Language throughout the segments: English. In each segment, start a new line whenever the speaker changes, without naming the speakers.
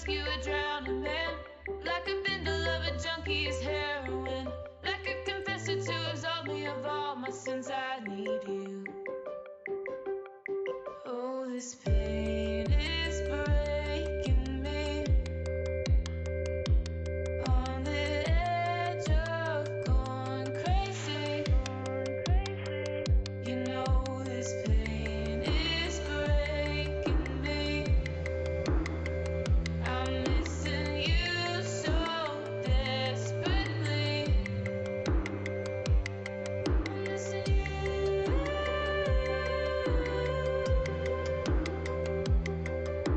rescue a drowning man, like a bindle of a junkie's heroin, like a confessor to absolve me of all my sins. I need you. Oh, this pain is breaking me, on the edge of going crazy. You know this pain is breaking me. I'm missing you so desperately. I'm missing you.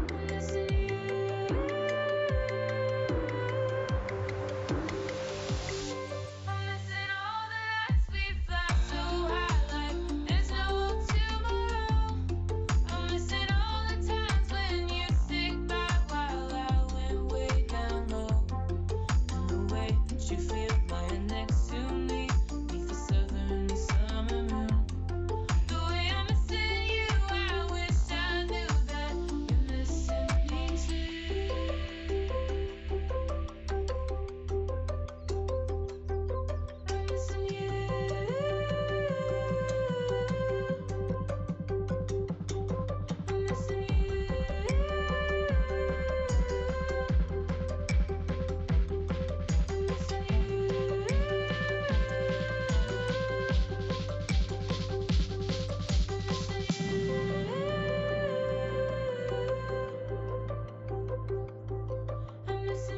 I'm missing you. I'm missing all the nights we fly so high like there's no tomorrow. I'm missing all the times when you stick by while I went way down low. And the way that you feel lying next to me, beneath the southern summer moon. The way I'm missing you, I wish I knew that you're missing me too. I'm missing you. I'm missing you. I'm missing you. I'm missing you.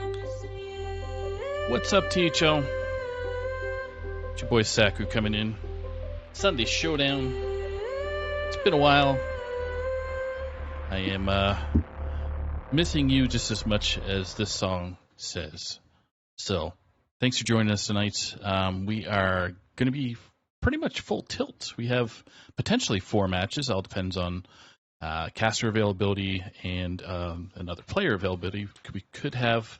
I'm missing you.
What's up, THL? It's your boy Saku coming in. Sunday Showdown. It's been a while. I am missing you just as much as this song says. So, thanks for joining us tonight. We are going to be pretty much full tilt. We have potentially 4 matches. All depends on caster availability and another player availability. We could have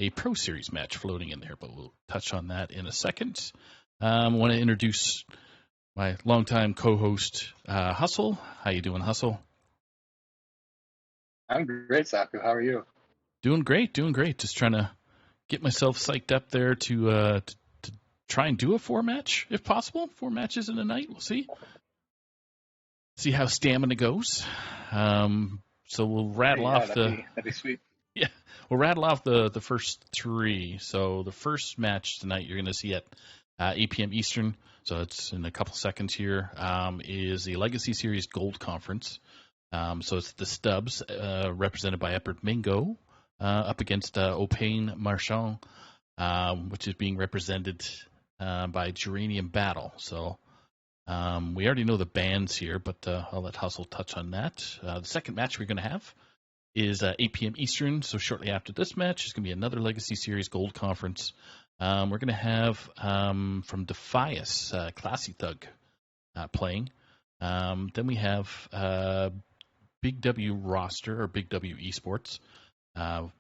a Pro Series match floating in there, but we'll touch on that in a second. I want to introduce my longtime co-host, Hustle. How you doing, Hustle?
I'm great, Saku. How are you?
Doing great. Just trying to get myself psyched up there to try and do a 4 match, if possible. 4 matches in a night. We'll see. See how stamina goes. So we'll rattle off
that'd be sweet.
Yeah, we'll rattle off the first 3. So the first match tonight you're going to see at 8 p.m. Eastern, so it's in a couple seconds here, is the Legacy Series Gold Conference. So it's the Stubbs, represented by Epic Mingo, up against Opain Marchand, which is being represented by Geranium Battle. So we already know the bands here, but I'll let Hustle touch on that. The second match we're going to have is 8 p.m. Eastern, so shortly after this match is going to be another Legacy Series Gold Conference. We're going to have from Defias, Classy Thug, playing. Then we have Big W roster, or Big W Esports,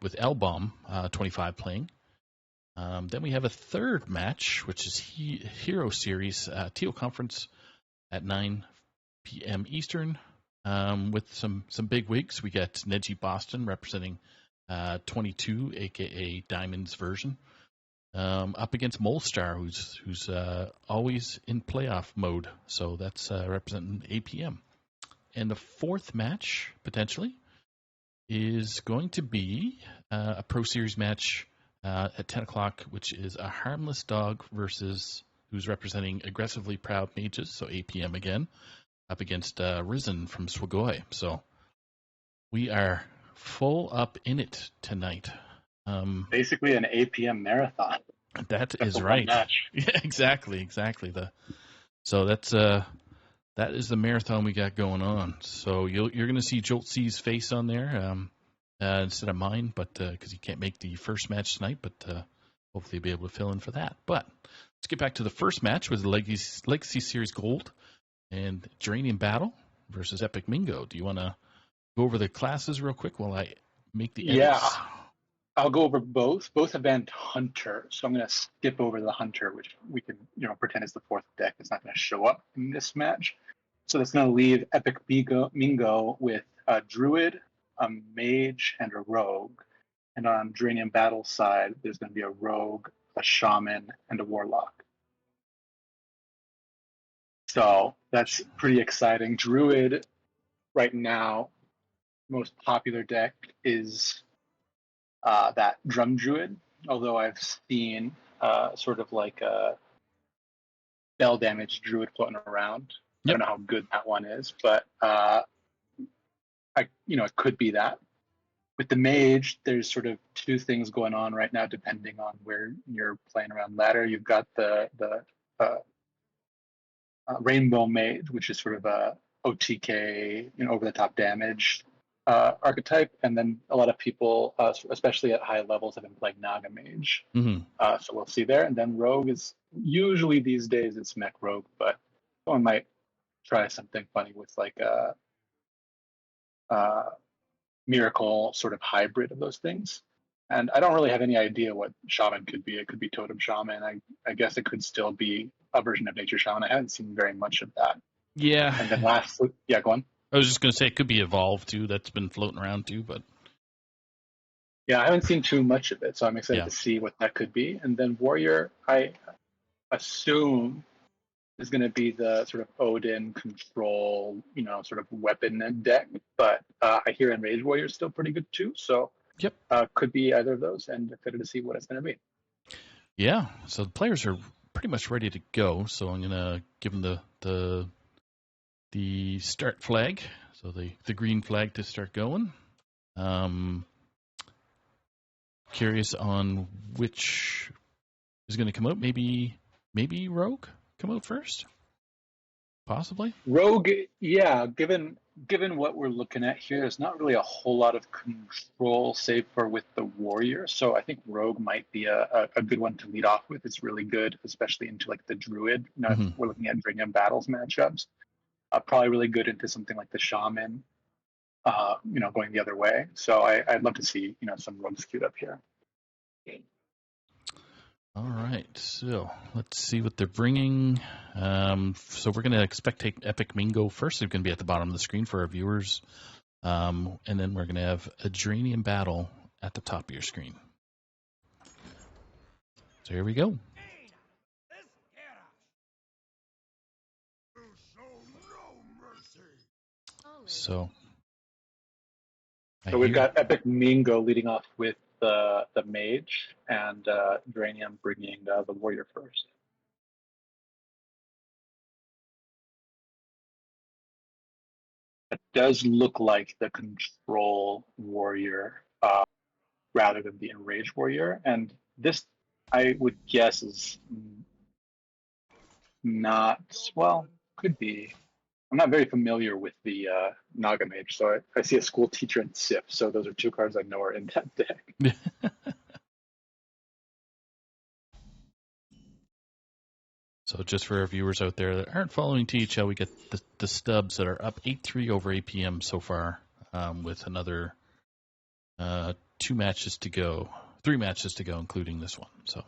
with L-Bomb 25 playing. Then we have a third match, which is Hero Series Teal Conference at 9 p.m. Eastern, with some big wigs. We got Neji Boston representing 22, a.k.a. Diamond's version, up against Molestar, who's always in playoff mode. So that's representing 8 p.m. And the fourth match, potentially, is going to be a Pro Series match at 10 o'clock, which is a Harmless Dog versus who's representing Aggressively Proud Mages, so 8 p.m. again, up against Risen from Swagoi. So we are full up in it tonight.
Basically an 8 p.m. marathon.
That is right. Yeah, exactly. So that is the marathon we got going on. So you're going to see Jolt C's face on there instead of mine, but because he can't make the first match tonight, but hopefully he'll be able to fill in for that. But let's get back to the first match with the Legacy Series Gold and Geranium Battle versus Epic Mingo. Do you want to go over the classes real quick while I make the edits?
Yeah, I'll go over both. Both have been Hunter, so I'm going to skip over the Hunter, which we can pretend is the fourth deck. It's not going to show up in this match. So that's going to leave Epic Mingo with a druid, a mage, and a rogue. And on Dranium Battle side, there's going to be a rogue, a shaman, and a warlock. So that's pretty exciting. Druid right now, most popular deck is that drum druid, although I've seen sort of like a spell damage druid floating around. I don't know how good that one is, but it could be that. With the mage, there's sort of two things going on right now, depending on where you're playing around ladder. You've got the rainbow mage, which is sort of a OTK, over the top damage archetype, and then a lot of people, especially at high levels, have been playing Naga Mage.
Mm-hmm.
So we'll see there. And then Rogue is usually these days it's Mech Rogue, but someone might try something funny with like a Miracle sort of hybrid of those things. And I don't really have any idea what Shaman could be. It could be Totem Shaman. I guess it could still be a version of Nature Shaman. I haven't seen very much of that.
Yeah.
And then lastly, yeah, go on.
I was just going to say it could be Evolve too. That's been floating around too, but
yeah, I haven't seen too much of it, so I'm excited to see what that could be. And then Warrior, I assume is going to be the sort of Odin control, sort of weapon deck. But I hear Enraged Warrior is still pretty good too. So could be either of those, and excited to see what it's going to be.
Yeah, so the players are pretty much ready to go. So I'm going to give them the start flag, so the green flag to start going. Curious on which is going to come out. Maybe Rogue come out first, possibly.
Rogue, yeah. Given what we're looking at here, there's not really a whole lot of control, save for with the Warrior. So I think Rogue might be a good one to lead off with. It's really good, especially into like the Druid. If we're looking at Dranium Battles matchups. Probably really good into something like the Shaman, going the other way. So I'd love to see, some Rogues queued up here.
All right, so let's see what they're bringing. So we're going to expect Epic Mingo first. They're going to be at the bottom of the screen for our viewers. And then we're going to have a Dranium Battle at the top of your screen. So here we go. So
we've got Epic Mingo leading off with the Mage, and Dranium bringing the Warrior first. It does look like the Control Warrior rather than the Enraged Warrior, and this I would guess is not, well, could be. I'm not very familiar with the Naga Mage, so I see a School Teacher and Sif, so those are two cards I know are in that deck.
So just for our viewers out there that aren't following THL, we get the stubs that are up 8-3 over APM so far, with another 3 matches to go, including this one. So.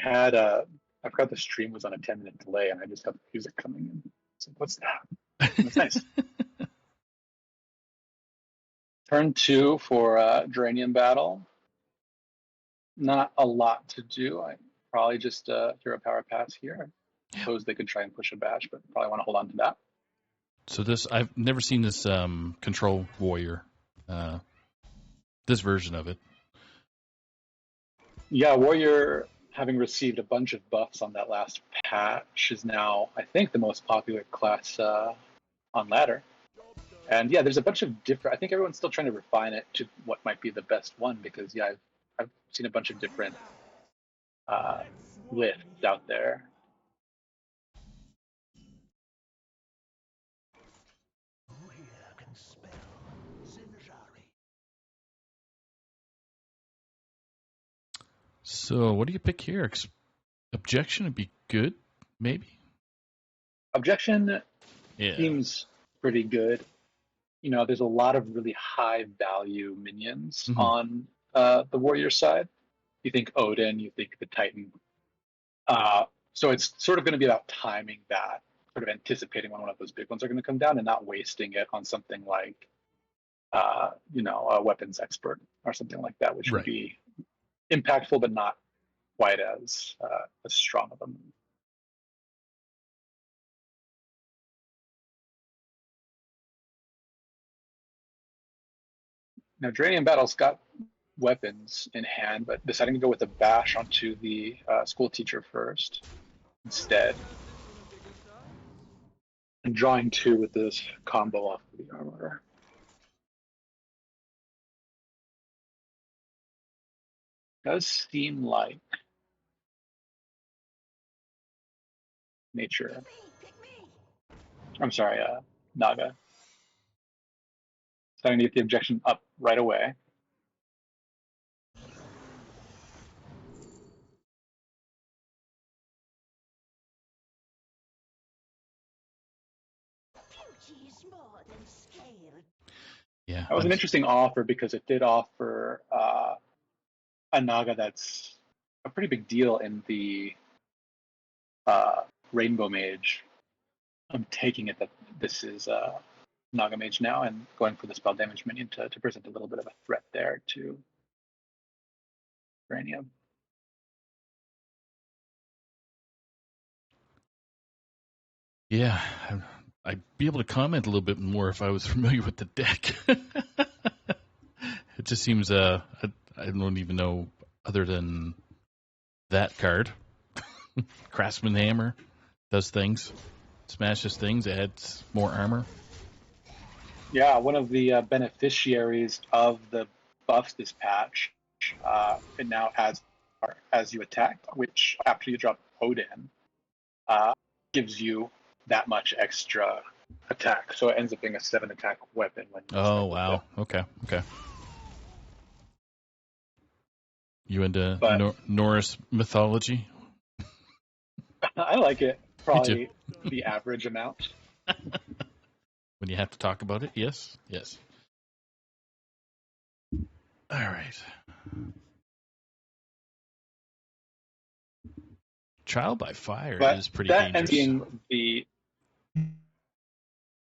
I forgot the stream was on a 10-minute delay, and I just have the music coming in. So what's that? That's nice. Turn 2 for Dranium Battle. Not a lot to do. I probably just Hero Power Pass here. I suppose they could try and push a bash, but probably want to hold on to that.
So I've never seen this Control Warrior, this version of it.
Yeah, Warrior, having received a bunch of buffs on that last patch, is now, I think, the most popular class on ladder. And yeah, there's a bunch of different, I think everyone's still trying to refine it to what might be the best one, because yeah, I've seen a bunch of different lifts out there.
So what do you pick here? Objection would be good, maybe?
Objection seems pretty good. There's a lot of really high value minions on the warrior side. You think Odin, you think the Titan. So it's sort of going to be about timing that, sort of anticipating when one of those big ones are going to come down and not wasting it on something like, a weapons expert or something like that, which would
Right.
be impactful but not quite as strong of a move. Now, Dranian Battle's got weapons in hand, but deciding to go with a bash onto the school teacher first instead. And drawing 2 with this combo off of the armor. Does seem like nature. I'm sorry, Naga. Starting to get the objection up right away.
Yeah.
That was an interesting offer because it did offer a Naga that's a pretty big deal in the Rainbow Mage. I'm taking it that this is Naga Mage now and going for the spell damage minion to present a little bit of a threat there to Uranium.
Yeah. I'd be able to comment a little bit more if I was familiar with the deck. It just seems I don't even know other than that card. Craftsman Hammer does things, smashes things, adds more armor.
Yeah, one of the beneficiaries of the buffs this patch, it now adds as you attack, which after you drop Odin, gives you that much extra attack. So it ends up being a 7 attack weapon when you
Oh, wow. Okay. You into Norse mythology?
I like it.
Me too.
Probably the average amount.
When you have to talk about it, yes. All right. Trial by fire is pretty dangerous.
Being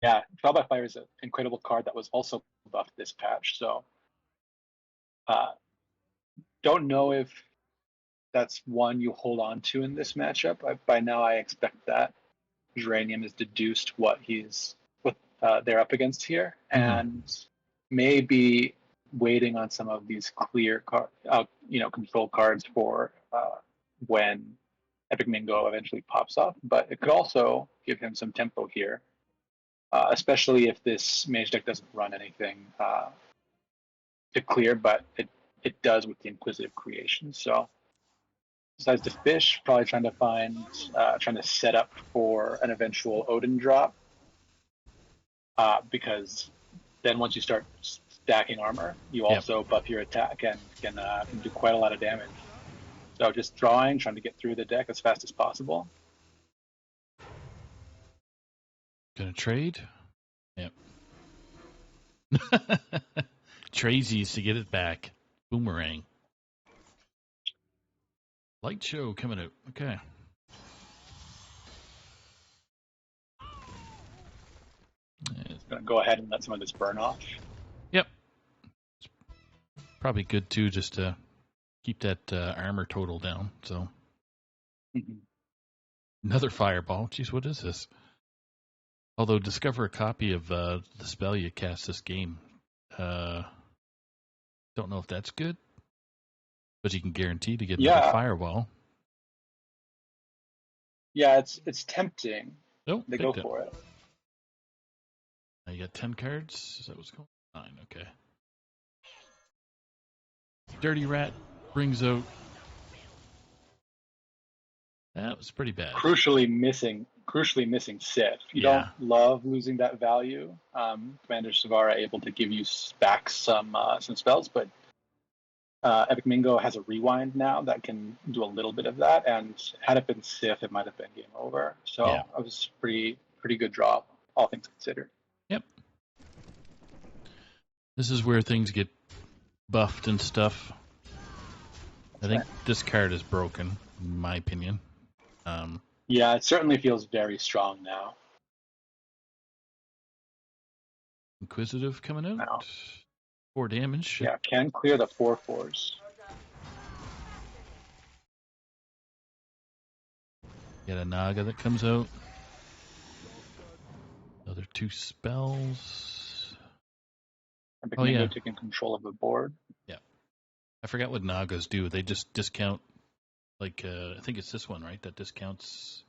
Trial by Fire is an incredible card that was also buffed this patch. So don't know if that's one you hold on to in this matchup. By now, I expect that Geranium has deduced what they're up against here, and maybe waiting on some of these clear control cards for when Epic Mingo eventually pops up. But it could also give him some tempo here, especially if this mage deck doesn't run anything to clear, but it does with the Inquisitive Creation. So decides to fish, probably trying to set up for an eventual Odin drop, because then once you start stacking armor, you also buff your attack and can do quite a lot of damage. So just trying to get through the deck as fast as possible.
Gonna trade? Yep. Trazies to get it back. Boomerang. Light show coming out. Okay.
Gonna go ahead and let some of this burn off.
Yep. It's probably good too, just to keep that armor total down. So another fireball. Jeez, what is this? Although discover a copy of the spell you cast this game. Don't know if that's good, but you can guarantee to get another fireball.
Yeah, it's tempting.
Oh,
they go for it.
Now you got 10 cards. Is that what's going on? 9, okay. Dirty Rat brings out. That was pretty bad. Crucially
missing Sith. You don't love losing that value. Commander Savara able to give you back some spells, but Epic Mingo has a rewind now that can do a little bit of that, and had it been Sith, it might have been game over. So it was pretty good draw, all things considered.
Yep. This is where things get buffed and stuff. I think this card is broken, in my opinion.
Yeah, it certainly feels very strong now.
Inquisitive coming out.
Now,
4 damage.
yeah, can clear the 4/4s.
Get a Naga that comes out. Another 2 spells.
Epic
Oh,
Mingo
yeah.
taking control of the board.
Yeah. I forgot what Nagas do. They just discount, like, I think it's this one, right? That discounts.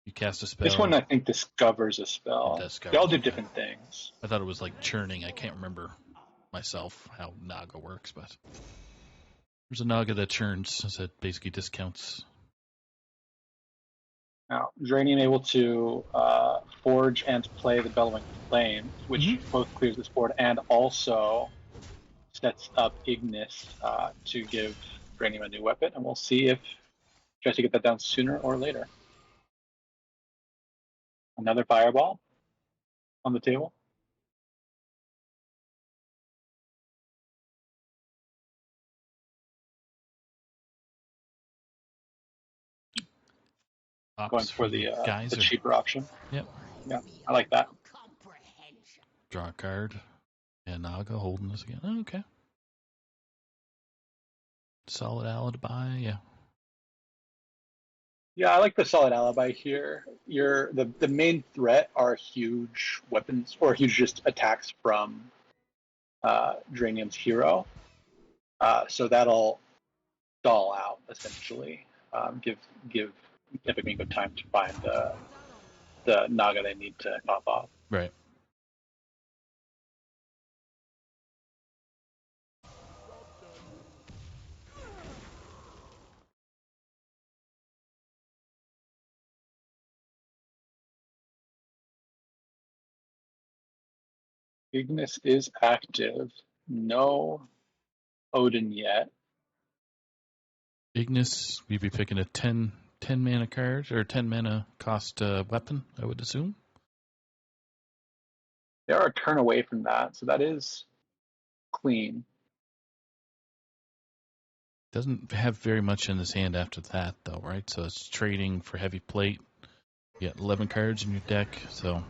You cast a spell.
This one, I think, discovers a spell. They all do different things.
I thought it was like churning. I can't remember myself how Naga works, but there's a Naga that churns, so it basically discounts.
Now, Dranium able to forge and play the Bellowing Flame, which both clears this board and also sets up Ignis to give Dranium a new weapon, and we'll see if he tries to get that down sooner or later. Another Fireball on the table. Going for the cheaper option.
Yep.
Yeah, I like that.
Draw a card. And Naga holding this again. Oh, okay. Solid alibi, yeah.
Yeah, I like the solid alibi here. The main threat are huge weapons or huge just attacks from Dranium's hero. So that'll stall out essentially. Give Epic Mingo time to find the Naga they need to pop off.
Right.
Ignis is active. No Odin yet.
Ignis, we'd be picking a 10 mana card, or 10 mana cost weapon, I would assume.
They are a turn away from that, so that is clean.
Doesn't have very much in his hand after that, though, right? So it's trading for heavy plate. You got 11 cards in your deck, so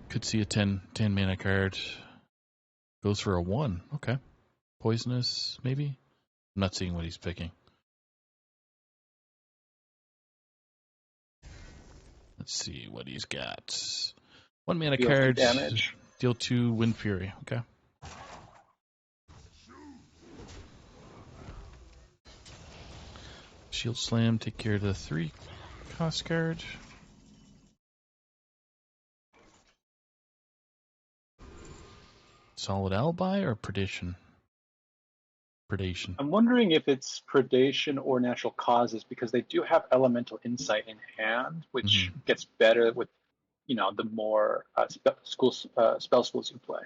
could see a 10 mana card. Goes for a 1. Okay. Poisonous, maybe? I'm not seeing what he's picking. Let's see what he's got. 1 mana card.
Damage.
Deal 2 Wind Fury. Okay. Shield Slam, take care of the 3 cost card. Solid Alibi or Predation? Predation.
I'm wondering if it's predation or natural causes because they do have elemental insight in hand, which gets better with, the more spell schools you play.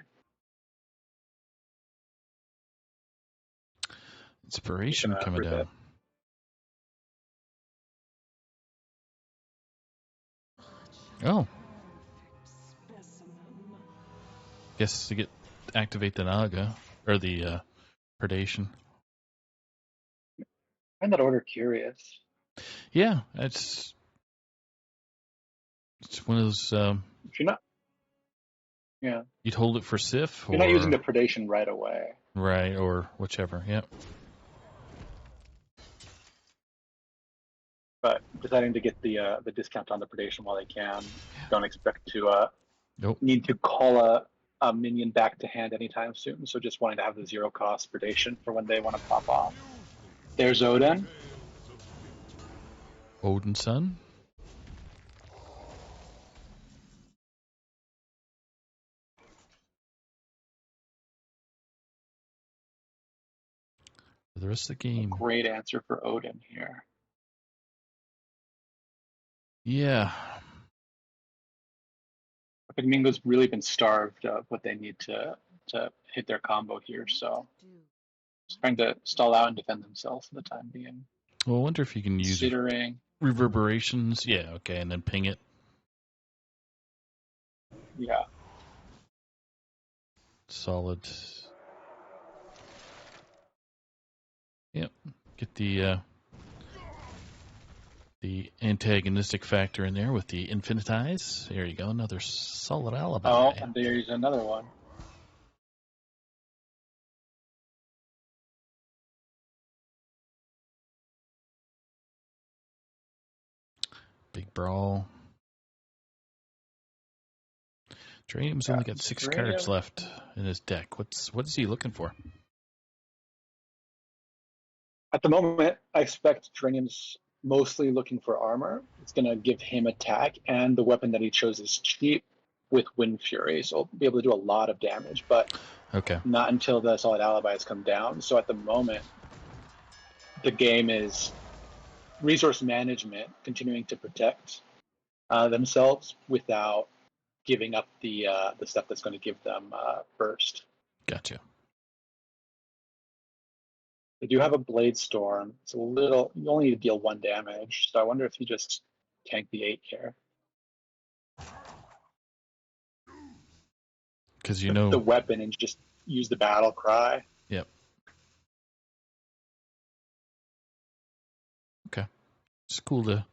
Inspiration coming down. Oh. Guess to activate the Naga or the Predation.
I find that order curious.
Yeah, it's one of those.
If you're not, yeah,
you'd hold it for Sif.
You're not using the predation right away,
right? Or whichever. Yep.
But deciding to get the discount on the predation while they can, don't expect to need to call a minion back to hand anytime soon. So just wanting to have the 0 cost predation for when they want to pop off. There's Odin.
Odin's son. For the rest of the game.
Great answer for Odin here.
Yeah.
Epic Mingo's really been starved of what they need to hit their combo here, so just trying to stall out and defend themselves for the time being.
Well, I wonder if you can use reverberations. Yeah, okay, and then ping it.
Yeah.
Solid. Yep. Get the antagonistic factor in there with the Infinitize. There you go. Another solid alibi.
Oh, and there's another one.
Big brawl. Geranium's only got 6 cards left in his deck. What is he looking for?
At the moment, I expect Geranium's mostly looking for armor. It's going to give him attack, and the weapon that he chose is cheap with Wind Fury, so he'll be able to do a lot of damage, but
Okay.
not until the Solid Alibi has come down. So at the moment, the game is resource management, continuing to protect themselves without giving up the stuff that's going to give them burst.
Gotcha.
They do have a Blade Storm. It's a little. You only need to deal 1 damage, so I wonder if you just tank the 8 here.
Because you know
the weapon and just use the battle cry.
Yep. Okay. It's cool to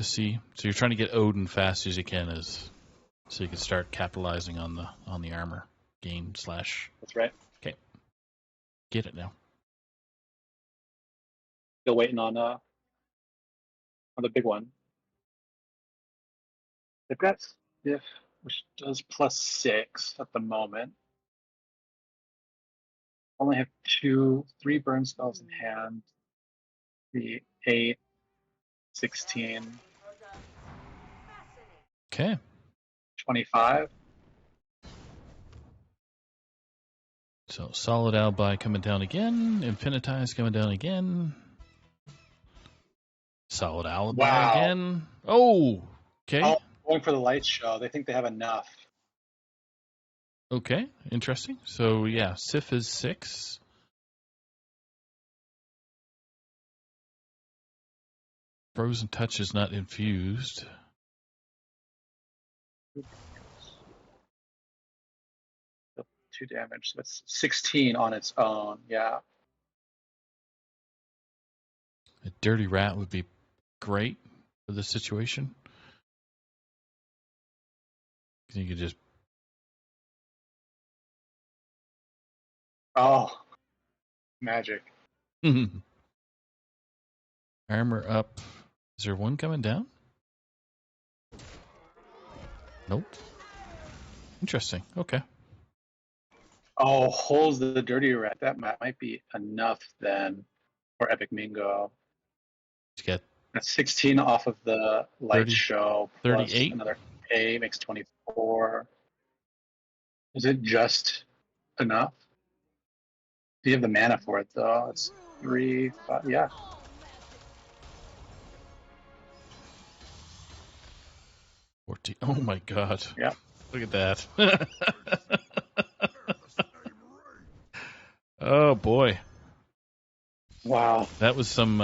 see. So you're trying to get Odin fast as you can, so you can start capitalizing on the armor game /
That's right.
Okay. Get it now.
Still waiting on the big one. They've got Stiff, which does +6 at the moment. Only have 3 burn spells in hand. The 8, 16,
Okay.
25.
So Solid Alibi coming down again. Infinitize coming down again. Solid Alibi again. Oh, okay.
Oh, going for the light show. They think they have enough.
Okay, interesting. So yeah, Sif is 6. Frozen Touch is not infused.
2 damage. So that's 16 on its own. Yeah.
A Dirty Rat would be great for this situation. You could just.
Oh, magic.
Armor up. Is there one coming down? Nope. Interesting. Okay.
Oh, holds the Dirty Rat. That might be enough then for Epic Mingo.
Get
That's 16 off of the light
30,
show.
38.
Another A makes 24. Is it just enough? Do you have the mana for it though? It's 3, 5. Yeah.
Oh my God.
Yeah.
Look at that. Oh boy.
Wow.
That was some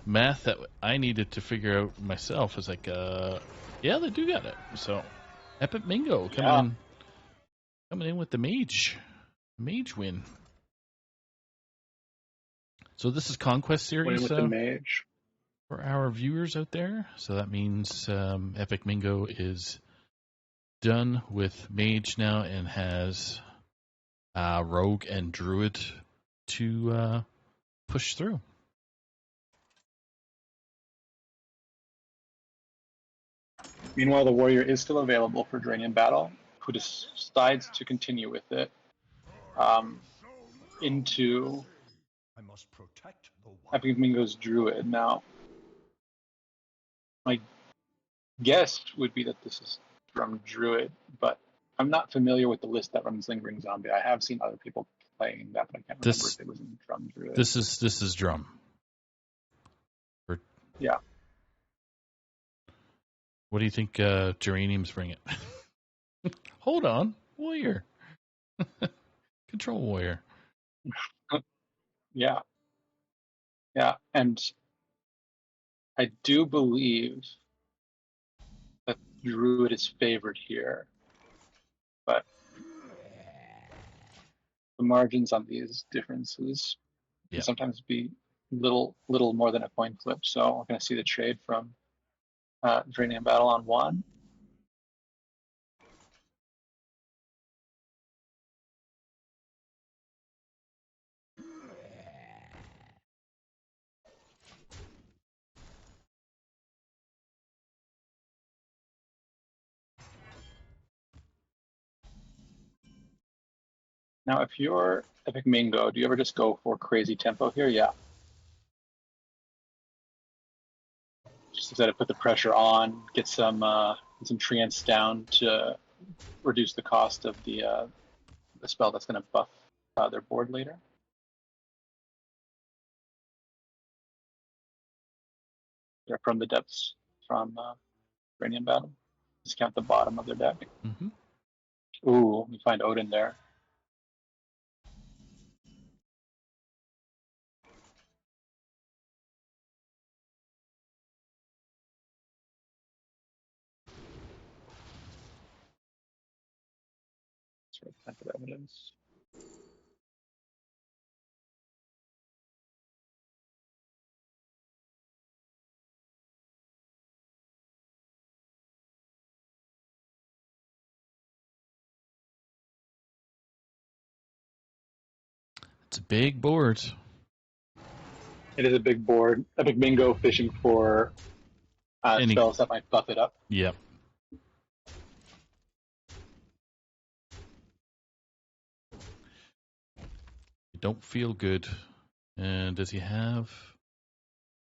math that I needed to figure out myself. It's like, yeah, they do got it. So, Epic Mingo coming in with the mage win. So this is Conquest Series
with the mage
for our viewers out there. So that means Epic Mingo is done with mage now and has rogue and druid to push through.
Meanwhile, the warrior is still available for Dranian battle, who decides to continue with it into Epic Mingo's druid. Now, my guess would be that this is from druid, but I'm not familiar with the list that runs Lingering Zombie. I have seen other people playing that, but I can't remember if it was in drum druid.
This is drum.
Yeah.
What do you think Geranium's bring it? Hold on. Warrior. Control warrior.
Yeah. Yeah. And I do believe that druid is favored here. But the margins on these differences can
Yeah.
sometimes be little more than a coin flip. So we're going to see the trade from Draining Battle on 1. Now, if you're Epic Mingo, do you ever just go for crazy tempo here? Yeah. Just instead of put the pressure on, get some treants down to reduce the cost of the spell that's going to buff their board later. They're from the depths from Uranium Battle. Discount the bottom of their deck.
Mm-hmm.
Ooh, we find Odin there. Sort of type of evidence.
It's a big board.
It is a big board. Epic Bingo fishing for spells that might buff it up.
Yep. You don't feel good. And does he have...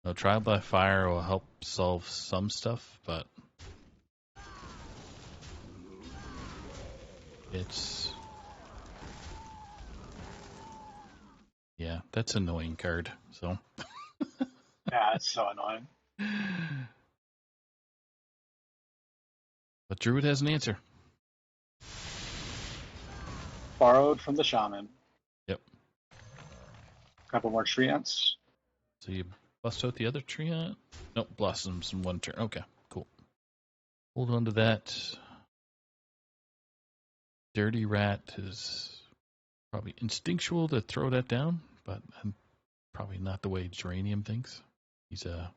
No, Trial by Fire will help solve some stuff, but... It's... Yeah, that's an annoying card, so...
Yeah, it's so annoying.
But Druid has an answer.
Borrowed from the Shaman.
Yep.
A couple more treants.
So you bust out the other treant? Nope, blossoms in one turn. Okay, cool. Hold on to that. Dirty Rat is probably instinctual to throw that down, but probably not the way Geranium thinks. He's a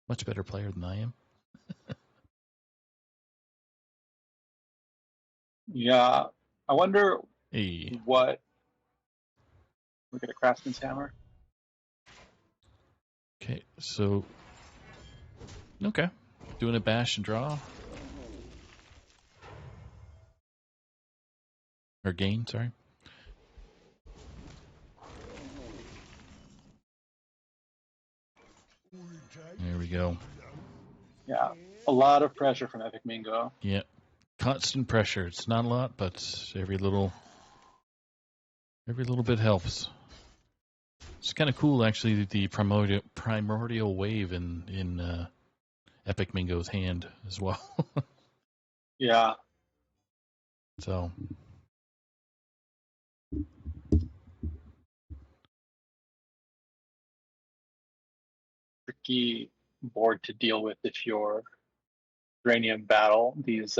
much better player than I am.
Yeah, I wonder
Hey.
what. Look at a Craftsman's Hammer.
Okay, so... Okay. Doing a bash and draw. Or gain, sorry. There we go.
Yeah, a lot of pressure from Epic Mingo.
Yeah. Constant pressure. It's not a lot, but every little bit helps. It's kind of cool, actually, the primordial wave in Epic Mingo's hand as well.
Yeah.
So...
Tricky board to deal with if you're Uranium Battle. These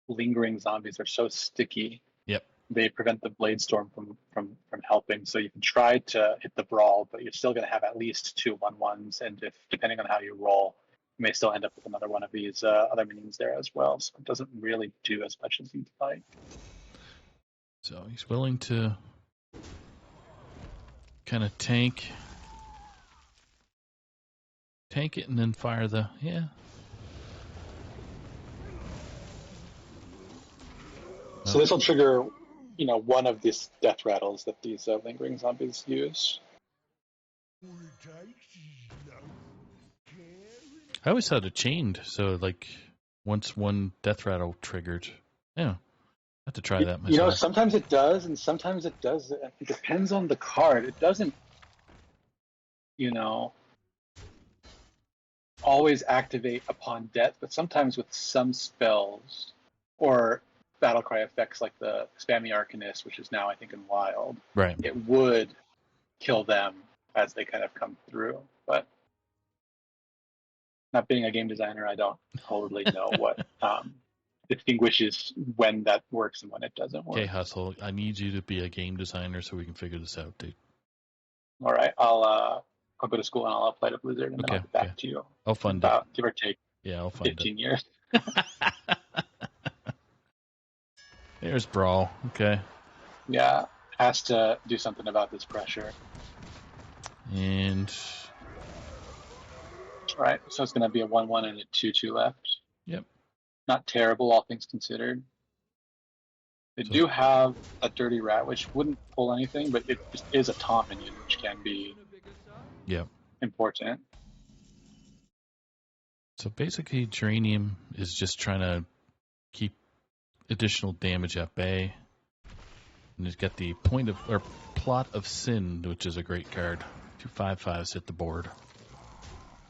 lingering zombies are so sticky.
Yep.
They prevent the Blade Storm from helping. So you can try to hit the Brawl, but you're still going to have at least 2 1/1s. And if depending on how you roll, you may still end up with another one of these other minions there as well. So it doesn't really do as much as you'd like.
So he's willing to kind of tank it and then fire the... Yeah.
So this will trigger, one of these death rattles that these lingering zombies use.
I always thought it chained, so like once one death rattle triggered. Yeah. I have to try that myself.
Sometimes it does, and sometimes it doesn't. It depends on the card. It doesn't, always activate upon death, but sometimes with some spells or battlecry effects like the Spammy Arcanist, which is now I think in Wild,
Right.
it would kill them as they kind of come through. But not being a game designer, I don't totally know what distinguishes when that works and when it doesn't work.
Okay, Hustle, I need you to be a game designer so we can figure this out, dude.
All right, I'll go to school and I'll apply to Blizzard, and then I'll get back to you.
I'll fund
about,
it.
give or take,
Yeah, I'll fund
15 years.
There's Brawl. Okay.
Yeah, has to do something about this pressure.
And
All right, so it's going to be a 1-1 and a 2-2 left.
Yep.
Not terrible, all things considered. They do have a Dirty Rat, which wouldn't pull anything, but it just is a taunt minion, which can be important.
So basically, Geranium is just trying to keep additional damage at bay. And he's got the Plot of Sin, which is a great card. 2 5/5s hit the board.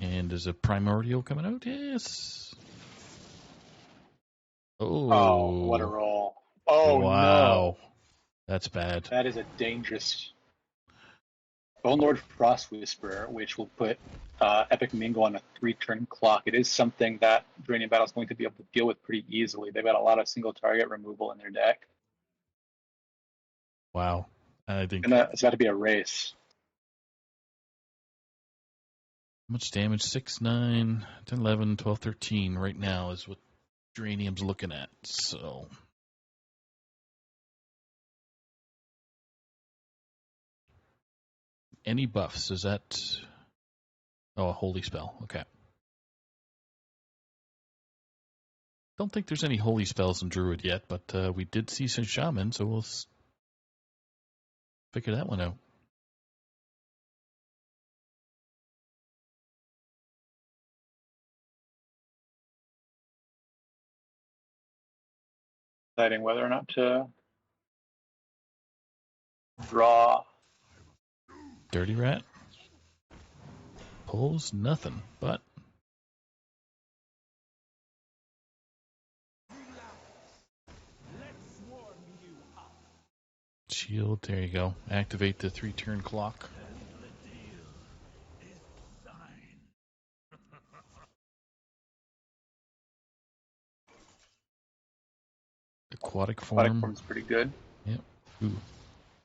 And there's a Primordial coming out. Yes.
Oh, what a roll. Oh,
wow.
no.
That's bad.
That is a dangerous... Bone Lord Frost Whisperer, which will put Epic Mingo on a 3-turn clock. It is something that Draining Battle is going to be able to deal with pretty easily. They've got a lot of single target removal in their deck.
Wow. I think
It's got to be a race.
how much damage? 6, 9, 10, 11, 12, 13 right now is what Geranium's looking at. So any buffs? Is that a holy spell? Okay. Don't think there's any holy spells in Druid yet, but we did see some Shaman, so we'll figure that one out.
Deciding whether or not to draw.
Dirty Rat pulls nothing, but shield. There you go. Activate the 3-turn clock. Aquatic form.
Aquatic form's pretty good.
Yep. Ooh.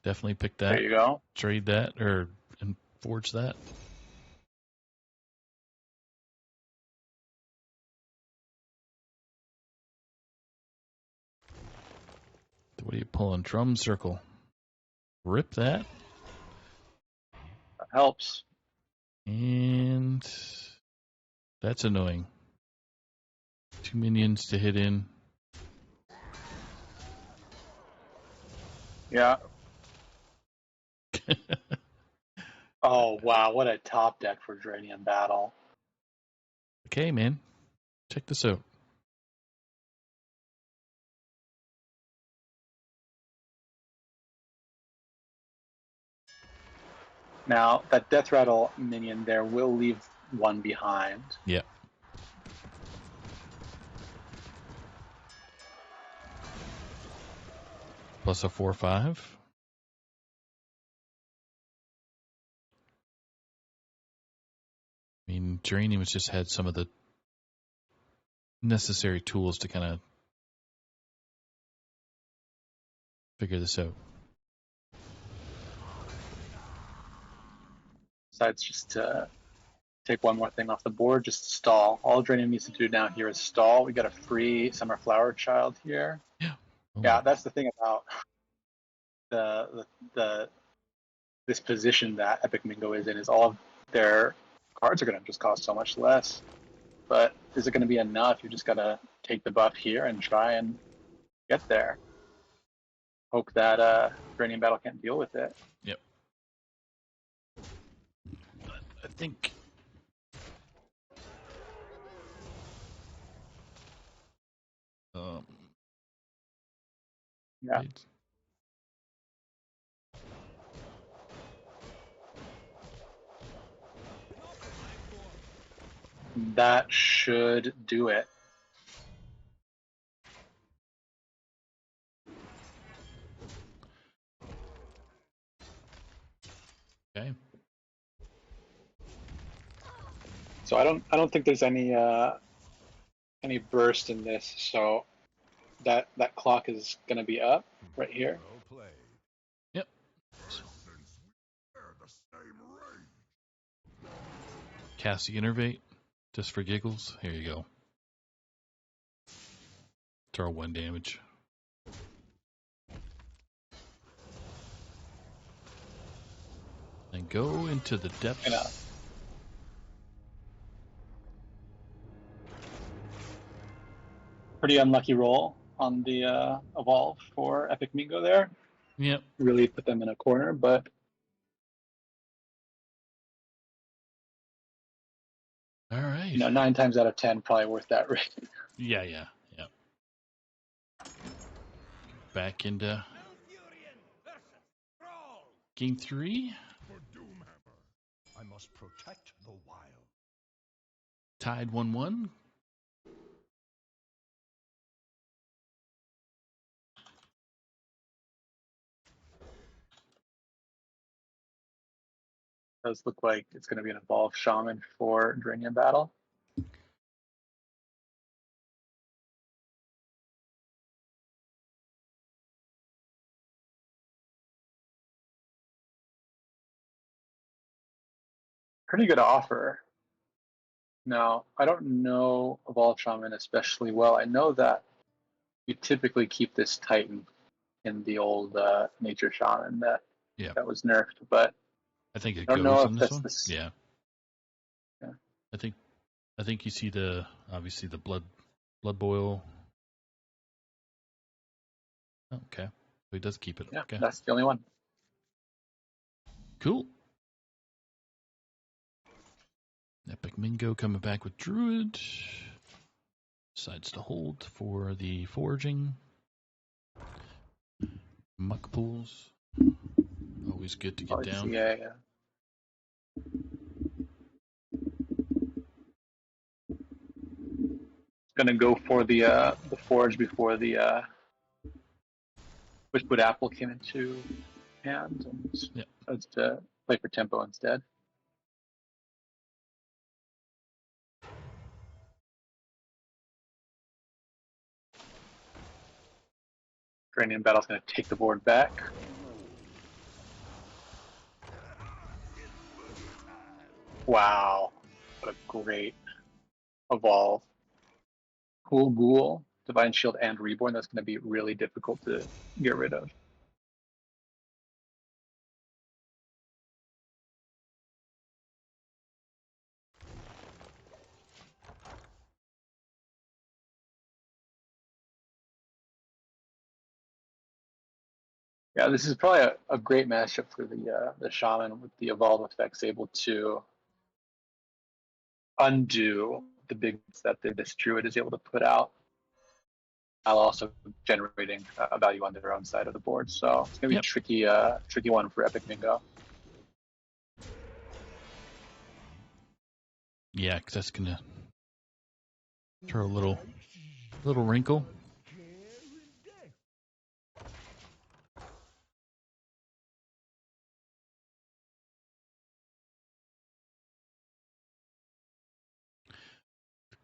Definitely pick that.
There you go.
Trade that and forge that. What are you pulling? Drum circle. Rip that.
That helps.
And that's annoying. 2 minions to hit in.
Yeah. Oh, wow. What a top deck for Dranium Battle.
Okay, man. Check this out.
Now, that Death Rattle minion there will leave one behind.
Yeah. Plus a 4/5. I mean, Geranium has just had some of the necessary tools to kind of figure this out.
Besides just to take one more thing off the board, just stall. All Dranium needs to do now here is stall. We got a free Summer Flower Child here.
Yeah. Oh.
Yeah, that's the thing about this position that Epic Mingo is in, is all of their cards are going to just cost so much less. But is it going to be enough? You just got to take the buff here and try and get there. Hope that Dranium Battle can't deal with it.
Yep. I think
Yeah. That should do it.
Okay.
So I don't think there's any burst in this. So that clock is going to be up right here.
Well played.
Yep. Cast the Innervate, just for giggles. Here you go. Throw 1 damage. And go into the depths.
Yeah. Pretty unlucky roll on the evolve for Epic Mingo there.
Yep.
Really put them in a corner, but
All right.
9 times out of 10 probably worth that risk.
Yeah. Back into game 3.
For Doomhammer, I must protect the wild.
Tied 1-1.
Does look like it's going to be an evolved shaman for Dranian battle. Pretty good offer. Now, I don't know Evolved Shaman especially well. I know that you typically keep this Titan in the old Nature Shaman that was nerfed, but
I think it
I don't know
goes
if
in this
that's
one.
the
Yeah.
Yeah.
I think you see obviously the blood boil. Oh, okay. So he does keep it.
Yeah,
Okay.
that's the only one.
Cool. Epic Mingo coming back with Druid. Decides to hold for the foraging. Muck pools. Always good to get down.
Yeah. Gonna go for the forge before the Witchwood Apple came into hand, and decides to play for tempo instead. Dranian Battle's gonna take the board back. Wow, what a great evolve. Cool Ghoul, Divine Shield, and Reborn. That's going to be really difficult to get rid of. Yeah, this is probably a great matchup for the Shaman with the evolve effects, able to undo the big that this Druid is able to put out, while also generating value on their own side of the board. So it's going to be a tricky one for Epic Mingo.
Yeah, because that's going to throw a little wrinkle.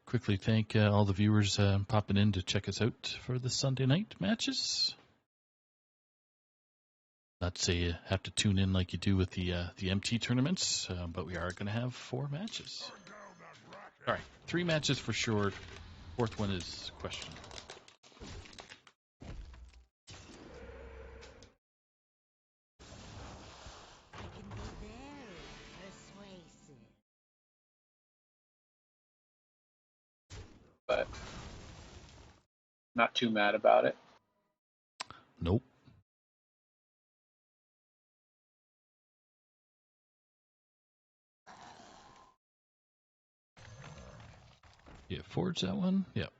Quickly thank all the viewers popping in to check us out for the Sunday night matches. Not to say you have to tune in like you do with the MT tournaments, but we are going to have 4 matches. All right, 3 matches for sure. 4th one is question.
I can be very persuasive.
But not too mad about it.
Nope. Yeah, forge that one? Yep.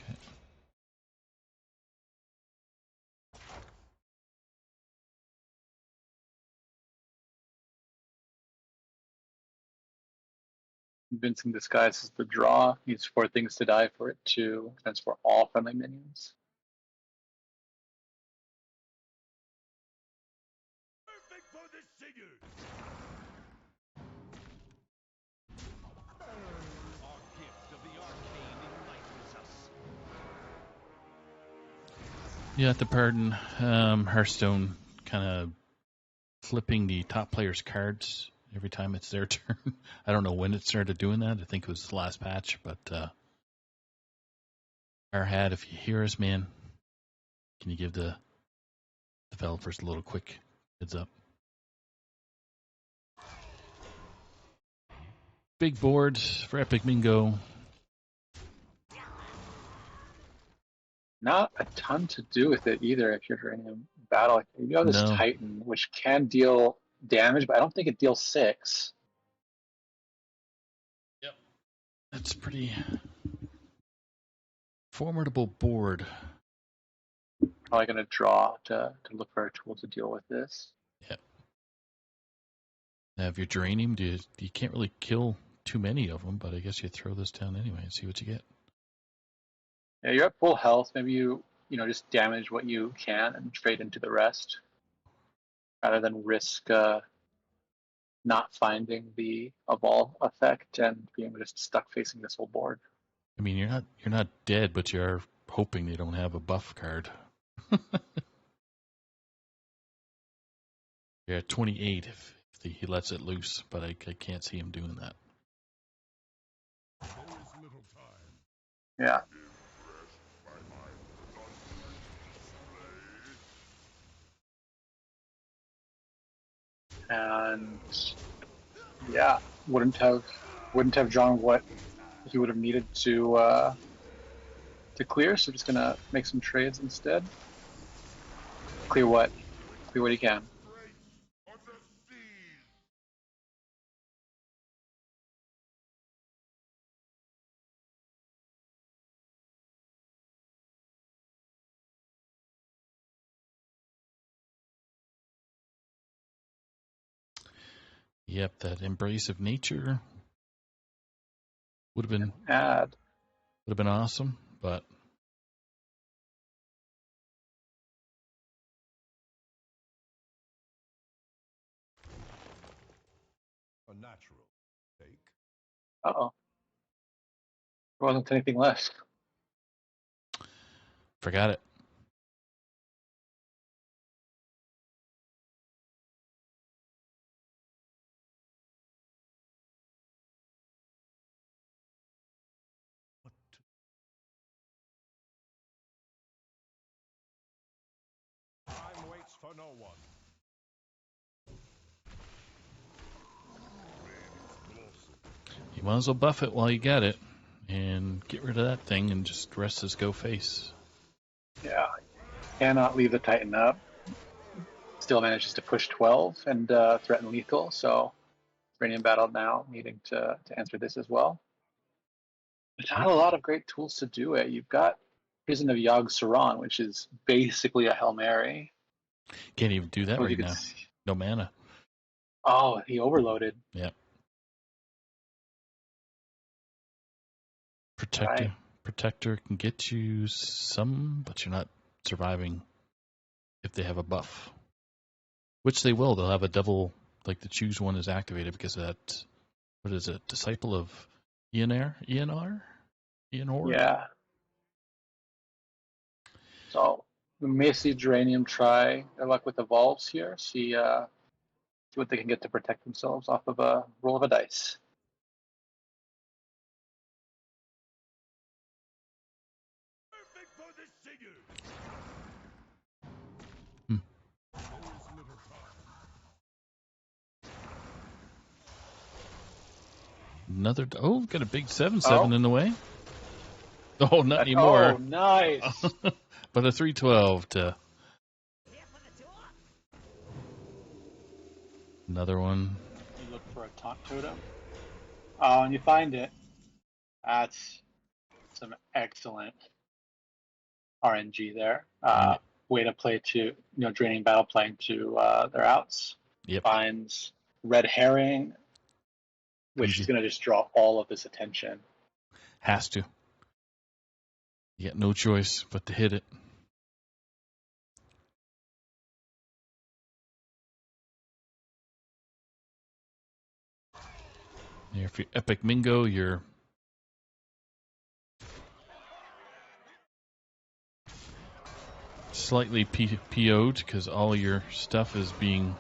Okay.
Convincing Disguise is the draw. Needs 4 things to die for it to transfer all friendly minions.
Perfect for the singers. Our gift of the arcane enlightens us.
You have to pardon Hearthstone kind of flipping the top player's cards every time it's their turn. I don't know when it started doing that. I think it was the last patch, but Arhat, if you hear us, man, can you give the developers a little quick heads up? Big board for Epic Mingo.
Not a ton to do with it either if you're in a battle. You have this
No.
Titan, which can deal damage, but I don't think it deals 6.
Yep. That's pretty formidable board.
Probably going to draw to look for a tool to deal with this.
Yep. Now, if you're Geranium, you can't really kill too many of them, but I guess you throw this down anyway and see what you get.
Yeah, you're at full health. Maybe you just damage what you can and trade into the rest, rather than risk not finding the evolve effect and being just stuck facing this whole board.
I mean, you're not dead, but you're hoping they don't have a buff card. You're at 28 if he lets it loose, but I can't see him doing that.
Yeah. And yeah, wouldn't have drawn what he would have needed to clear. So just gonna make some trades instead. Clear what? Clear what he can.
Yep, that embrace of nature would have been awesome, but
A natural take.
Uh-oh. There wasn't anything left.
forgot it.
What? Time waits for no one.
You might as well buff it while you got it, and get rid of that thing, and just rest his go face.
Yeah. Cannot leave the Titan up. Still manages to push 12 and threaten lethal. So Radiant Battle now needing to answer this as well. But not a lot of great tools to do it. You've got Prison of Yogg Saron, which is basically a Hail Mary.
Can't even do that right now. No mana.
Oh, he overloaded.
Yep.
Right.
Protector can get you some, but you're not surviving if they have a buff. Which they will. They'll have a double, like the choose one is activated because of that, what is it, Disciple of Eonor?
Yeah. So we may see Geranium try their luck with Evolves here. See what they can get to protect themselves off of a roll of a dice.
Perfect for the singer.
Another, got a big 7/7 in the way. Oh, not
Oh,
anymore.
nice.
But a 3/12 to another one.
You look for a taunt totem. Oh, and you find it. That's some excellent RNG there. Way to play to, draining battle playing to their outs.
Yep.
Finds Red Herring, which is going to just draw all of this attention.
Has to. You got no choice but to hit it. If you're Epic Mingo, you're slightly PO'd because all your stuff is being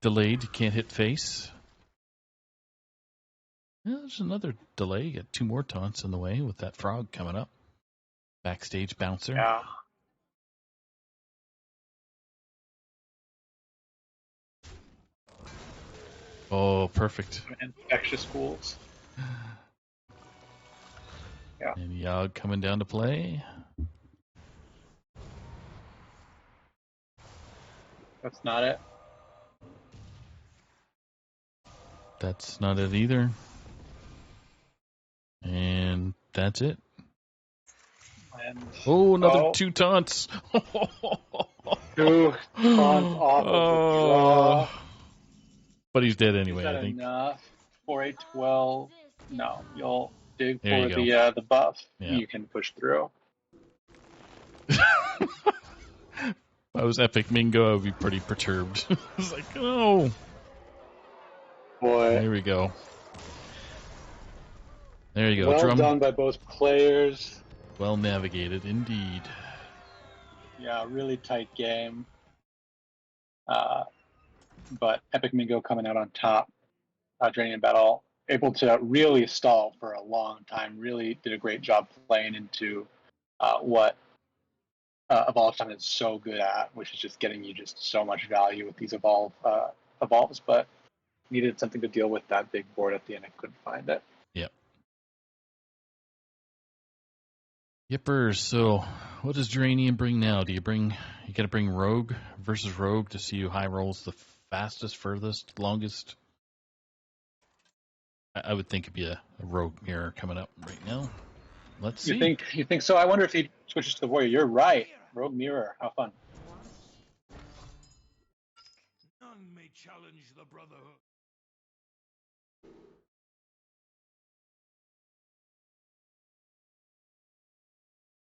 delayed. You can't hit face. Yeah, there's another delay. You got 2 more taunts in the way with that frog coming up. Backstage bouncer.
Yeah.
Oh, perfect.
Infectious schools. Yeah.
And Yogg coming down to play.
That's not it.
That's not it either. And that's it.
And
Oh, another 2 taunts.
2 taunts off of the draw.
But he's dead
Is
anyway,
that
I think.
enough for a 12? No, you'll dig
There
for
you
the buff.
Yeah.
You can push through.
If I was Epic Mingo, I would be pretty perturbed. I was like, oh.
Boy,
There we go. There you go.
well
Drum.
done by both players.
Well navigated, indeed.
Yeah, really tight game. But Epic Mingo coming out on top. Draining Battle able to really stall for a long time. Really did a great job playing into what Evolve Time is so good at, which is just getting you just so much value with these evolves. But needed something to deal with that big board at the end. I couldn't find it.
Yep. Yippers. So, what does Duranian bring now? You got to bring Rogue versus Rogue to see who high rolls the fastest, furthest, longest? I would think it'd be a Rogue mirror coming up right now. Let's see.
You think so? I wonder if he switches to the Warrior. You're right. Rogue Mirror. How fun.
None may challenge the Brotherhood.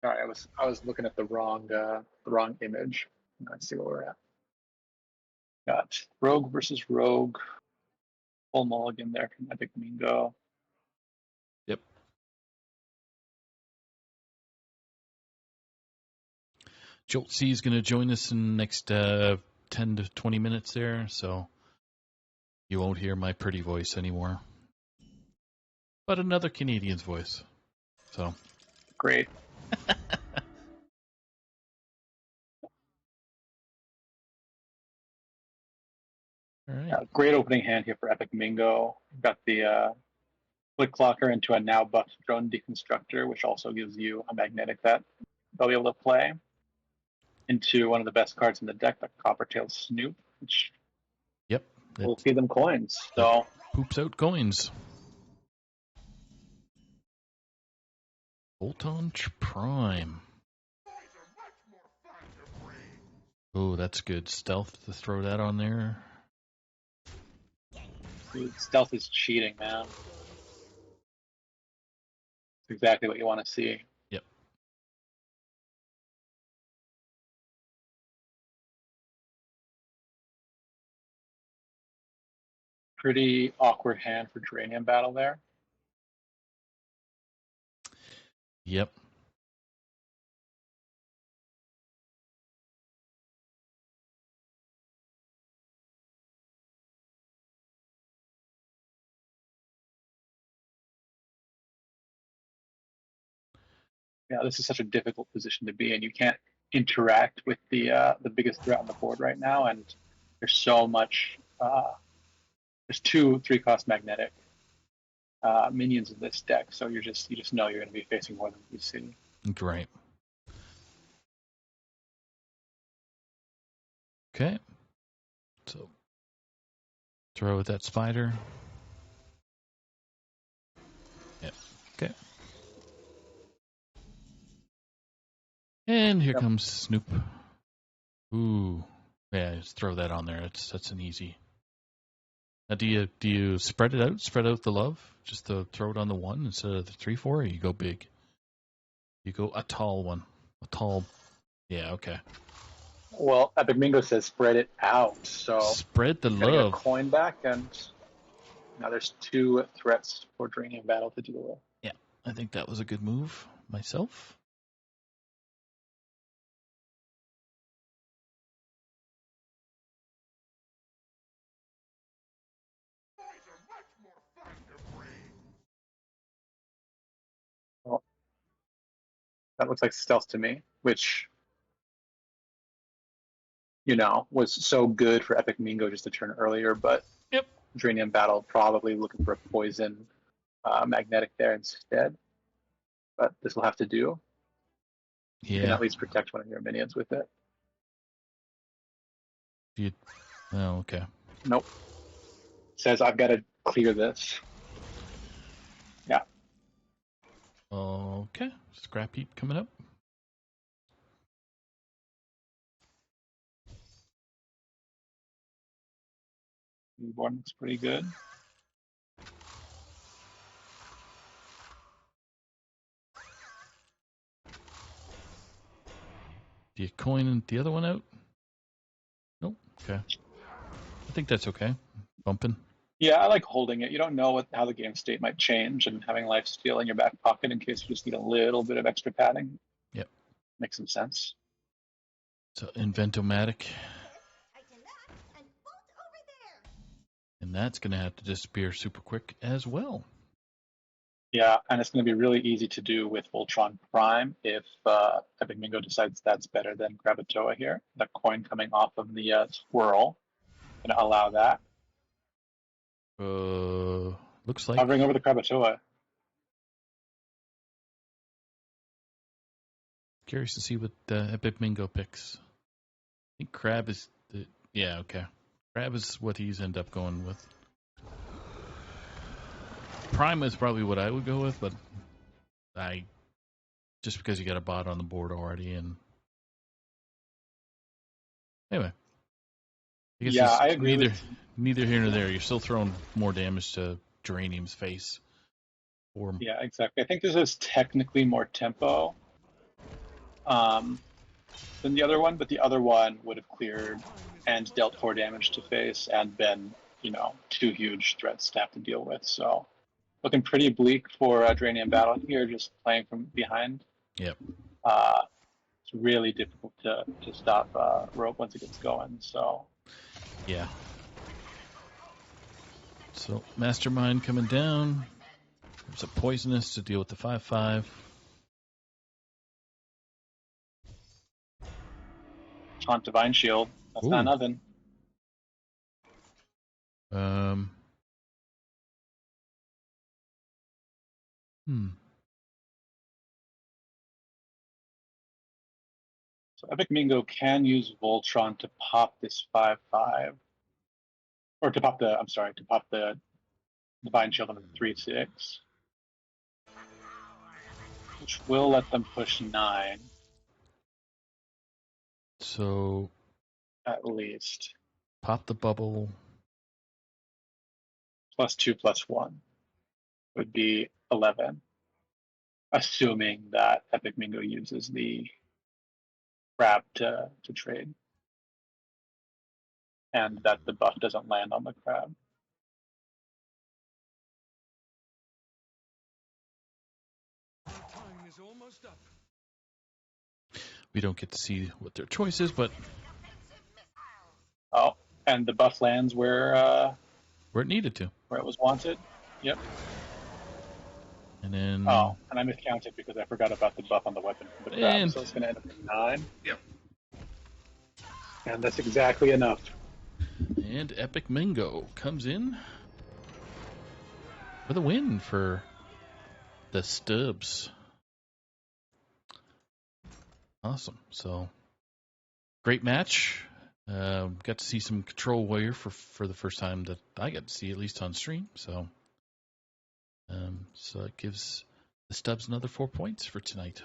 Sorry, I was looking at the wrong image. Let's see where we're at. Got Rogue versus Rogue. Full mulligan there from Epic Mingo.
Yep. Jolt C is going to join us in the next 10 to 20 minutes there, so you won't hear my pretty voice anymore. But another Canadian's voice. So
Great.
all right.
Great opening hand here for Epic Mingo. Got the Flick Clocker into a now buffed Drone Deconstructor, which also gives you a magnetic that they'll be able to play into one of the best cards in the deck, the Coppertail Snoop, which
Yep.
will feed them coins. So
Poops out coins. Bolton Prime. Oh, that's good. Stealth to throw that on there.
dude, stealth is cheating, man. It's exactly what you want to see.
Yep.
Pretty awkward hand for Dranium Battle there.
Yep.
Yeah, this is such a difficult position to be in. You can't interact with the biggest threat on the board right now, and there's so much. There's 2 3-cost magnetic minions in this deck, so you just know you're going to be facing more than you see.
Great. Okay. So throw with that spider. Yep. Okay. And here comes Snoop. Ooh. Yeah, just throw that on there. That's an easy. Now, do you spread it out? Spread out the love? Just to throw it on the 1 instead of the 3/4, or you go big? You go a tall one. A tall. Yeah, okay.
Well, Epic Mingo says spread it out, so
Spread the
gotta get a
love.
coin back, and Now there's 2 threats for Draining Battle to deal with.
Yeah, I think that was a good move myself.
Well, that looks like stealth to me, which, you know, was so good for Epic Mingo just a turn earlier, but
Yep.
Draining Battle probably looking for a poison magnetic there instead. But this will have to do. You can
Yeah.
at least protect one of your minions with it.
Oh, okay.
Nope. Says I've got to clear this. Yeah.
Okay. Scrap heap coming up.
Newborn looks pretty good.
Do you coin the other one out? Nope. Okay. I think that's okay. Bumping.
Yeah, I like holding it. You don't know how the game state might change, and having lifesteal in your back pocket in case you just need a little bit of extra padding.
Yep.
Makes some sense.
So Inventomatic. And that's going to have to disappear super quick as well.
Yeah, and it's going to be really easy to do with Voltron Prime if Epic Mingo decides that's better than Krakatoa here. The coin coming off of the swirl going to allow that.
Looks like
Hovering over the Krakatoa.
Curious to see what Epic Mingo picks. I think Crab is the yeah, okay. Crab is what he's end up going with. Prime is probably what I would go with, but I just because you got a bot on the board already, and anyway, I guess
Yeah,
it's
I agree
neither here nor there. You're still throwing more damage to Geranium's face.
Yeah, exactly. I think this is technically more tempo than the other one, but the other one would have cleared and dealt 4 damage to face and been, you know, 2 huge threats to have to deal with. So looking pretty bleak for Dranian Battle here, just playing from behind.
Yep.
It's really difficult to stop Rope once it gets going. So
yeah. So Mastermind coming down. There's a Poisonous to deal with the 5/5.
Taunt Divine Shield. That's
Ooh.
not nothing. So Epic Mingo can use Voltron to pop this 5/5, or to pop the Divine Shield on the 3/6, which will let them push 9
So
at least.
pop the bubble.
+2/+1 would be 11, assuming that Epic Mingo uses the crab to trade, and that the buff doesn't land on the crab.
Time is almost up.
We don't get to see what their choice is, but
Oh, and the buff lands where
it needed to.
it was wanted. Yep.
And then
Oh, and I miscounted because I forgot about the buff on the weapon from the crab,
And-
so it's going to end up at 9.
Yep.
And that's exactly enough.
And Epic Mingo comes in with a win for the Stubbs. Awesome. So great match. Got to see some Control Warrior for the first time that I got to see, at least on stream. So it gives the Stubbs another 4 points for tonight.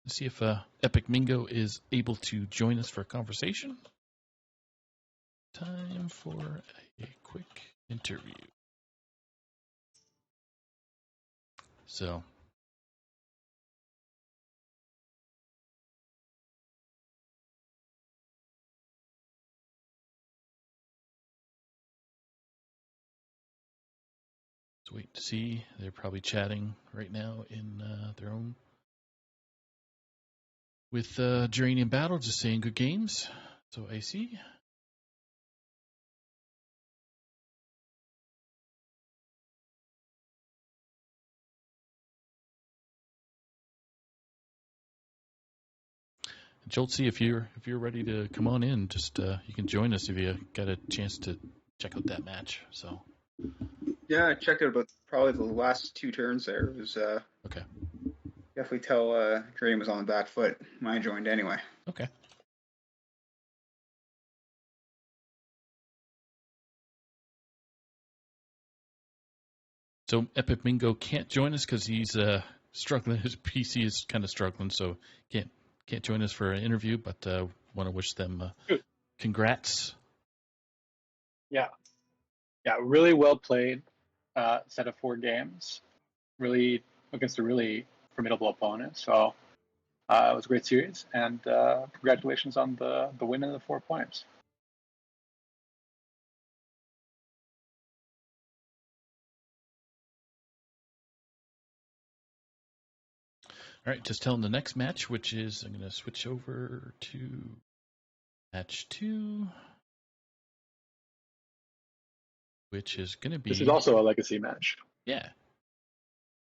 Let's see if Epic Mingo is able to join us for a conversation. Time for a quick interview. So Let's wait to see. They're probably chatting right now in their own with Geranium Battle, just saying good games. So I see. Joltsy, if you're ready to come on in, just you can join us if you got a chance to check out that match. So
Yeah, I checked it about probably the last 2 turns there. It was
okay,
definitely tell Dream was on the back foot when I joined anyway.
okay. So Epic Mingo can't join us because he's struggling. His PC is kind of struggling, so can't join us for an interview. But want to wish them congrats.
Yeah, really well played. Set of 4 games, really against a really formidable opponent. So it was a great series, and congratulations on the win and the 4 points.
All right, just telling the next match, which is I'm going to switch over to match 2, which is going to be.
This is also a legacy match.
Yeah.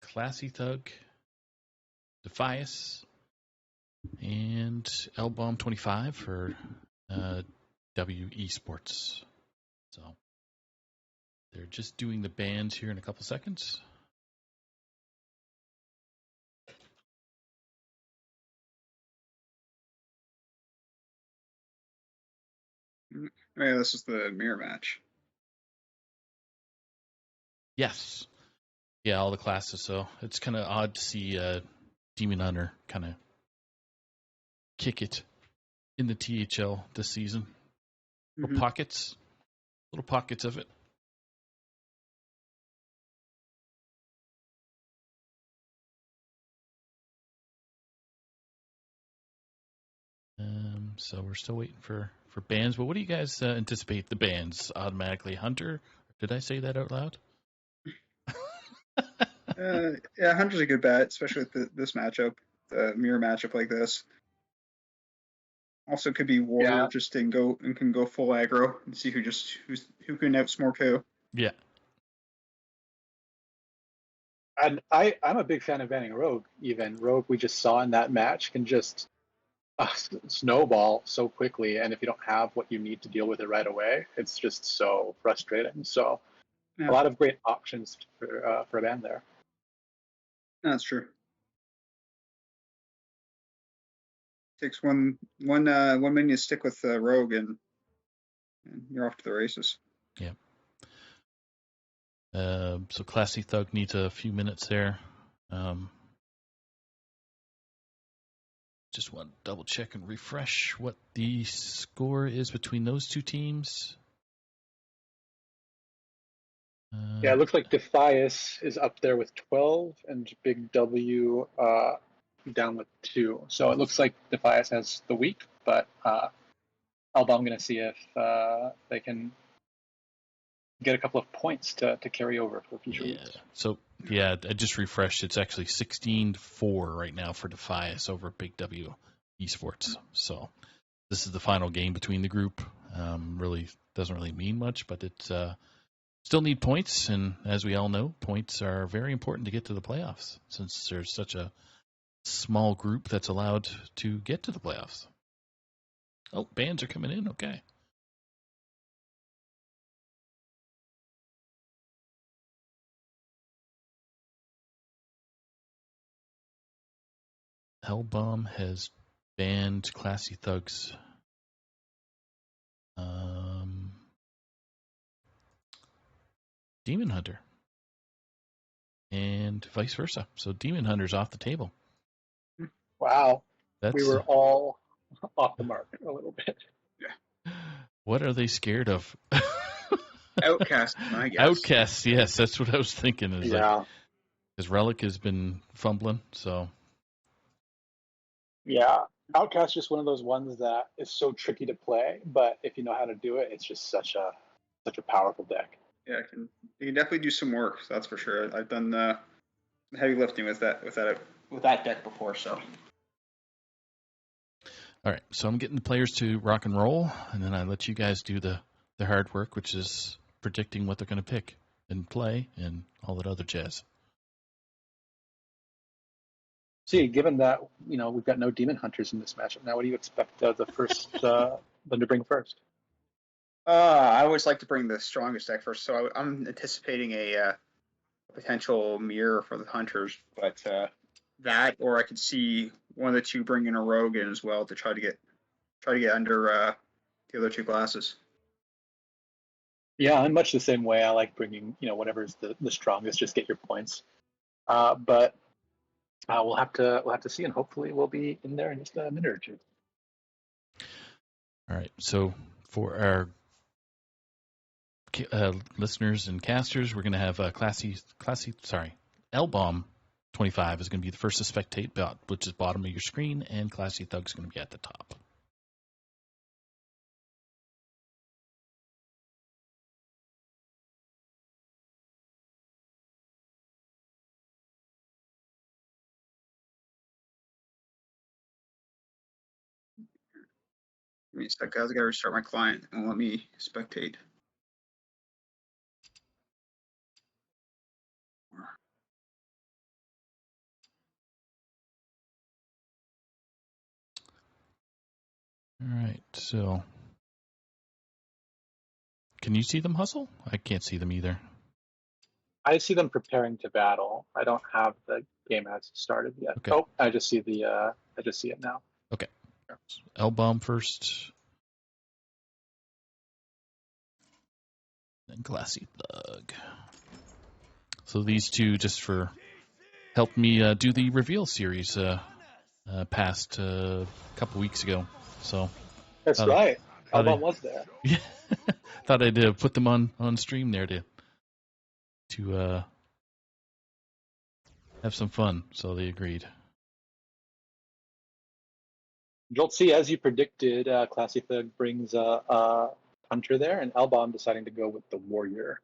Classy Thug, Defias, and L-Bomb 25 for W Esports. So they're just doing the bands here in a couple seconds.
Yeah, this is the mirror match.
Yes. Yeah, all the classes. So it's kind of odd to see Demon Hunter kind of kick it in the THL this season. Little pockets of it. So we're still waiting for bans. But what do you guys anticipate the bans automatically? Hunter? Did I say that out loud?
Yeah, Hunter's a good bet, especially with this matchup, the mirror matchup like this. Also, could be Warrior just can go full aggro and see who can outsmart who.
Yeah.
And I'm a big fan of banning Rogue. Even Rogue, we just saw in that match, can just snowball so quickly, and if you don't have what you need to deal with it right away, it's just so frustrating. So
Yeah.
a lot of great options for a ban there.
That's true. Takes one minion to stick with Rogue, and you're off to the races.
Yeah. So Classy Thug needs a few minutes there. Just want to double check and refresh what the score is between those two teams.
Yeah, it looks like Defias is up there with 12 and Big W down with 2. So it looks like Defias has the week, but I'm going to see if they can get a couple of points to carry over for future weeks.
So, I just refreshed. It's actually 16-4 right now for Defias over Big W Esports. So this is the final game between the group. Really doesn't really mean much, but it's still need points. And as we all know, points are very important to get to the playoffs since there's such a small group that's allowed to get to the playoffs. Oh, bans are coming in. Okay. Hellbomb has banned Classy Thugs. Demon Hunter. And vice versa. So Demon Hunter's off the table.
Wow.
That's,
we were all off the mark a little bit.
Yeah.
What are they scared of?
Outcast, I guess.
Outcasts, yes, that's what I was thinking. Because Relic has been fumbling, so.
Yeah, Outcast is just one of those ones that is so tricky to play, but if you know how to do it, it's just such a powerful deck.
Yeah, you can definitely do some work. That's for sure. I've done heavy lifting with that deck before. So
All right, so I'm getting the players to rock and roll, and then I let you guys do the hard work, which is predicting what they're going to pick and play and all that other jazz.
See, given that we've got no demon hunters in this matchup now, what do you expect the first them to bring first?
I always like to bring the strongest deck first. So I'm anticipating a potential mirror for the hunters, but that, or I could see one of the two bringing a rogue in as well to try to get under the other two classes.
Yeah, I'm much the same way. I like bringing whatever's the strongest, just get your points. But we'll have to see, and hopefully we'll be in there in just a minute or two.
All right, so for our listeners and casters, we're going to have L-Bomb 25 is going to be the first to spectate, which is bottom of your screen, and Classy Thug is going to be at the top.
Give me a sec, guys. I gotta restart my client and let me spectate.
All right, so can you see them hustle? I can't see them either.
I see them preparing to battle. I don't have the game as started yet.
Okay.
Oh, I just see it now.
Okay. L-Bomb first. Then Classy Thug. So these two, just for helped me do the reveal series past a couple weeks ago. So
That's right.
thought
L-Bomb was there.
Yeah, thought I'd put them on stream there to have some fun. So they agreed.
Jolt C, as you predicted, Classy Thug brings a hunter there, and L-Bomb deciding to go with the warrior.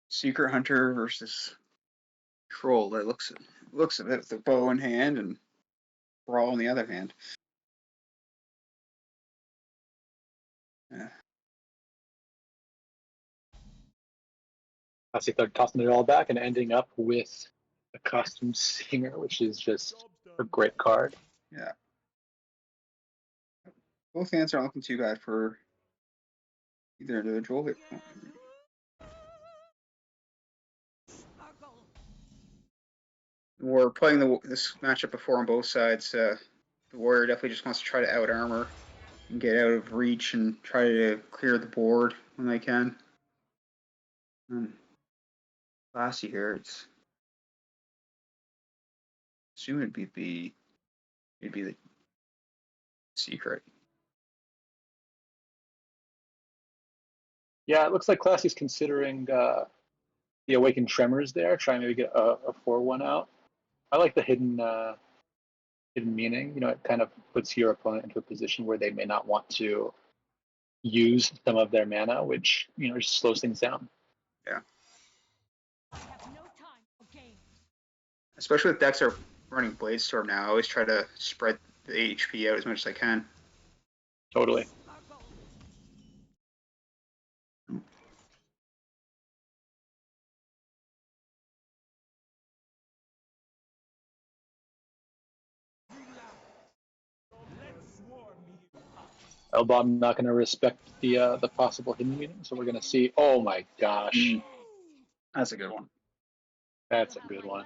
Secret hunter versus troll. That looks a bit with the bow in hand and brawl in the other hand. Yeah.
Classy Thug tossing it all back and ending up with a costume singer, which is just a great card.
Yeah. Both hands aren't looking too bad for either individual. We're playing this matchup before on both sides. The warrior definitely just wants to try to out armor and get out of reach and try to clear the board when they can. Classy here, it's assume it'd be the secret.
Yeah, it looks like Classy's considering the Awakened Tremors there, trying to maybe get a 4-1 out. I like the hidden meaning. It kind of puts your opponent into a position where they may not want to use some of their mana, which just slows things down.
Yeah. Especially with decks that are running Bladestorm now, I always try to spread the HP out as much as I can.
Totally. L-Bomb not going to respect the possible hidden meaning, so we're going to see. Oh my gosh,
That's a good one.
that's a good one.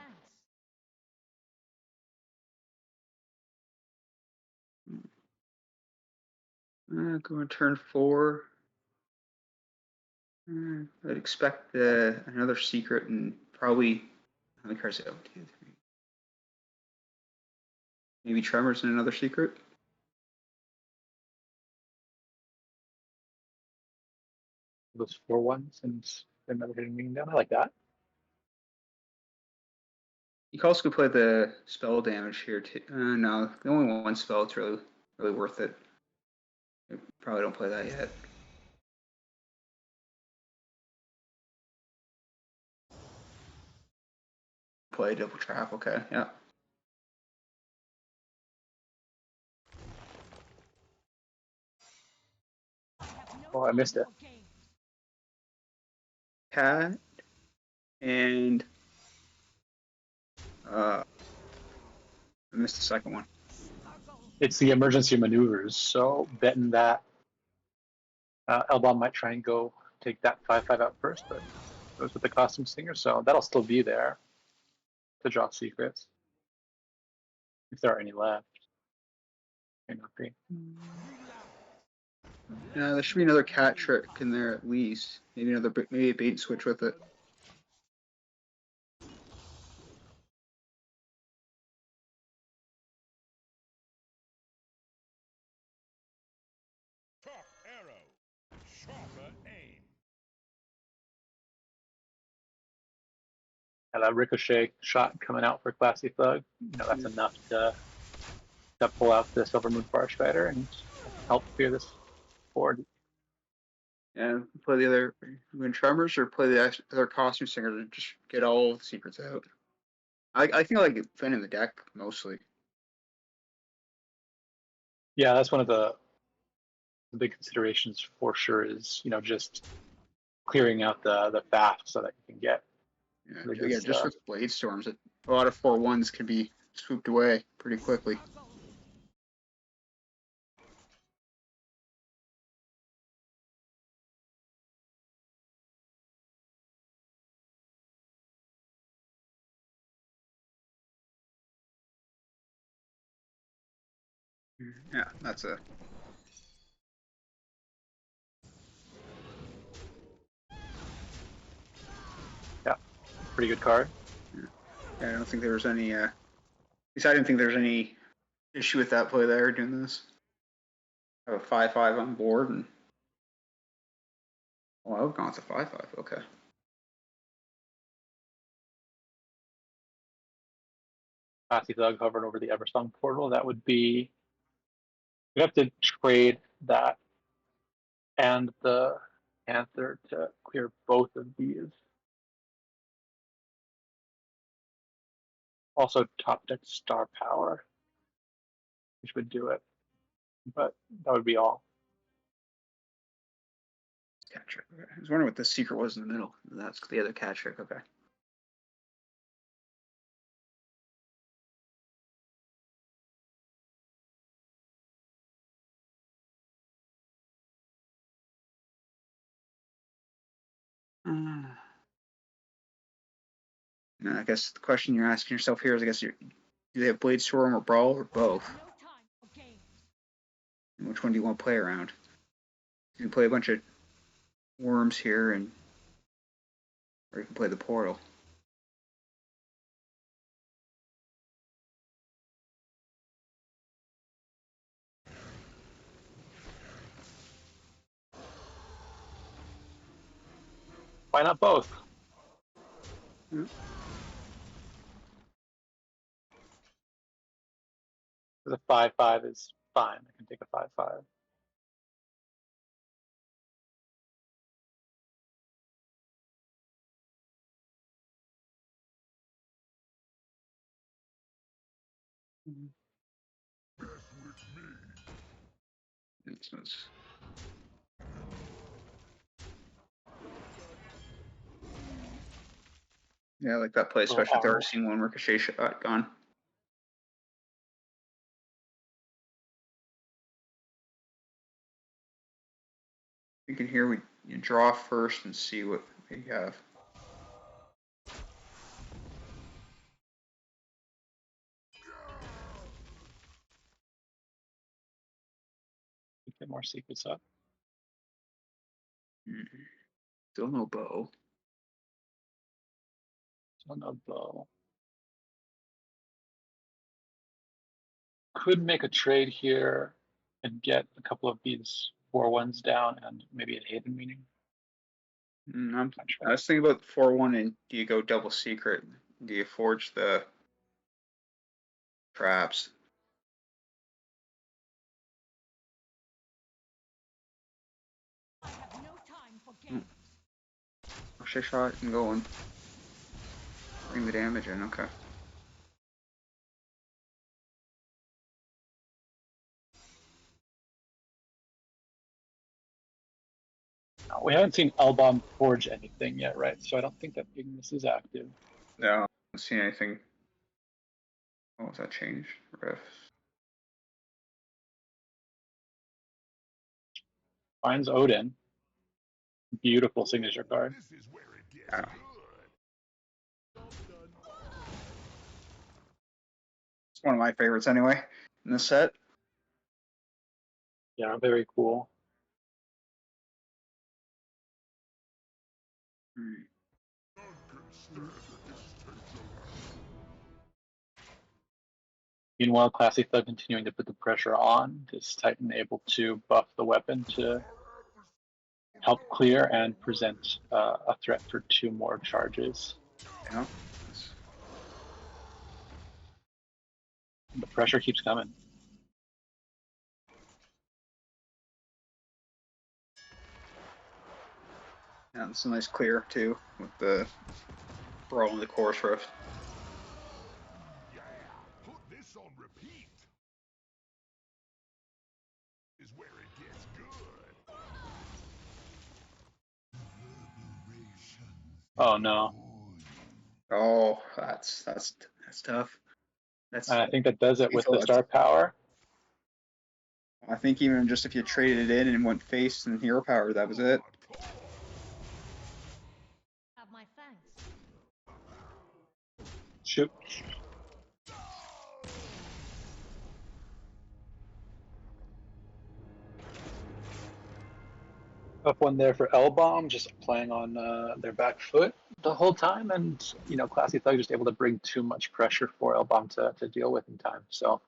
Going turn 4. I'd expect another secret and probably how many cards? 2, 3. Maybe Tremors and another secret.
Those 4-1s and another hidden meaning down. I like that.
You can also play the spell damage here too. No, the only one spell it's really really worth it. You probably don't play that yet. Play double trap, okay, yeah.
Oh, I missed it.
Cat and I missed the second one.
It's the emergency maneuvers, so betting that Elbon might try and go take that 5/5 out first, but goes with the costume singer, so that'll still be there to draw secrets if there are any left. May not be.
Yeah, there should be another cat trick in there at least. Maybe a bait and switch with it.
Top arrow. Sharper aim.
And that ricochet shot coming out for Classy Thug, that's enough to pull out the Silver Moon Farstrider and help clear this board.
And play the other Wind Tremors or play the other costume singer to just get all the secrets out. I think I like Finn in the deck mostly.
Yeah, that's one of the big considerations for sure is, just clearing out the FAF so that you can get
Yeah, just with Blade Storms, a lot of 4/1s can be swooped away pretty quickly. Yeah, that's a
pretty good card.
Yeah, I don't think there was any. At least I didn't think there was any issue with that play there doing this. Have a 5/5 on board, and I've gone with a 5/5. Okay.
Classy Thug hovering over the Eversong portal. That would be, we have to trade that and the Panther to clear both of these. Also top deck Star Power, which would do it, but that would be all.
Cat trick. Okay. I was wondering what the secret was in the middle. That's the other cat trick. Okay. I guess the question you're asking yourself here is, do they have Blade Storm or Brawl or both? And which one do you want to play around? You can play a bunch of worms here, or you can play the portal.
Why not both? The 5/5 is fine. I can take a 5/5.
Yeah, I like that play, especially if they're seeing one ricochet shot gone. You can hear you draw first and see what you have.
Get more secrets up.
Still no bow.
Still no bow. Could make a trade here and get a couple of these 4/1s down and maybe a Hayden meaning.
I was thinking about 4/1, and do you go double secret? Do you forge the traps? ricochet shot and go and bring the damage in. Okay.
We haven't seen L-Bomb forge anything yet, right? So I don't think that Ignis is active.
No, I haven't seen anything. Oh, was that change? Rift.
Finds Odin. Beautiful signature card.
This is where it gets
Yeah.
good.
It's one of my favorites anyway in this set.
Yeah, very cool. Meanwhile, Classy Thug continuing to put the pressure on. Is Titan able to buff the weapon to help clear and present a threat for 2 more charges?
Yeah.
The pressure keeps coming.
And it's a nice clear too with the brawl in the chorus rift.
Yeah, put this on repeat. Is where it gets good.
Oh no.
Oh, that's tough. That's
I think that does it with the
lethal.
star power.
I think even just if you traded it in and went face and hero power, that was it.
Have my thanks.
Shoot. Up one there for L-Bomb, just playing on their back foot the whole time, and Classy Thug just able to bring too much pressure for L-Bomb to deal with in time. So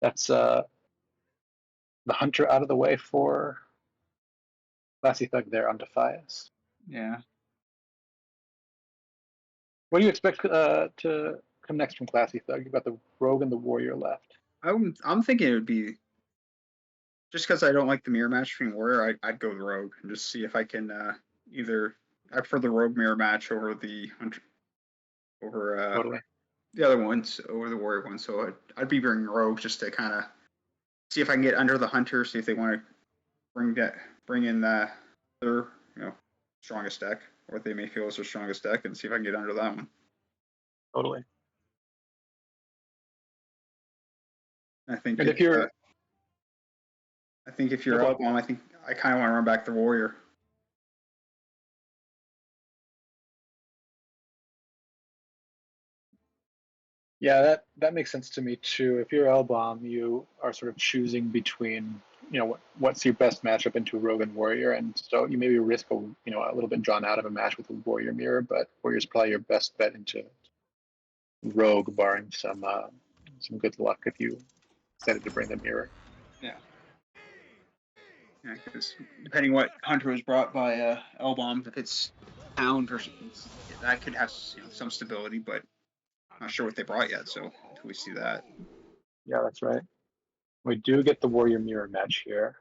that's the Hunter out of the way for Classy Thug there on Defias.
Yeah.
What do you expect to come next from Classy Thug? You've got the Rogue and the Warrior left.
I'm thinking it would be just because I don't like the mirror match between Warrior. I'd go the Rogue and just see if I can either. I prefer the Rogue mirror match over the Hunter, over
Totally.
the other ones, over the Warrior one. So I'd be bringing Rogue just to kind of see if I can get under the Hunter. See if they want to bring in their strongest deck, or what they may feel is their strongest deck, and see if I can get under that one.
Totally.
I think
And if you're
up on, I think I kind of want to run back the Warrior.
Yeah, that makes sense to me too. If you're L-Bomb, you are sort of choosing between, what's your best matchup into Rogue and Warrior, and so you maybe risk a little bit drawn out of a match with a Warrior mirror, but Warrior's probably your best bet into Rogue, barring some good luck if you decided to bring the mirror.
Yeah. Yeah, because depending what Hunter was brought by L-Bomb, if it's Hound or that could have some stability, but I'm not sure what they brought yet. So until we see that,
Yeah, that's right. We do get the Warrior mirror match here.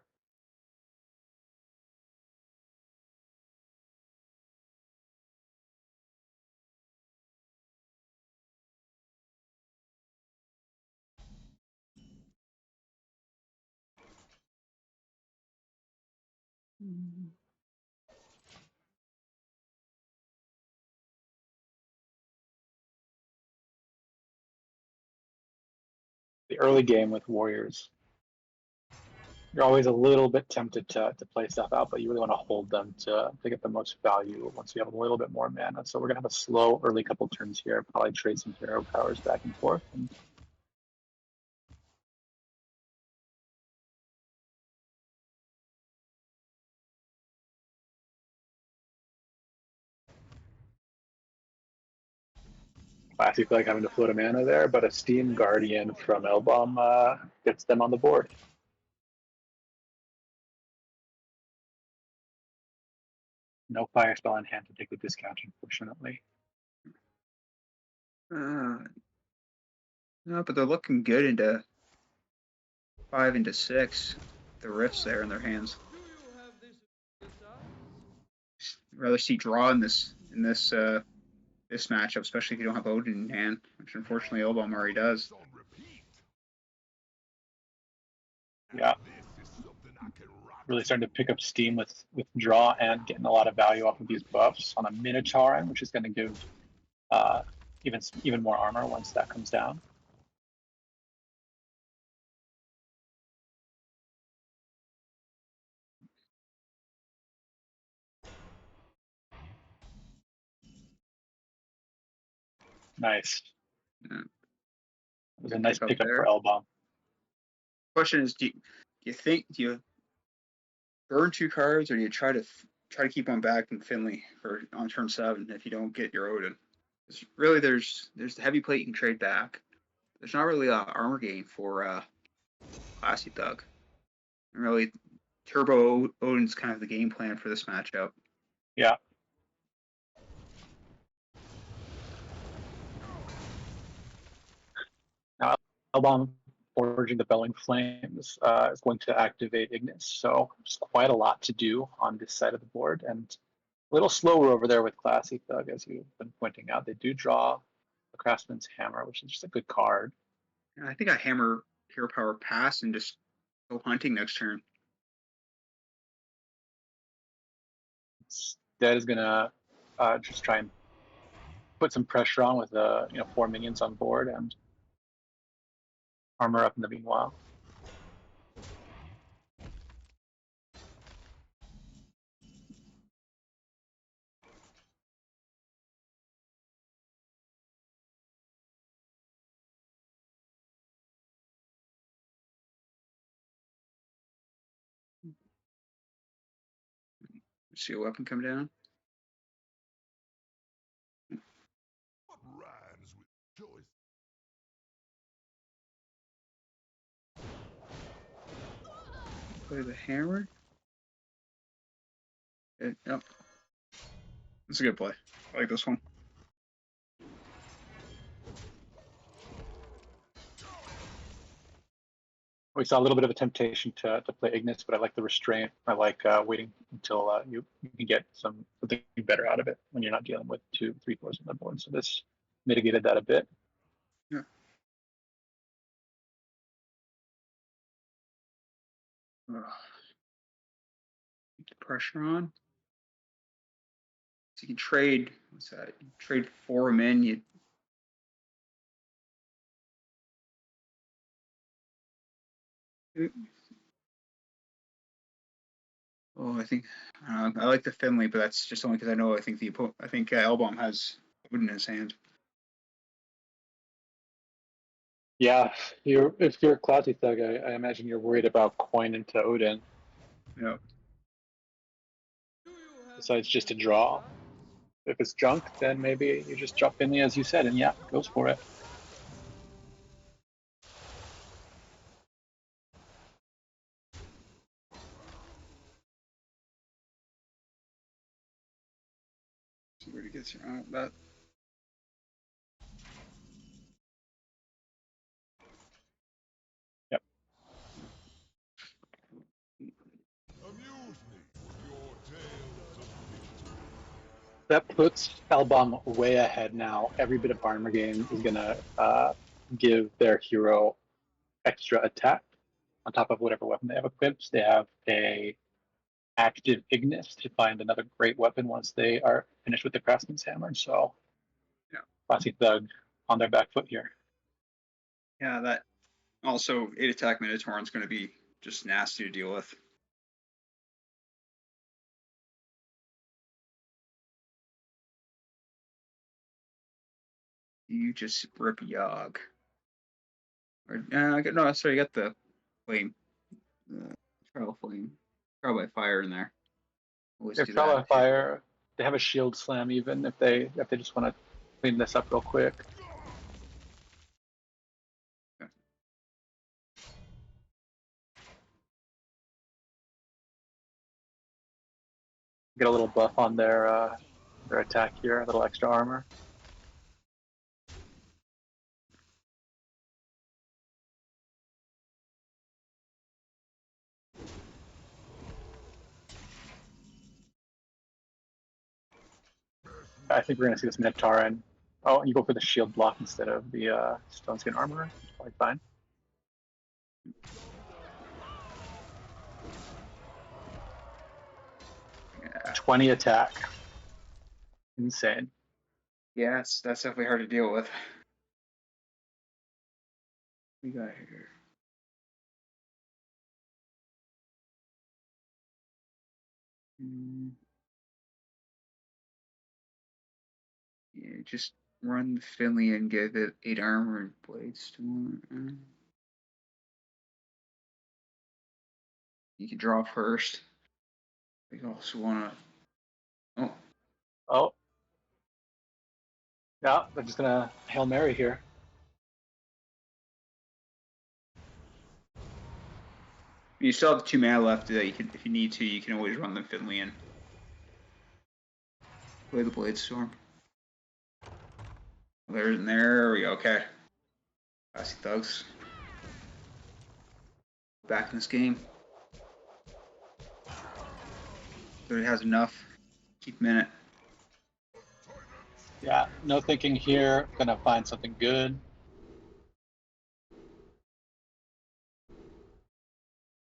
The early game with Warriors, you're always a little bit tempted to play stuff out, but you really want to hold them to get the most value once you have a little bit more mana. So we're going to have a slow early couple turns here, probably trade some hero powers back and forth. And Classy feel like having to float a mana there, but a Steam Guardian from L-Bomb gets them on the board. No fire spell in hand to take the discount, unfortunately.
no, but they're looking good into 5 into 6. The rifts there in their hands. rather see draw in this this matchup, especially if you don't have Odin in hand, which unfortunately Elbom already does.
Yeah. Really starting to pick up steam with draw and getting a lot of value off of these buffs on a Minotaur, which is going to give even more armor once that comes down. Nice.
Yeah.
It was a nice
Pick up
pickup
there.
for Elbom.
Question is, do you burn 2 cards, or do you try to keep one back in Finley for on turn 7 if you don't get your Odin? Really, there's the heavy plate you can trade back. There's not really a armor gain for Classy Thug. And really, Turbo Odin's kind of the game plan for this matchup.
Yeah. Now, Elbom forging the Belling Flames is going to activate Ignis, so there's quite a lot to do on this side of the board, and a little slower over there with Classy Thug, as you've been pointing out. They do draw a Craftsman's Hammer, which is just a good card.
I think I hammer Hero Power pass and just go hunting next turn.
That is gonna just try and put some pressure on with 4 minions on board and armor up in the meanwhile.
See a weapon come down.
What rhymes with choice?
Play the hammer. Yep. That's a good play. I like this one.
We saw a little bit of a temptation to play Ignis, but I like the restraint. I like waiting until you can get something better out of it when you're not dealing with 2, 3 floors on the board. So this mitigated that a bit.
Yeah. Keep the pressure on. So you can trade. What's that? You trade 4 of them in. Oh, I think I like the Finley, but that's just only because I think Elbom has Odin in his hand.
Yeah, if you're a Classy Thug, I imagine you're worried about coin into Odin.
Yeah.
Besides just a draw. If it's junk, then maybe you just drop Finley as you said, and yeah, goes for it.
See where he gets here. That.
Yep.
Amuse me with your tales of victory.
That puts Elbom way ahead now. Every bit of armor gain is gonna give their hero extra attack on top of whatever weapon they have equipped. They have a active Ignis to find another great weapon once they are finished with the Craftsman's Hammer. So,
Yeah.
Classy Thug on their back foot here.
Yeah, that also 8 attack Minotaur is going to be just nasty to deal with. You just rip Yogg. Or, no, sorry, you got the flame. Trial flame. Trial by fire in there. Always
If
do
Trial
that.
by Fire, they have a shield slam even if they just want to clean this up real quick.
Okay.
Get a little buff on their attack here, a little extra armor. I think we're gonna see this Minotaur, and oh, you go for the shield block instead of the stone skin armor. It's probably fine.
Yeah.
20 attack. Insane.
Yes, that's definitely hard to deal with. We got here. Yeah, just run the Finley and give it 8 armor and blades to more. You can draw first. We also want to. Oh,
Oh. Yeah, I'm just gonna Hail Mary here.
you still have 2 mana left that you can, if you need to, you can always run the Finley in. Play the Blade Storm. There we go. Okay. Classy Thugs. Back in this game. But it has enough. Keep him in it.
Yeah, no thinking here. Gonna find something good.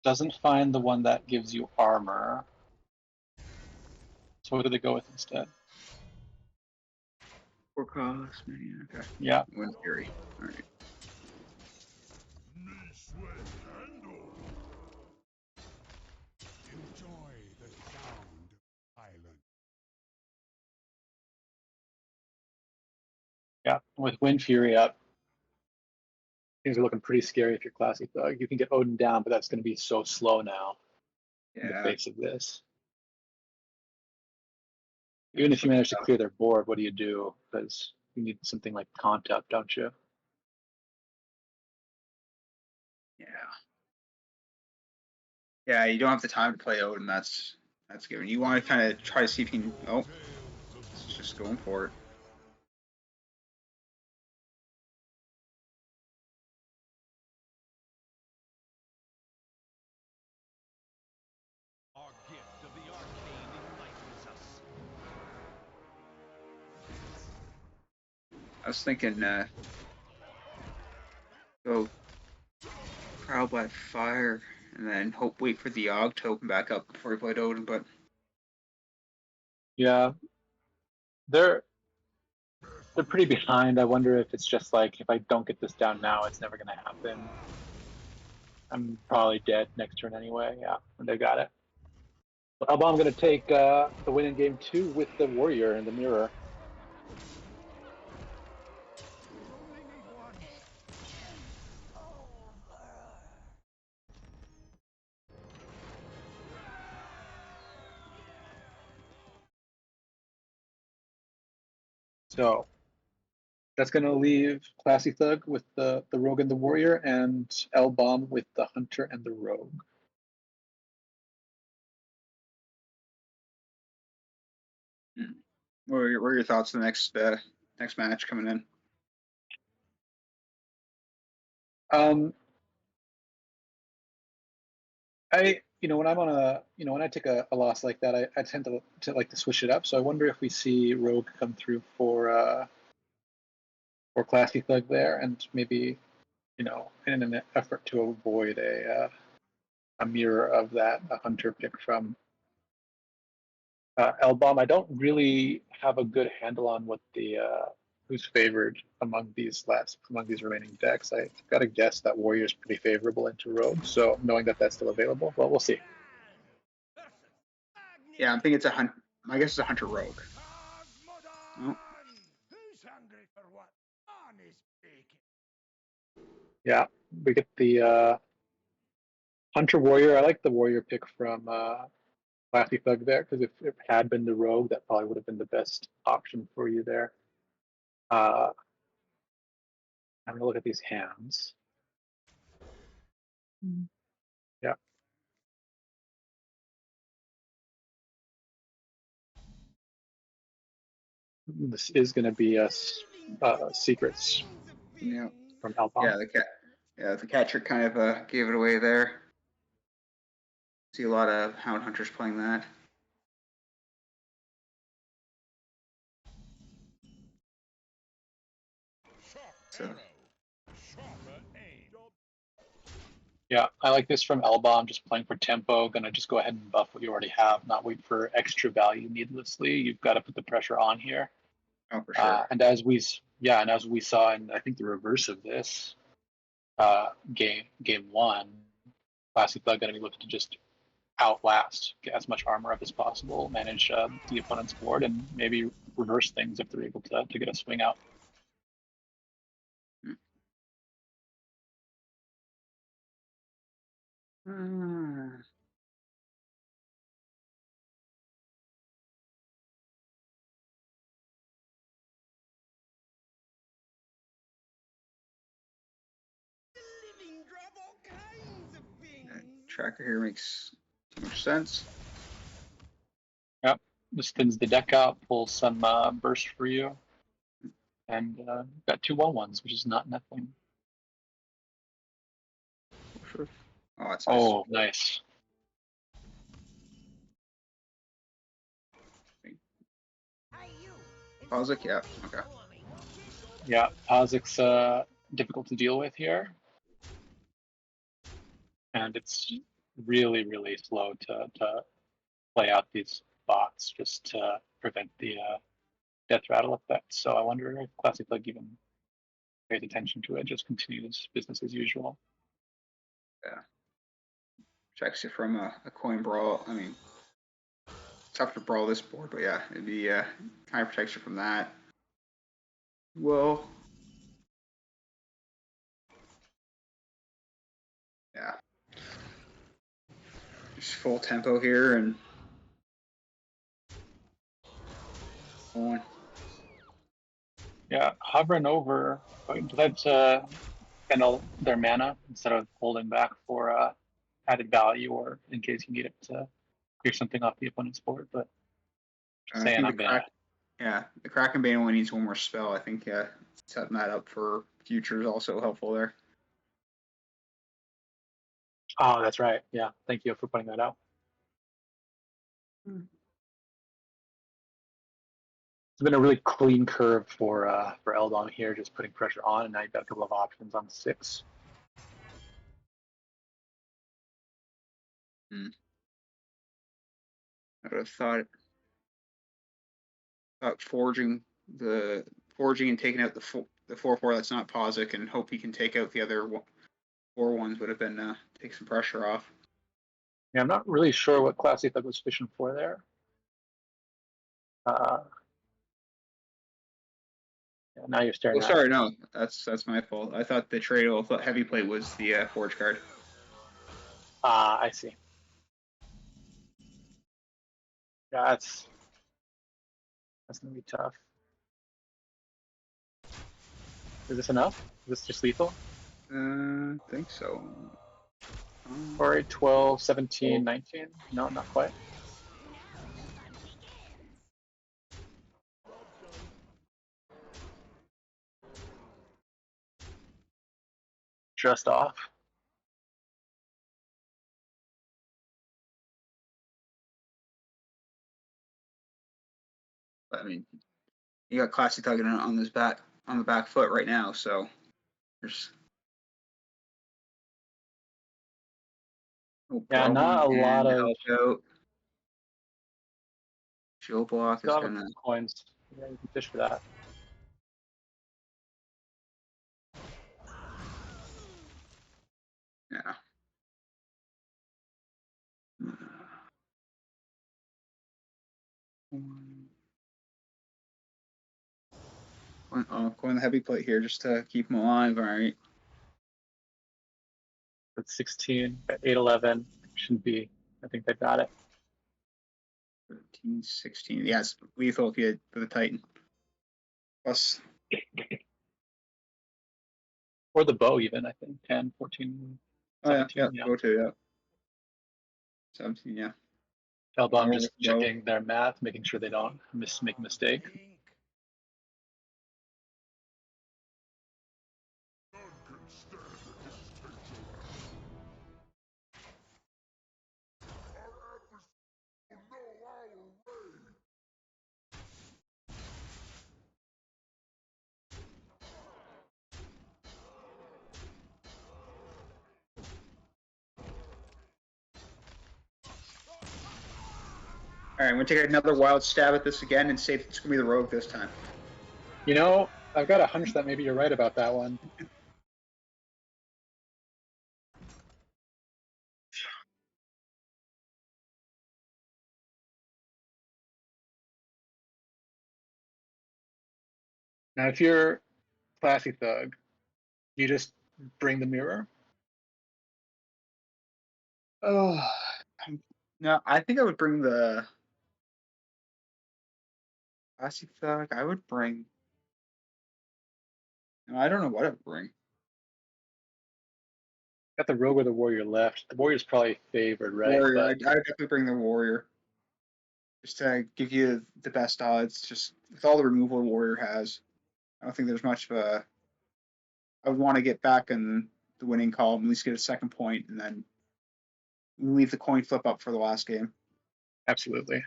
Doesn't find the one that gives you armor. So what do they go with instead?
4 cost, man. Okay.
Yeah.
Wind Fury. Alright.
Me sweat handle. Enjoy the sound, island.
Yeah. With Wind Fury up, things are looking pretty scary if you're Classy Thug. You can get Odin down, but that's gonna be so slow now in the
Yeah.
face of this. Even if you manage to clear their board, what do you do? Because you need something like taunt up, don't you?
Yeah. Yeah, you don't have the time to play Odin, that's given. You want to kind of try to see if you can. Oh, it's just going for it.
Our gift of the arcane enlightens us.
I was thinking, go Trial by Fire and then wait for the Og to open back up before you played Odin, but
Yeah. They're pretty behind. I wonder if it's just like, if I don't get this down now, it's never gonna happen. I'm probably dead next turn anyway. Yeah, they got it. Elba, I'm gonna take the win in game 2 with the warrior in the mirror. So that's going to leave Classy Thug with the Rogue and the Warrior, and L-Bomb with the Hunter and the Rogue.
what are your thoughts on the next match coming in?
When I'm on when I take a loss like that, I tend to like to switch it up. So I wonder if we see Rogue come through for Classy Thug there, and maybe, in an effort to avoid a mirror of that, a Hunter pick from L-Bomb. I don't really have a good handle on what who's favored among these remaining decks. I've got to guess that Warrior is pretty favorable into Rogue. So knowing that that's still available, well, we'll see.
Yeah, I'm thinking it's a Hunt. My guess is a Hunter Rogue. Oh.
Yeah, we get the Hunter Warrior. I like the Warrior pick from Classy Thug there, because if it had been the Rogue, that probably would have been the best option for you there. I'm gonna look at these hands. Yeah. This is going to be secrets
Yeah.
from Alpha.
Yeah, the catcher kind of gave it away there. See a lot of Hound Hunters playing that. So
Sharper aim.
Yeah, I like this from Elba. I'm just playing for tempo. Gonna just go ahead and buff what you already have, not wait for extra value needlessly. You've got to put the pressure on here.
oh, for sure.
And as we saw in I think the reverse of this game one, Classic Thug gonna be looking to just outlast, get as much armor up as possible, manage the opponent's board, and maybe reverse things if they're able to get a swing out.
Hmm. That tracker here makes too much sense.
Yep, this thins the deck out, pulls some burst for you, and got 2/1/1s, which is not nothing.
For sure. Oh, that's nice.
Oh, nice.
Pausik, yeah, okay.
Yeah, Pozik's difficult to deal with here, and it's really, really slow to play out these bots just to prevent the death rattle effect. So I wonder if Classic League even pays attention to it, just continues business as usual.
Yeah. Checks it from a coin brawl. I mean, tough to brawl this board, but yeah, it'd be kind of protects you from that. Well, yeah. Just full tempo here and on.
Yeah, hovering over, besides spend all their mana instead of holding back for added value or in case you need it to clear something off the opponent's board. But
I
saying
think
I'm gonna.
the Krakenbane only needs one more spell. I think setting that up for future is also helpful there.
Oh, that's right. Yeah, thank you for pointing that out. It's been a really clean curve for Eldon here, just putting pressure on, and now you've got a couple of options on 6.
I would have thought forging and taking out the 4/4 that's not Pausik and hope he can take out the other 4/1s would have been take some pressure off.
Yeah, I'm not really sure what Classy Thug was fishing for there. Yeah, now you're staring
Oh,
at.
sorry, no, that's my fault. I thought the heavy plate was the forge card.
I see. Yeah, that's gonna be tough. Is this enough? Is this just lethal?
I think so.
Or 12, 17, 19? No, not quite. Just off.
I mean, you got Classy tugging on the back foot right now, so there's no
Yeah,
problem.
not a lot
And
of.
help out. Shield block is
Still have a
gonna.
couple coins. Yeah, you can fish for that.
Yeah. Going the heavy plate here just to keep him alive. All right.
At 16, at 8, 11, shouldn't be. I think they've got it.
13, 16. Yes, lethal if you had for the Titan. Plus,
Or the bow, even, I think. 10, 14, 17. Yeah.
go to, yeah. 17, yeah.
Elbow, I'm
Or
just
with bow.
checking their math, making sure they don't make a mistake.
All right, I'm gonna take another wild stab at this again and say it's gonna be the rogue this time.
You know, I've got a hunch that maybe you're right about that one. Now, if you're Classy Thug, you just bring the mirror.
Oh, no, I think I would bring the classic thug. I would bring. No, I don't know what I would bring.
Got the rogue or the warrior left. The warrior's probably favored, right?
Warrior.
But
I'd definitely bring the warrior. Just to give you the best odds. Just with all the removal the warrior has, I don't think there's much of a. I would want to get back in the winning column, at least get a second point, and then leave the coin flip up for the last game.
absolutely.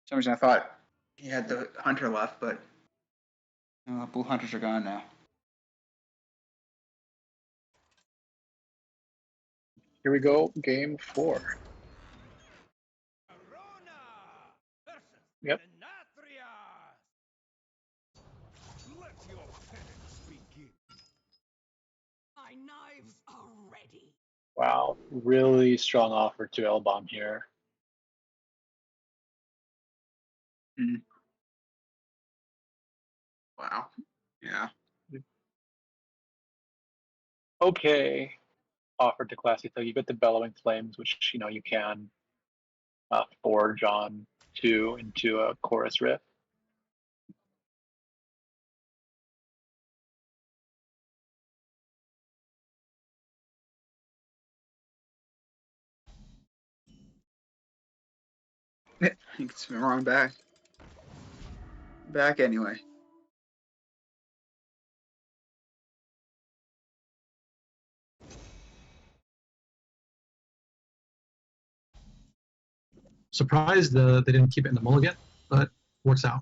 For some reason, I thought he had the hunter left, but both hunters are gone now.
Here we go, game 4.
Arona versus
Yep.
Denatrius. Let your penance begin. My knives are ready.
Wow, really strong offer to L-Bomb here.
Wow. Yeah.
Okay, offered to Classy Thug. You get the Bellowing Flames, which you can forge on into a chorus riff.
It's the wrong back. Back anyway.
Surprised they didn't keep it in the mulligan, but works out.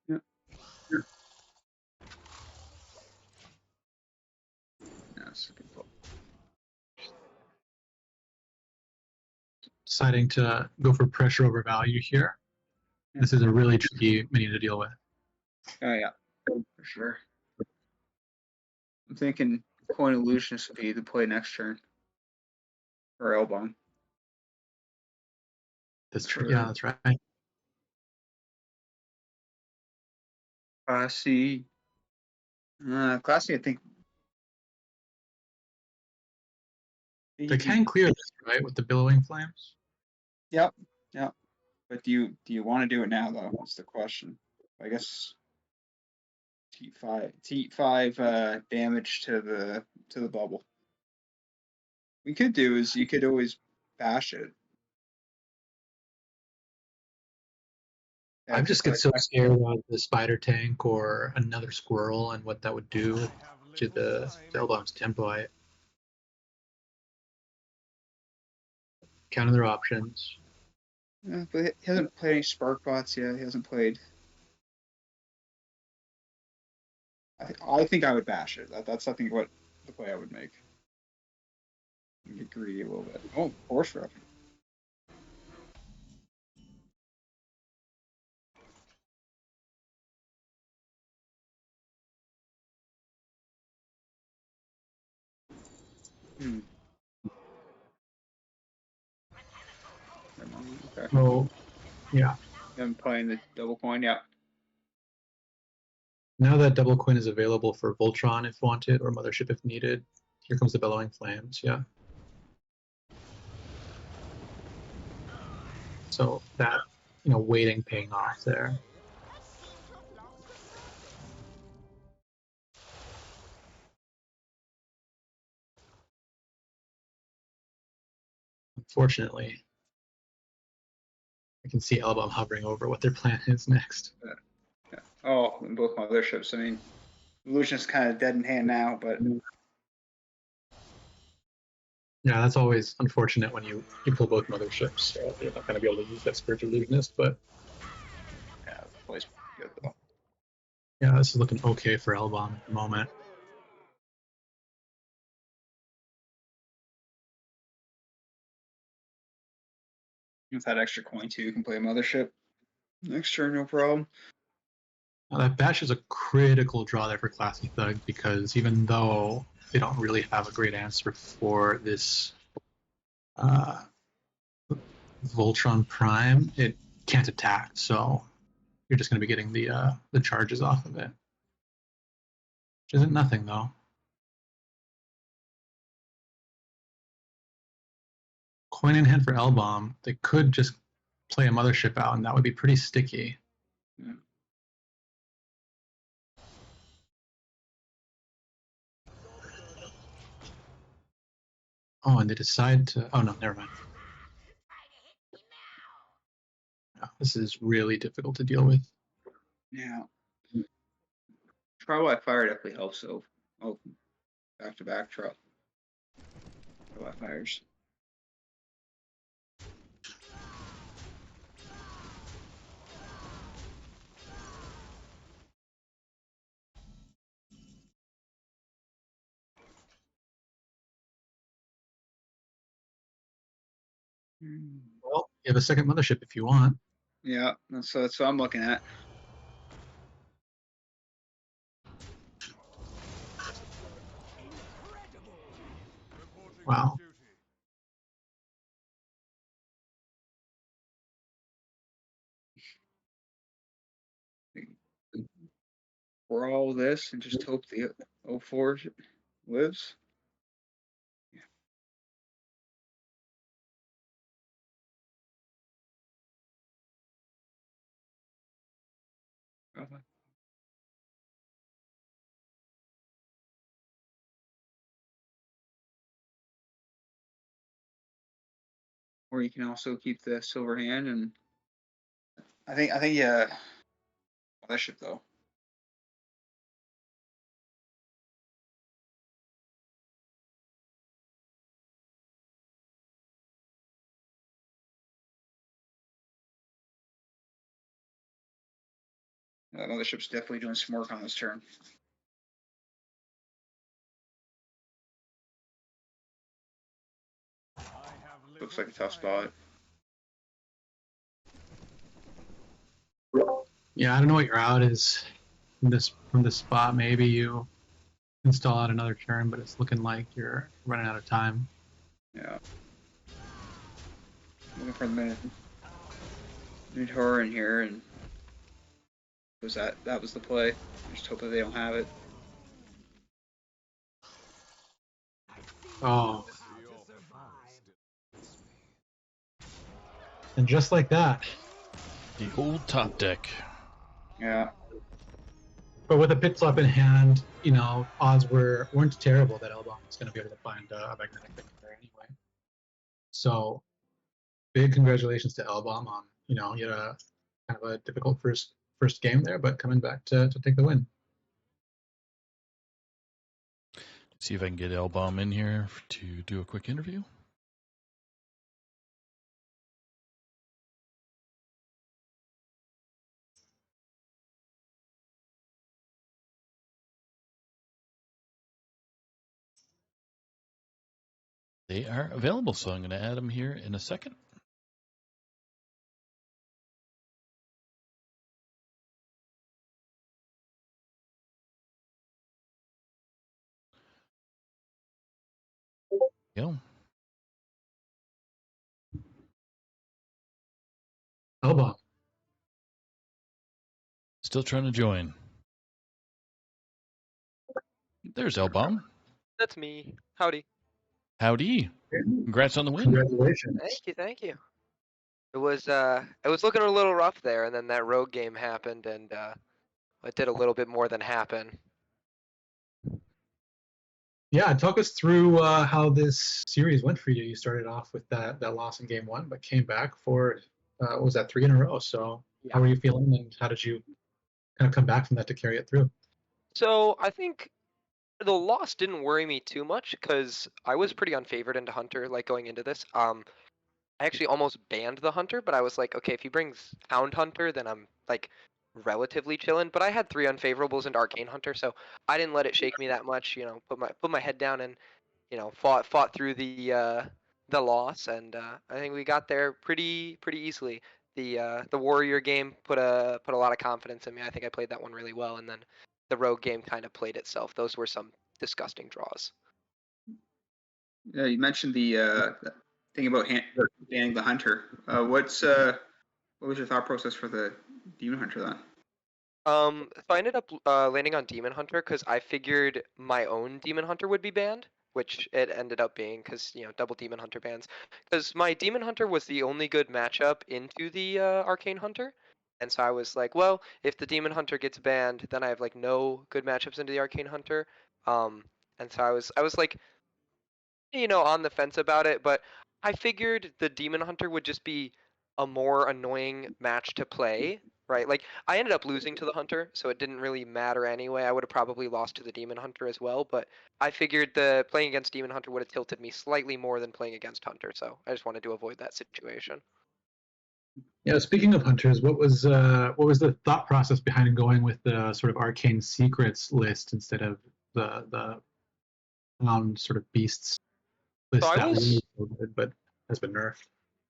Yeah. That's a good pull.
Deciding to go for pressure over value here. This is a really tricky mini to deal with.
Oh yeah, for sure. I'm thinking Coin Illusionist would be the play next turn. Or Elbong.
That's true. Yeah, that's right.
Classy. Classy, I think.
They can clear this, right, with the Billowing Flames?
Yep. But do you want to do it now though? That's the question. I guess T5 damage to the bubble. We could do is you could always bash it.
I just get so scared of the spider tank or another squirrel and what that would do to the Elbom's tempo. I count other options.
Yeah, but he hasn't played any spark bots yet. He hasn't played. I think I would bash it. That's something what the play I would make. Get greedy a little bit. Oh, horse rep. Okay.
Oh, yeah.
I'm playing the double coin. Yeah.
Now that double coin is available for Voltron if wanted, or Mothership if needed, here comes the Bellowing Flames, yeah. So that, waiting paying off there. Unfortunately, I can see Elbom hovering over what their plan is next.
Yeah. Oh, and both motherships. I mean, Illusion's kind of dead in hand now, but
Yeah, that's always unfortunate when you pull both motherships. So you're not going to be able to use that Spiritual Illusionist, but
yeah, the play's good though.
yeah, this is looking okay for Elbom at the moment.
With that extra coin too, you can play a mothership. Next turn, no problem.
Now, that bash is a critical draw there for Classy Thug because even though they don't really have a great answer for this Voltron Prime, it can't attack, so you're just going to be getting the charges off of it, which isn't nothing though. Coin in hand for L-Bomb. They could just play a mothership out, and that would be pretty sticky.
Yeah.
Oh, and they decide to. Oh no, never mind. Yeah, this is really difficult to deal with.
Yeah. Trial by fire definitely helps though. Oh, back to back trial by fires.
Well, you have a second mothership if you want.
Yeah, that's what I'm looking at.
Wow.
Brawl this and just hope the 04 lives. Yeah. Or you can also keep the silver hand, and I think yeah, mothership though. Mothership's definitely doing some work on this turn. Looks like a tough spot.
Yeah, I don't know what your out is from this spot. Maybe you install out another turn, but it's looking like you're running out of time.
Yeah. Looking for the Minotaur in here, and that was the play. Just hope that they don't have it.
Oh. And just like that.
The old top deck.
Yeah.
But with a pit flop in hand, you know, odds weren't terrible that L-Bomb was going to be able to find a magnetic there anyway. So, big congratulations to L-Bomb on, you know, you had a kind of a difficult first game there, but coming back to take the win.
See if I can get L-Bomb in here to do a quick interview. They are available, so I'm going to add them here in a second. Go.
L-Bomb.
Still trying to join. There's L-Bomb.
That's me. Howdy.
Howdy. Congrats on the win.
Congratulations.
Thank you. It was looking a little rough there, and then that rogue game happened, and it did a little bit more than happen.
Yeah, talk us through how this series went for you. You started off with that loss in game one, but came back for what was that, 3 in a row? So how were you feeling, and how did you kind of come back from that to carry it through?
So I think the loss didn't worry me too much because I was pretty unfavored into Hunter, like going into this. I actually almost banned the Hunter, but I was like, okay, if he brings Hound Hunter, then I'm like relatively chilling. But I had 3 unfavorables into Arcane Hunter, so I didn't let it shake me that much. You know, put my head down and fought through the the loss, and I think we got there pretty easily. The Warrior game put a lot of confidence in me. I think I played that one really well, and then the Rogue game kind of played itself. Those were some disgusting draws.
Yeah, you mentioned the thing about banning the hunter. What was your thought process for the demon hunter then?
So I ended up landing on Demon Hunter because I figured my own Demon Hunter would be banned, which it ended up being because, double Demon Hunter bans. Because my Demon Hunter was the only good matchup into the Arcane Hunter. And so I was like, well, if the Demon Hunter gets banned, then I have like no good matchups into the Arcane Hunter. Um, and so I was like, on the fence about it, but I figured the Demon Hunter would just be a more annoying match to play, right? Like I ended up losing to the Hunter, so it didn't really matter anyway. I would have probably lost to the Demon Hunter as well, but I figured the playing against Demon Hunter would have tilted me slightly more than playing against Hunter, so I just wanted to avoid that situation.
Yeah, speaking of hunters, what was the thought process behind going with the sort of arcane secrets list instead of the sort of beasts
So
list that was so good but has been nerfed?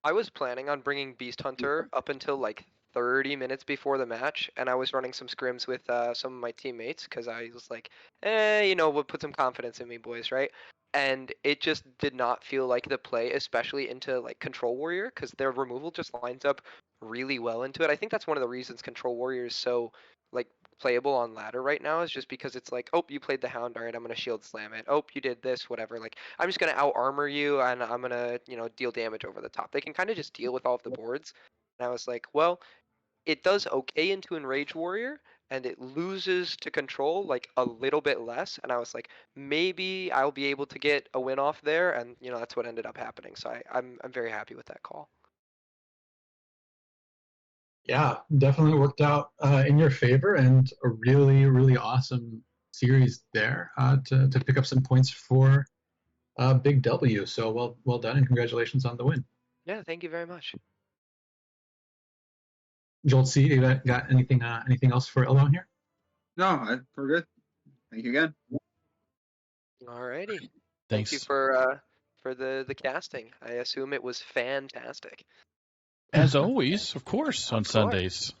I was planning on bringing Beast Hunter up until like 30 minutes before the match, and I was running some scrims with some of my teammates because I was like, we'll put some confidence in me, boys, right? And it just did not feel like the play, especially into like Control Warrior, because their removal just lines up really well into it. I think that's one of the reasons Control Warrior is so like playable on ladder right now, is just because it's like, oh, you played the Hound, all right, I'm gonna shield slam it. Oh, you did this, whatever. Like I'm just gonna out armor you, and I'm gonna deal damage over the top. They can kind of just deal with all of the boards. And I was like, well, it does okay into Enrage Warrior, and it loses to Control like a little bit less. And I was like, maybe I'll be able to get a win off there, and that's what ended up happening. So I'm very happy with that call.
Yeah, definitely worked out in your favor, and a really, really awesome series there to pick up some points for Big W. So well done, and congratulations on the win.
Yeah, thank you very much.
Jolt C, you got anything else for Elon here?
No, we're good. Thank you again.
Alrighty. Thank
Thanks.
you for the casting. I assume it was fantastic.
As always, of course, on
Of course.
Sundays.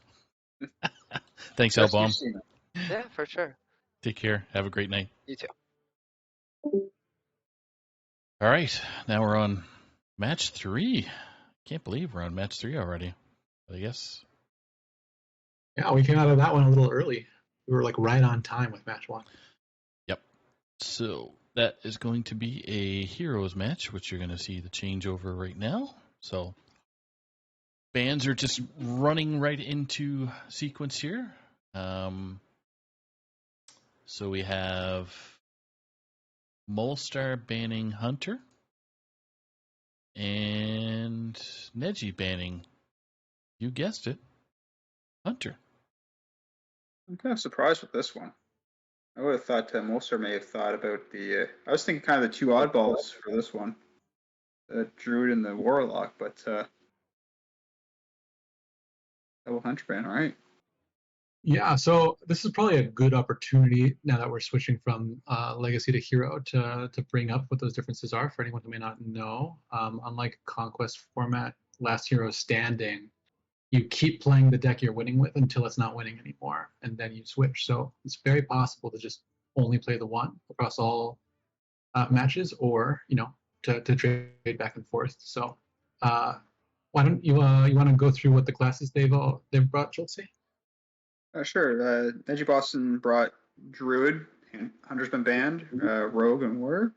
Thanks,
Just
Albom.
keep seeing it.
Yeah, for sure.
Take care. Have a great night.
You too.
All right, now we're on match 3. Can't believe we're on match 3 already. I guess.
Yeah, we came out of that one a little early. We were like right on time with match 1.
Yep. So that is going to be a heroes match, which you're going to see the changeover right now. So bands are just running right into sequence here. So we have Molestar banning Hunter and Neji banning, you guessed it, Hunter.
I'm kind of surprised with this one. I would have thought Moser may have thought about the. I was thinking kind of the two oddballs for this one, the Druid and the Warlock, but double Hunter ban, all right.
Yeah, so this is probably a good opportunity now that we're switching from Legacy to Hero to bring up what those differences are for anyone who may not know. Unlike Conquest format, Last Hero Standing, you keep playing the deck you're winning with until it's not winning anymore, and then you switch. So it's very possible to just only play the one across all matches, or to trade back and forth. So why don't you want to go through what the classes they've brought, Schultze?
Sure. Neji Boston brought Druid, and Hunter's been banned, Rogue and Warrior.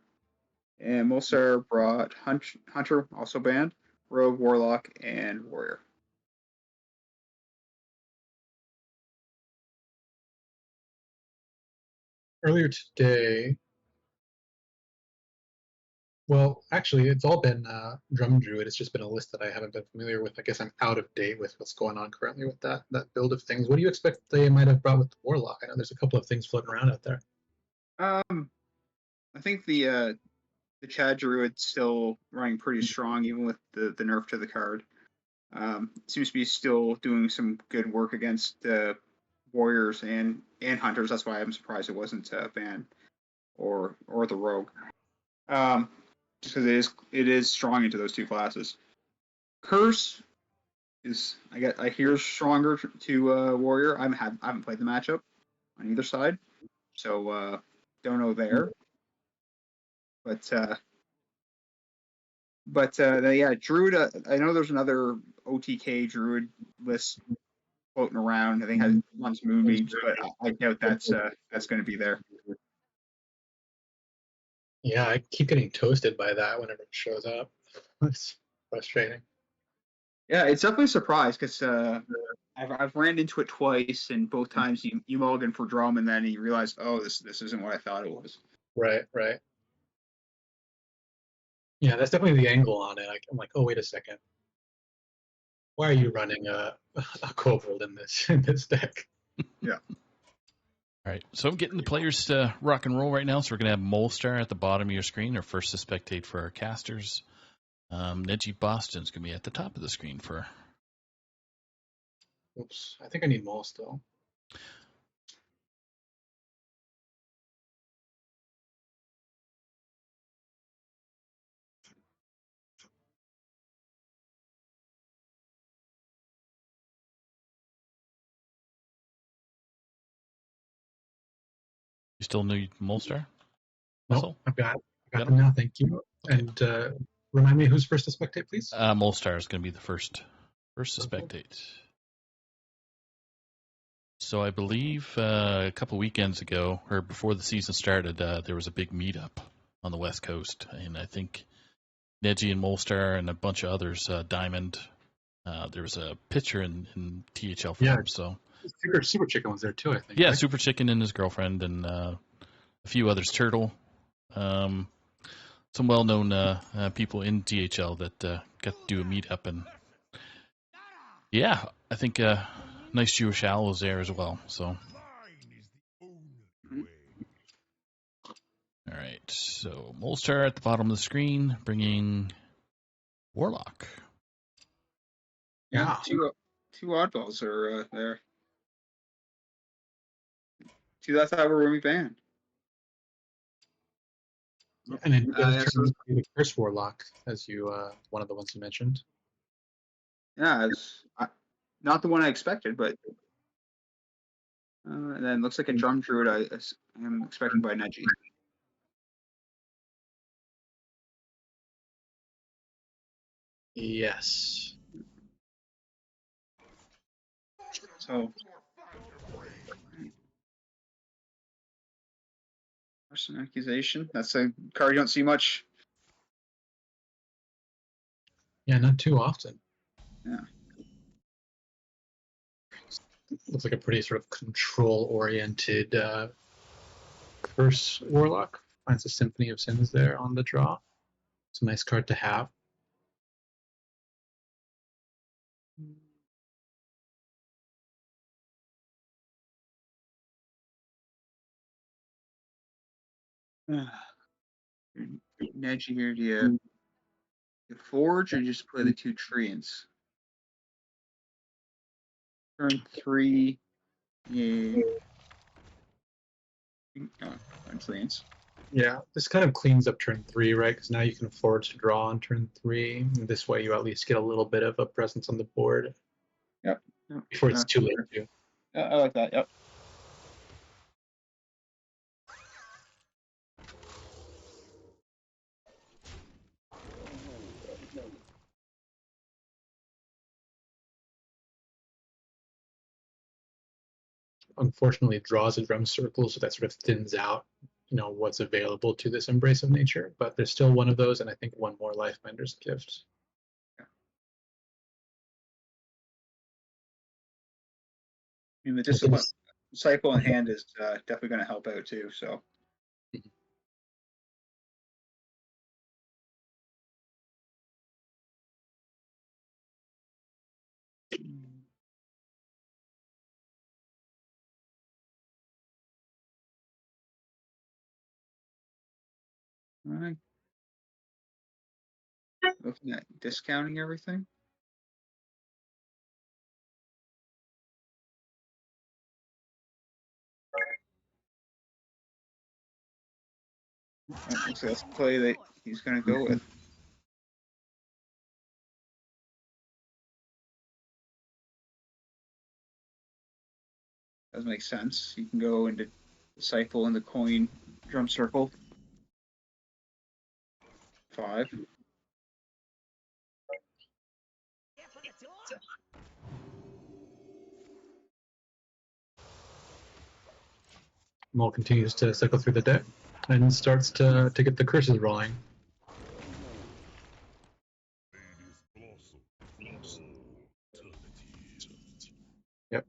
And Molsar brought Hunter, also banned, Rogue, Warlock, and Warrior.
Earlier today, well, actually, it's all been Drum Druid. It's just been a list that I haven't been familiar with. I guess I'm out of date with what's going on currently with that build of things. What do you expect they might have brought with the Warlock? I know there's a couple of things floating around out there.
I think the Chad Druid's still running pretty strong, even with the nerf to the card. Seems to be still doing some good work against Warriors and Hunters. That's why I'm surprised it wasn't banned or the Rogue. just because it is strong into those two classes. Curse is I hear stronger to warrior. I haven't played the matchup on either side, so don't know there. But yeah, Druid. I know there's another OTK Druid list floating around. I think has lots of moonbeams, but I doubt that's going to be there.
Yeah, I keep getting toasted by that whenever it shows up. It's frustrating.
Yeah, it's definitely a surprise because I've ran into it twice, and both times you mulligan for drum, and then you realize, oh, this isn't what I thought it was.
Right, right. Yeah, that's definitely the angle on it. I'm like, oh, wait a second. Why are you running a kobold in this deck?
Yeah.
All right, so I'm getting the players to rock and roll right now. So we're going to have Molestar at the bottom of your screen, or first to spectate for our casters. Neji Boston's going to be at the top of the screen for.
Oops, I think I need mole still.
You still need Molestar?
Nope, I've got
Got
them now. Thank you.
Okay.
And remind me who's first to spectate, please.
Molestar is going to be the first to spectate. So I believe a couple weekends ago, or before the season started, there was a big meetup on the West Coast, and I think Neji and Molestar and a bunch of others, Diamond. There was a picture in THL form.
Yeah.
So
Super Chicken was there too, I think.
yeah,
right?
Super Chicken and his girlfriend and a few others, Turtle. Some well-known people in DHL that got to do a meetup, and yeah, I think nice Jewish Al was there as well. So
Mine is the only way.
all right, so Molestar at the bottom of the screen, bringing Warlock.
Yeah, two oddballs are there. Two that I thought were going to be banned.
And then you guys
yeah,
turned out to be the Curse Warlock, as you one of the ones you mentioned.
Yeah, it's not the one I expected, but and then looks like a drum druid I am expecting by Neji.
Yes.
So arson accusation. That's a card you don't see much.
Yeah, not too often.
Yeah.
Looks like a pretty sort of control-oriented Curse Warlock. Finds the Symphony of Sins there on the draw. It's a nice card to have.
Neji here, do you forge or just play the two treants? Turn 3. Yeah. Treants.
Yeah, this kind of cleans up turn 3, right? Because now you can afford to draw on turn 3. And this way you at least get a little bit of a presence on the board.
Yep.
Before it's too late too.
Yeah, I like that. Yep.
Unfortunately, it draws a drum circle, so that sort of thins out, what's available to this Embrace of Nature. But there's still one of those, and I think one more Lifeminder's Gift.
I mean, the discipline cycle in hand is definitely going to help out too. So. All right. Looking at discounting everything. Looks like that's the play that he's going to go with. Does make sense. You can go into Disciple in the coin drum circle. 5.
Mole continues to cycle through the deck and starts to get the curses rolling.
Ladies blossom. Eternity.
Yep.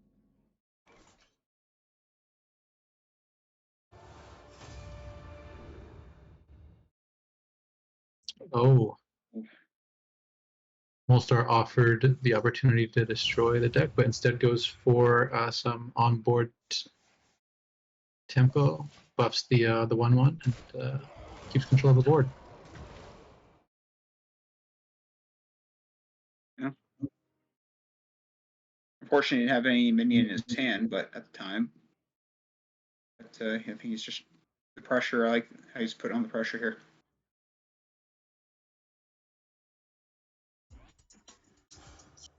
Oh. Molestar offered the opportunity to destroy the deck, but instead goes for some onboard tempo, buffs the 1/1, and keeps control of the board.
Yeah. Unfortunately, he didn't have any minion in his hand, but at the time. But I think he's just the pressure. I like how he's put on the pressure here.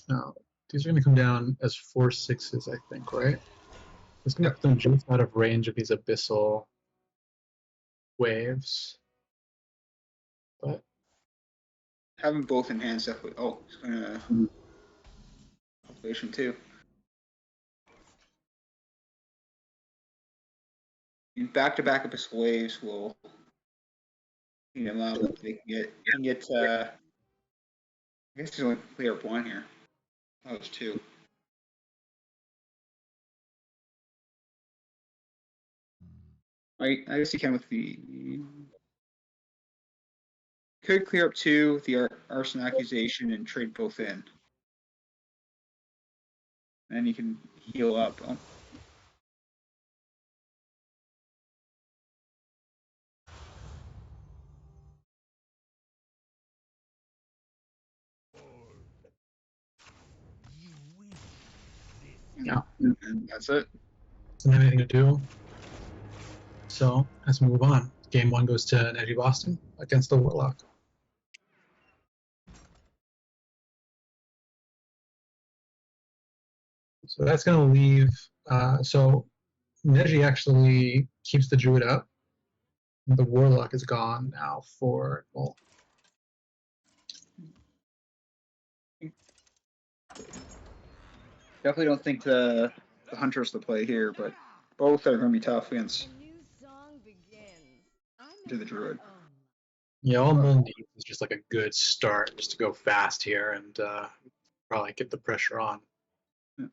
Now, these are going to come down as 4/6s, I think, right? It's going to put them just out of range of these abyssal waves. But
Having both in hand definitely. Oh, he's going to population too. Back-to-back abyssal waves will allow that they can get. I guess he's only clear up 1 here. That was 2. I guess he can with the. Could clear up 2 with the arson accusation and trade both in. And you can heal up. Oh.
yeah,
And that's it.
doesn't have anything to do. So let's move on. Game 1 goes to Neji Boston against the Warlock. So that's going to leave. So Neji actually keeps the Druid up. The Warlock is gone now for. Well,
Definitely don't think the Hunter's the play here, but both are going to be tough against the Druid.
yeah, all Mole needs is just like a good start, just to go fast here and probably get the pressure on.
Yeah.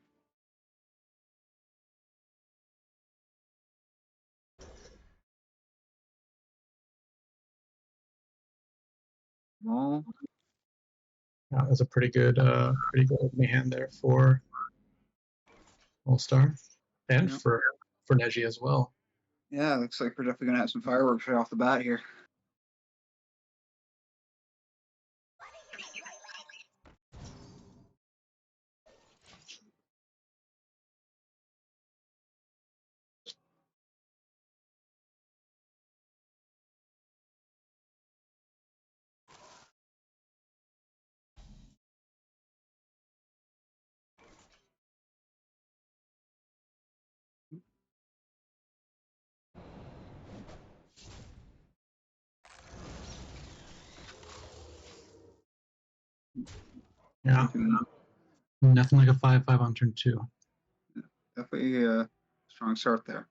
Well,
That was a pretty good opening hand there for All-Star and
Yeah.
for Neji as well.
yeah, looks like we're definitely going to have some fireworks right off the bat here.
Yeah, nothing like a 5/5 on turn 2.
Definitely a strong start there.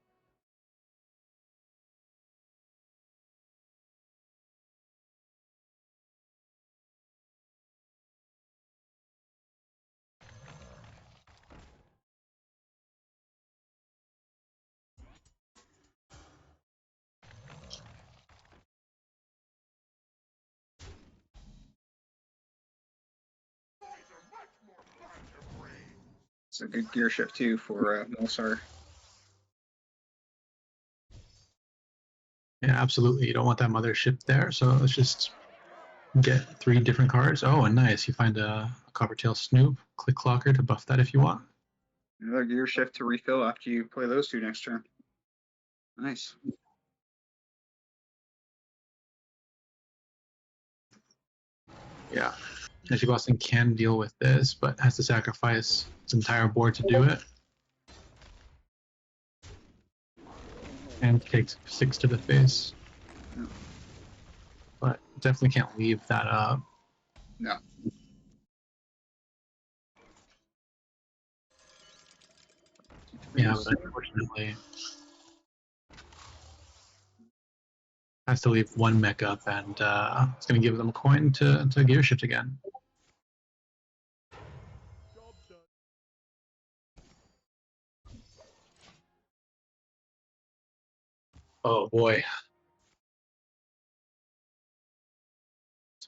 It's a good gear shift too for Molestar.
Yeah, absolutely. You don't want that mothership there, so let's just get 3 different cards. Oh, and nice. You find a Coppertail Snoop, Click Clocker to buff that if you want.
Another gear shift to refill after you play those 2 next turn. Nice.
Yeah. Neji Boston can deal with this, but has to sacrifice its entire board to do it. And takes 6 to the face. But definitely can't leave that up.
No.
Yeah, but unfortunately has to leave 1 mech up, and it's going to give them a coin to gear shift again.
Job done.
Oh boy.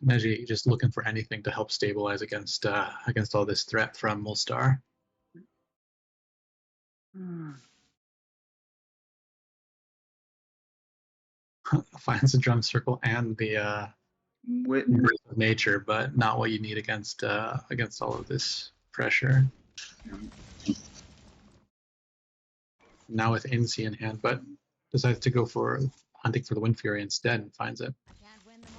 Neji just looking for anything to help stabilize against all this threat from Mulstar. Finds the drum circle and the
With
embrace of nature, but not what you need against all of this pressure. Now with Incy in hand, but decides to go for hunting for the Wind Fury instead and finds it.
Can't win them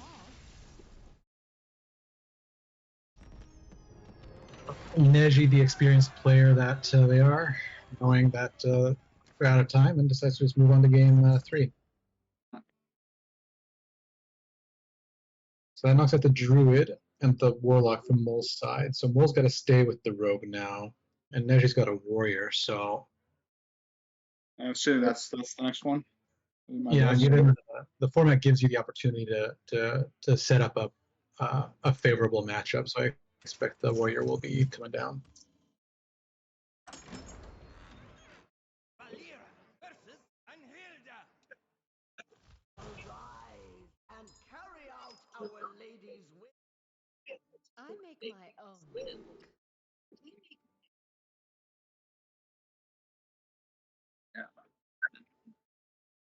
all.
Neji, the experienced player that they are, knowing that we're out of time, and decides to just move on to game 3. So that knocks out the Druid and the Warlock from Mole's side. So Mole's got to stay with the Rogue now, and Neji's got a Warrior. So
I assume that's the next one.
yeah, given the format gives you the opportunity to set up a favorable matchup. So I expect the Warrior will be coming down.
Valera versus Anhilda. Arise and carry out our lady's will.
I make my own luck.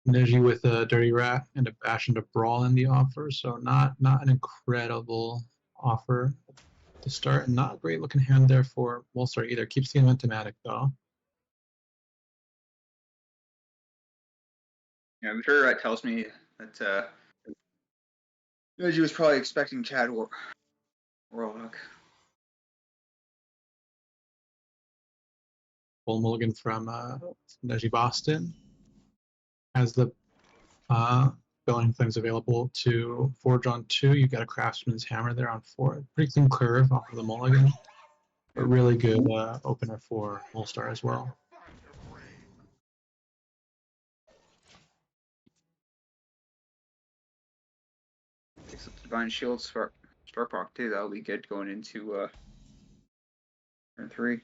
Neji with a Dirty Rat and a Bash and a Brawl in the offer. So not an incredible offer to start. Not a great looking hand there for Mulstar either. Keeps the Inventomatic though.
Yeah, the Dirty Rat tells me that Reggie was probably expecting Chad Warlock.
Full mulligan from Neji Boston. Has the Belling Flames available to forge on 2. You've got a Craftsman's Hammer there on 4. Pretty clean curve off of the mulligan. But really good opener for Mulstar as well.
Picks up Divine Shield, Sparkrock too. That'll be good going into turn 3.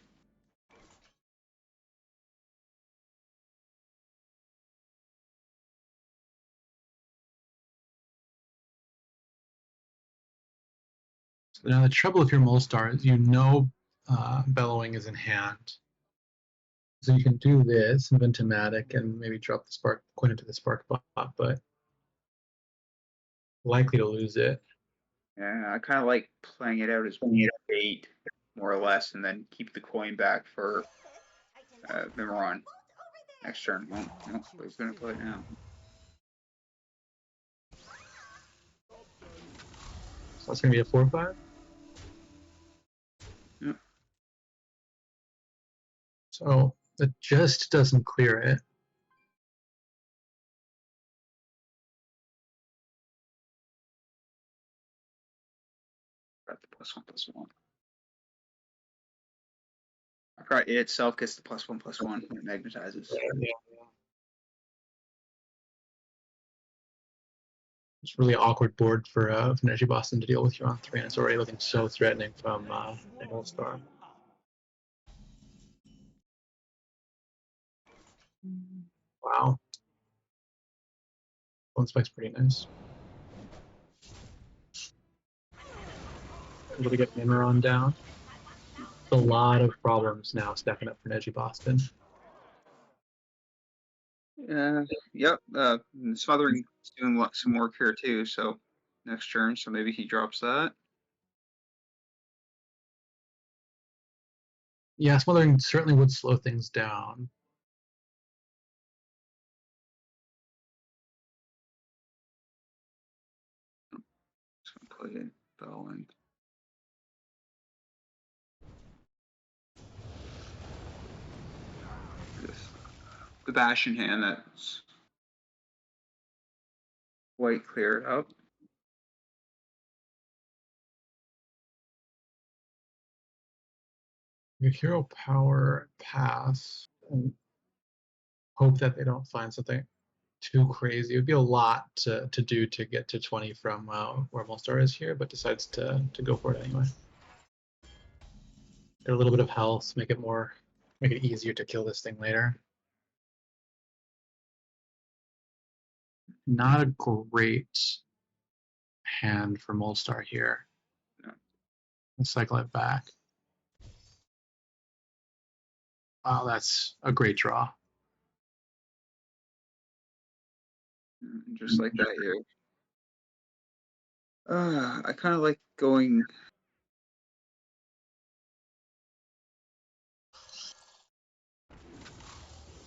So now the trouble if you're Mulstar is Bellowing is in hand. So you can do this, Inventomatic, and maybe drop the Spark coin into the Spark Bot, but likely to lose it.
Yeah, I kind of like playing it out as bait, more or less, and then keep the coin back for Mimaron next turn. Well, no, but he's going to play it now.
So that's going to be a 4-5.
Yep.
So it just doesn't clear it.
Got the +1/+1. It itself gets the +1/+1 when it magnetizes.
Yeah. It's really awkward board for Neji Boston to deal with here on 3, and it's already looking so threatening from All-Star. Wow. One spike's pretty nice. Able to get Mimaron down. A lot of problems now stacking up for Neji Boston.
Yep. Smothering doing some work here too. So next turn, so maybe he drops that.
Yeah, Smothering certainly would slow things down.
Just gonna play it Bellowing. bash in hand, that's quite cleared up.
Your hero power pass and hope that they don't find something too crazy. It would be a lot to do to get to 20 from where Molstar is here, but decides to go for it anyway. Get a little bit of health, make it easier to kill this thing later. Not a great hand for Molstar here.
No.
Let's cycle it back. Wow, that's a great draw.
Just like that here. I kind of like going.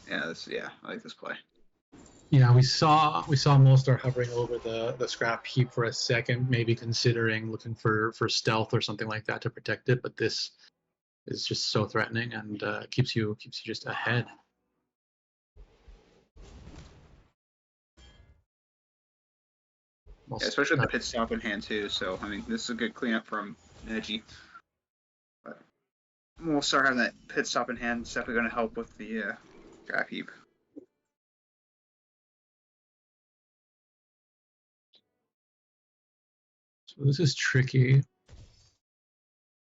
Yeah, I like this play.
Yeah, we saw Molstar hovering over the scrap heap for a second, maybe considering looking for stealth or something like that to protect it, but this is just so threatening and keeps you just ahead.
Yeah, especially with the pit stop in hand too. So I mean, this is a good cleanup from Neji. But we'll start having that pit stop in hand. It's definitely going to help with the scrap heap.
So this is tricky.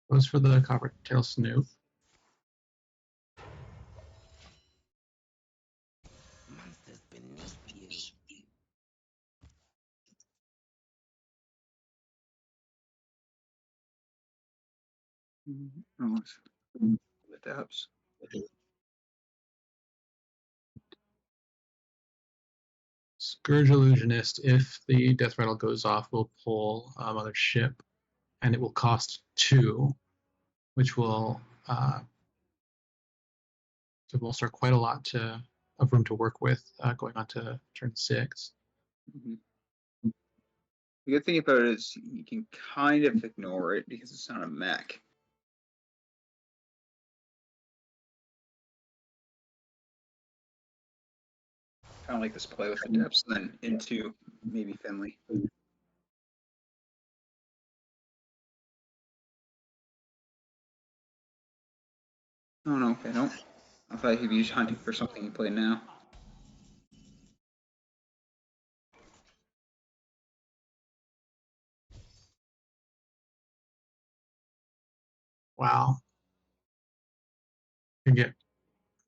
Goes for the Coppertail Snoop.
Monsters beneath you.
The depths.
Scourge Illusionist, if the death rattle goes off, will pull Mother Ship, and it will cost 2, which will give Molstar quite a lot of room to work with going on to turn 6.
Mm-hmm. The good thing about it is you can kind of ignore it because it's not a mech. Kind of like this play with the depths, then into maybe Finley. Oh no, okay, no. I thought he'd be hunting for something he played now.
Wow. You get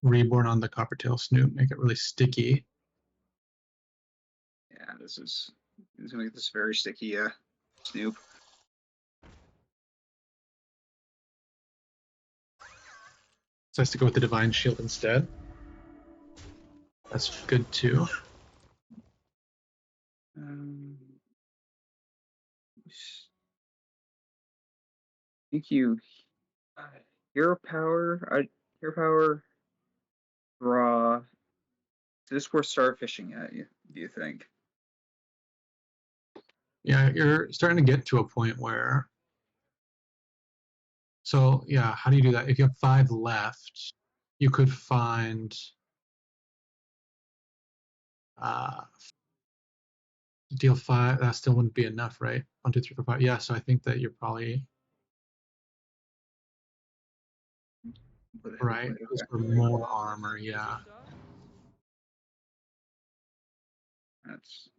Reborn on the Coppertail Snoop, make it really sticky.
Yeah, he's gonna get this very sticky Snoop.
Decides to go with the Divine Shield instead. That's good too.
I think hero power draw. Is this worth start fishing at? Do you think?
Yeah, you're starting to get to a point where. So yeah, how do you do that? If you have 5 left, you could find deal 5. That still wouldn't be enough, right? 1, 2, 3, 4, 5. Yeah, so I think that you're probably right. Goes for more armor, yeah.
That's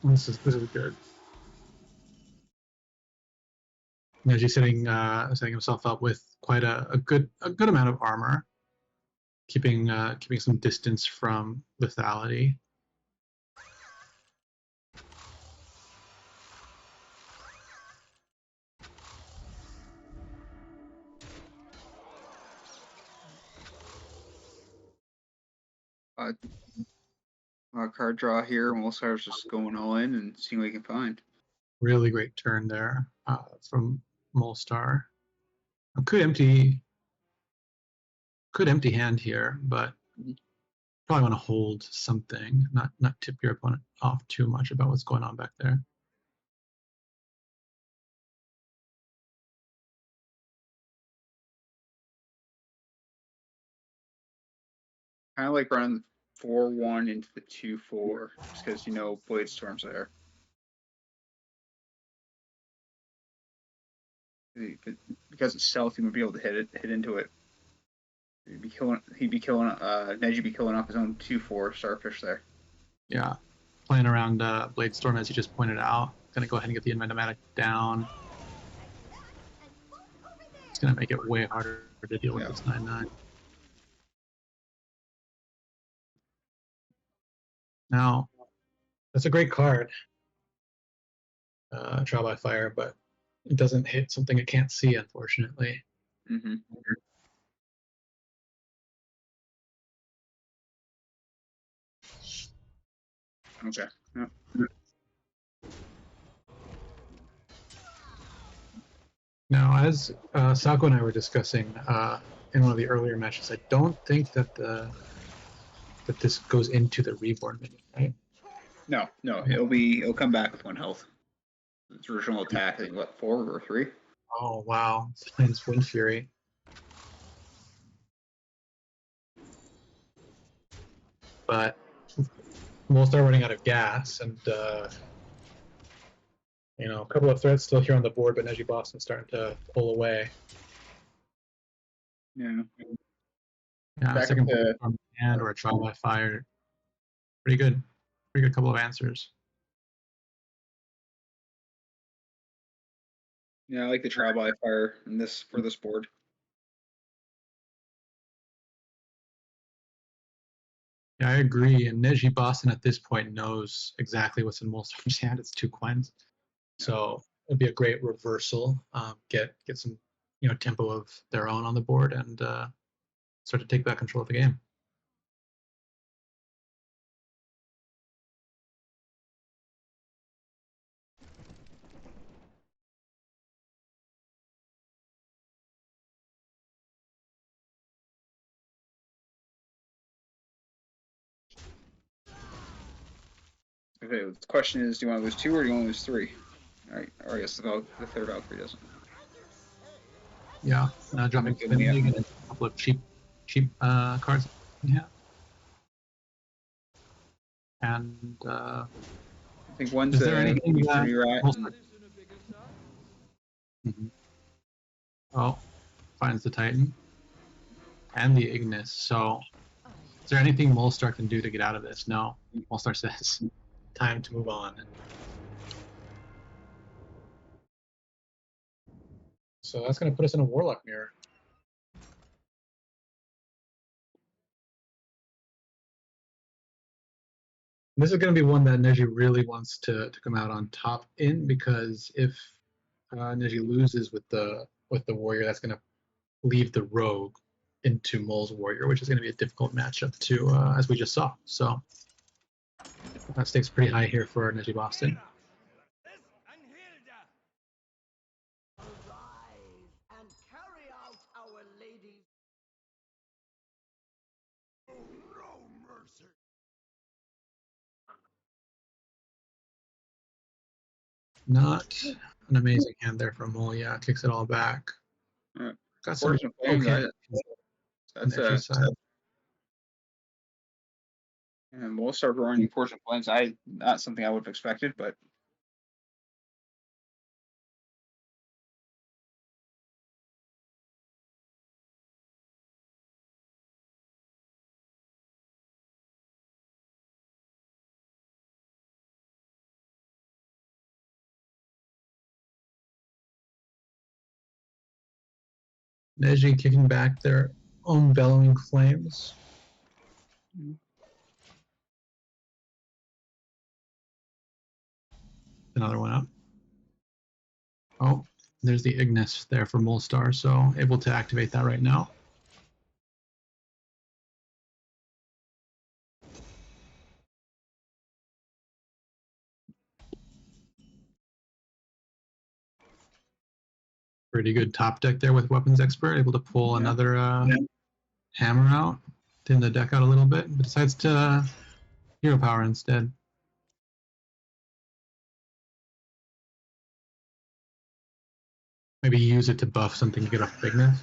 This is good. Neji setting himself up with quite a good amount of armor, keeping some distance from lethality.
card draw here, and we'll start just going all in and seeing what we can find.
Really great turn there from Molstar. Could empty hand here, but probably want to hold something, not tip your opponent off too much about what's going on back there.
Kind of like running 4-1 into the 2-4, just because Blade Storm's there. Because it's stealth, he would be able to hit into it. Neji'd be killing off his own 2-4 starfish there.
Yeah, playing around Blade Storm as you just pointed out. Gonna go ahead and get the Inventomatic down. It's gonna make it way harder to deal with this 9/9. Now, that's a great card, Trial by Fire, but it doesn't hit something it can't see, unfortunately.
Mm-hmm. Okay. Yep.
Now, as Sako and I were discussing in one of the earlier matches, I don't think that this goes into the Reborn menu, right?
No, it'll come back with 1 health. Its original attack, I think, 4 or 3?
Oh wow, Flame's Wind Fury. But we'll start running out of gas, and a couple of threats still here on the board, but Neji Boston's starting to pull away.
Yeah.
Yeah, second from hand or a Trial by Fire. Pretty good couple of answers.
Yeah, I like the Trial by Fire for this board.
Yeah, I agree. And Neji Boston at this point knows exactly what's in Molestar's hand. It's 2 Quens. So it'd be a great reversal. Get some tempo of their own on the board and start to take back control of the game.
Okay, the question is, do you want to lose 2 or do you want to lose 3? All right, or I guess the third Valkyrie doesn't.
Yeah, dropping Finlig and a couple of cheap cards. Yeah. And
I think one's
is there anything
that
Oh, finds the Titan and the Ignis. So, is there anything Molestar can do to get out of this? No. Molestar says, time to move on. So that's going to put us in a Warlock mirror. This is going to be one that Neji really wants to come out on top in, because if Neji loses with the Warrior, that's going to leave the Rogue into Mole's Warrior, which is going to be a difficult matchup to as we just saw. So that stakes pretty high here for Neji Boston.
And carry out our lady's. Oh, no mercy.
Not an amazing hand there for Mole. Yeah, kicks it all back. Got some okay.
That's and we'll start running Fortune Flames. Not something I would have expected, but
Neji kicking back their own Bellowing Flames. Another one up. Oh, there's the Ignis there for Molestar, so able to activate that right now. Pretty good top deck there with Weapons Expert, able to pull another hammer out, thin the deck out a little bit, but decides to Hero Power instead. Maybe use it to buff something to get off Ignis.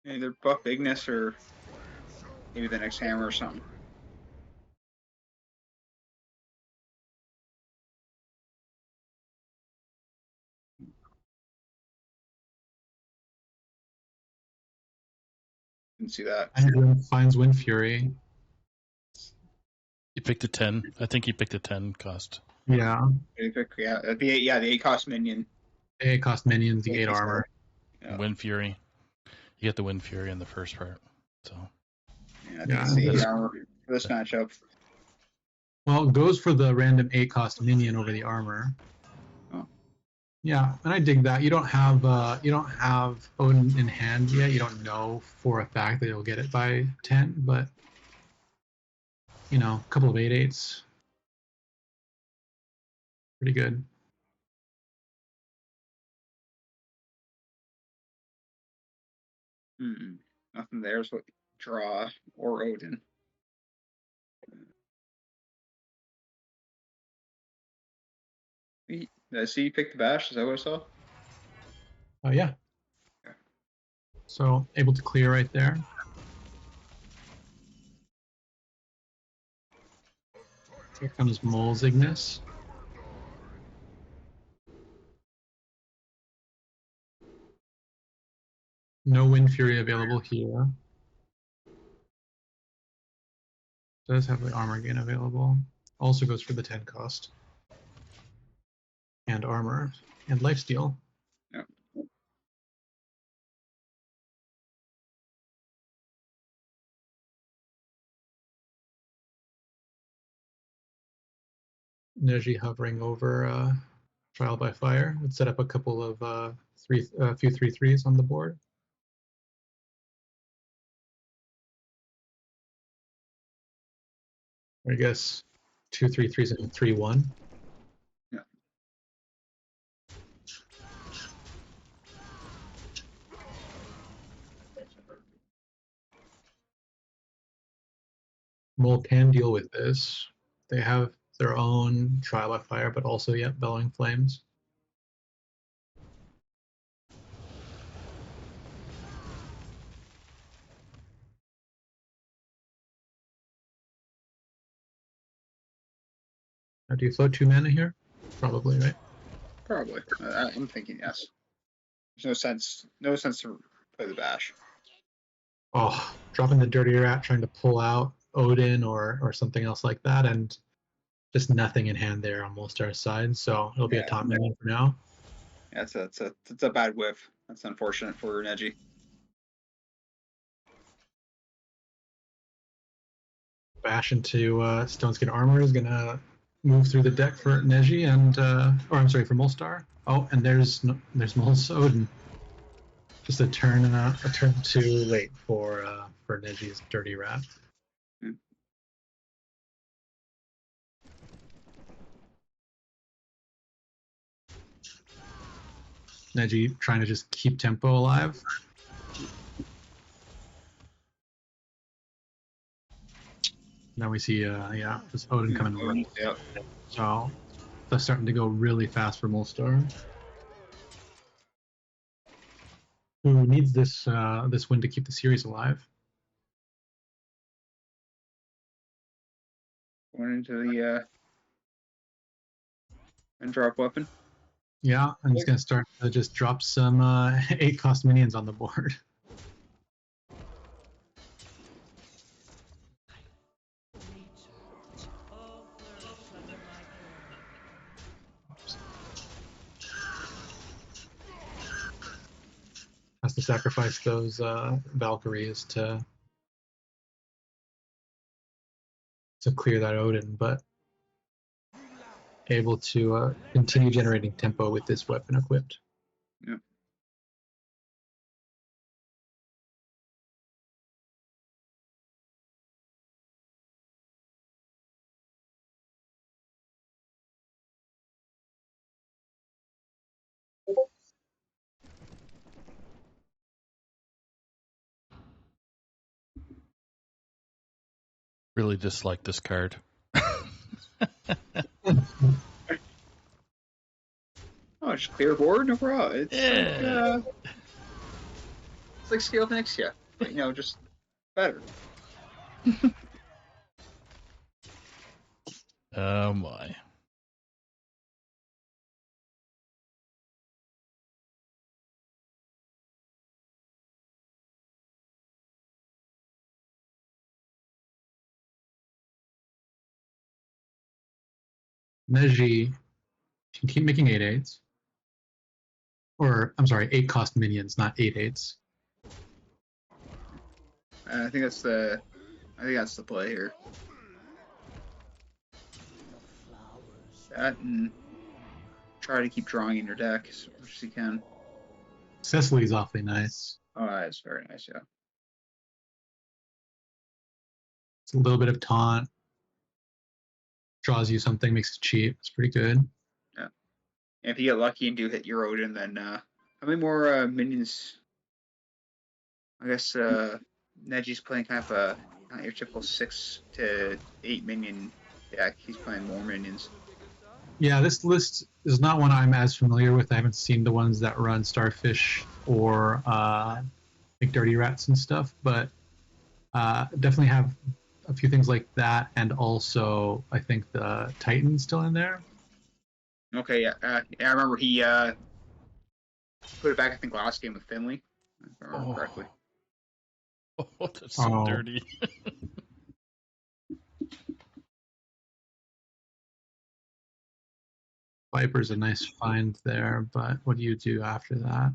Either buff Ignis or maybe the next hammer or something. Didn't see that.
And finds Wind Fury.
You picked a 10. I think you picked a 10 cost.
Yeah.
Yeah, the 8 cost minion.
8 cost minions, the 8 armor.
Yeah.
Wind Fury. You get the Wind Fury in the first part. So
Yeah, I think it's the 8
that's-
armor for this matchup.
Well, it goes for the random 8 cost minion over the armor.
Oh.
Yeah, and I dig that. You don't have Odin in hand yet. You don't know for a fact that you'll get it by 10, but you know, a couple of 8/8s. Pretty good.
Nothing there, so draw or Odin. Did I see you pick the bash? Is that what I saw?
Oh yeah.
Yeah.
So able to clear right there. Here comes Mole's Ignis. No Wind Fury available here. Does have the armor gain available. Also goes for the 10 cost. And armor. And lifesteal.
Yeah.
Neji hovering over Trial by Fire would set up a couple of few 3/3s on the board. Or I guess 2 3/3s and a 3/1.
Yeah.
Mole can deal with this. They have their own Trial by Fire, but also yet Bellowing Flames. Now, do you float 2 mana here? Probably, right?
Probably. I'm thinking yes. There's no sense to play the bash.
Oh, dropping the Dirty Rat, trying to pull out Odin or something else like that, and just nothing in hand there on Molstar's side, so it'll be a top minion for now.
Yeah, it's a bad whiff. That's unfortunate for Neji.
Bash into Stoneskin Armor is gonna move through the deck for Neji and or I'm sorry, for Molstar. Oh, and there's Mol's Odin. Just a turn too late for Neji's Dirty Rat. Neji trying to just keep tempo alive. Now we see, just Odin coming right.
Yep.
So that's starting to go really fast for Molstar. Who needs this win to keep the series alive?
Going into the and drop weapon.
Yeah, and he's gonna start to just drop some 8 cost minions on the board. Has to sacrifice those Valkyries to clear that Odin, but able to continue generating tempo with this weapon equipped.
Yep.
Really dislike this card.
Oh, just clear board, no problem. It's
Yeah.
It's like Scale of Nixia, but just better.
Oh my.
Neji can keep making 8/8s. Or, I'm sorry, 8 cost minions, not 8/8s.
I think that's the play here. That and try to keep drawing in your deck as much as you can.
Cecily's awfully nice.
Oh, that's very nice, yeah.
It's a little bit of taunt. Draws you something, makes it cheap. It's pretty good.
Yeah. And if you get lucky and do hit your Odin, then how many more minions? I guess Neji's playing kind of a not your typical 6 to 8 minion deck. He's playing more minions.
Yeah, this list is not one I'm as familiar with. I haven't seen the ones that run Starfish or like Dirty Rats and stuff, but definitely have a few things like that, and also I think the Titan's still in there.
Okay, yeah, I remember he put it back. I think last game with Finley, if I remember correctly.
Oh, that's so dirty.
Viper's a nice find there, but what do you do after that?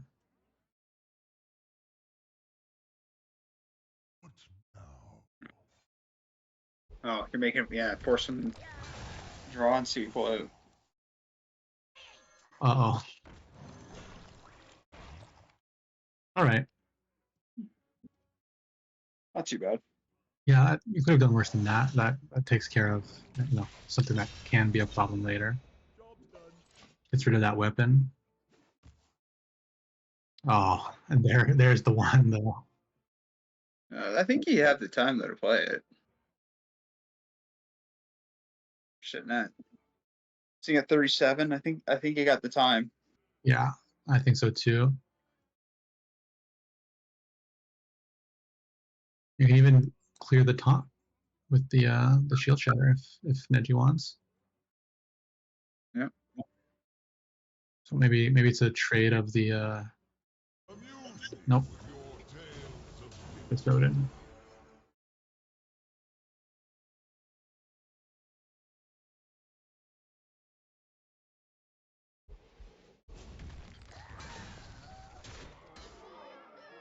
Oh, you're making force him draw and see you pull out.
Uh-oh. All right.
Not too bad.
Yeah, you could have done worse than that. That takes care of something that can be a problem later. Gets rid of that weapon. Oh, and there's the one though.
I think he had the time though to play it. Shit, not. Sitting at 37, I think he got the time.
Yeah, I think so too. You can even clear the top with the shield shatter if Neji wants.
Yeah.
So maybe it's a trade of the nope. It's Odin.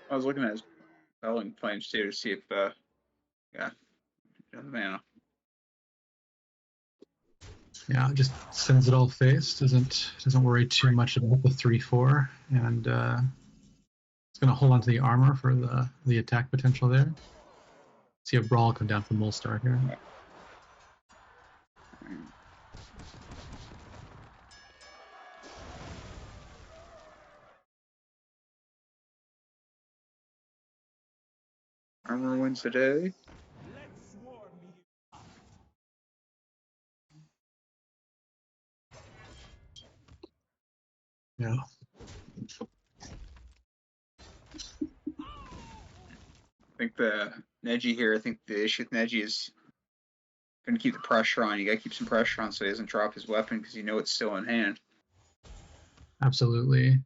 I was looking at his Belling Flames too to see if yeah, mana.
Yeah, just sends it all face. Doesn't worry too much about the 3/4, and it's gonna hold on to the armor for the attack potential there. See a brawl come down from Molstar here.
Yeah. Armor wins the day.
Yeah.
I think the Neji here. I think the issue with Neji is going to keep the pressure on. You got to keep some pressure on so he doesn't drop his weapon because you know it's still in hand.
Absolutely.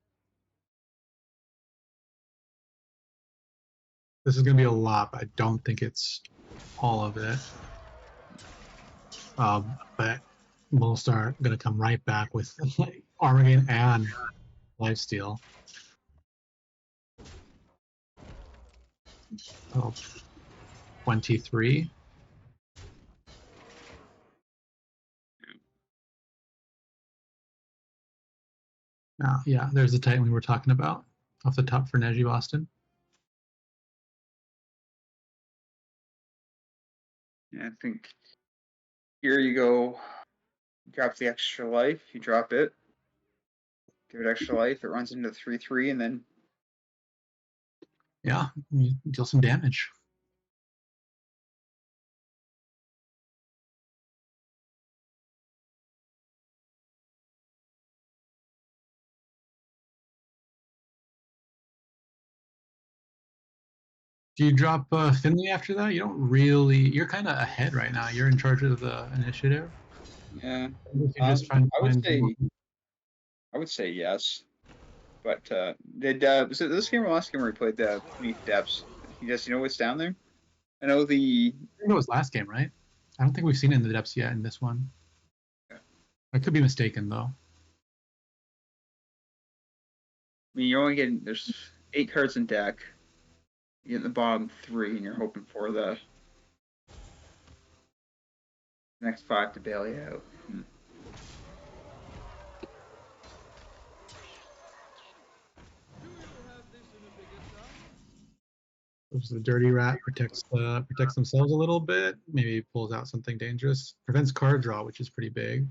This is going to be a lot, but I don't think it's all of it. But Molstar going to come right back with armor gain and lifesteal. Oh, 23. Yeah, there's the Titan we were talking about off the top for Neji Boston.
Yeah, I think here you go. Drop the extra life. You drop it. Give it extra life. It runs into 3/3, and then
Yeah, you deal some damage. Do you drop Finley after that? You don't really. You're kind of ahead right now. You're in charge of the initiative.
Yeah.
You just trying to
I would
find more.
say yes. But was it this game or last game where he played the Beneath Depths? You know what's down there? I know the
I think it was last game, right? I don't think we've seen it in the depths yet in this one. I could be mistaken though.
I mean, you're only getting there's 8 cards in deck. You get the bottom 3, and you're hoping for the next 5 to bail you out.
The dirty rat protects themselves a little bit. Maybe pulls out something dangerous. Prevents card draw, which is pretty big.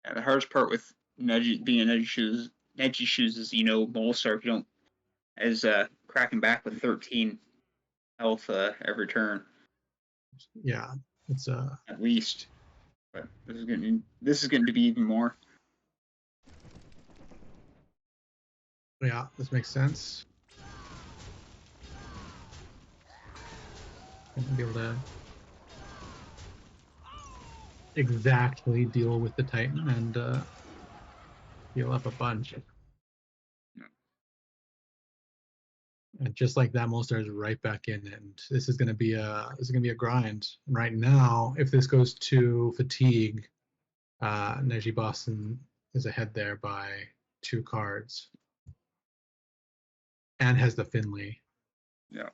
And the hardest part with being Neji shoes is Molestar if you don't as cracking back with 13 health every turn.
Yeah, it's
at least. But this is going to be even more.
Yeah, this makes sense. Gonna be able to exactly deal with the Titan and heal up a bunch. And just like that, Molestar is right back in, and this is going to be a grind. Right now, if this goes to fatigue, Neji Boston is ahead there by 2 cards, and has the Finley.
Yeah.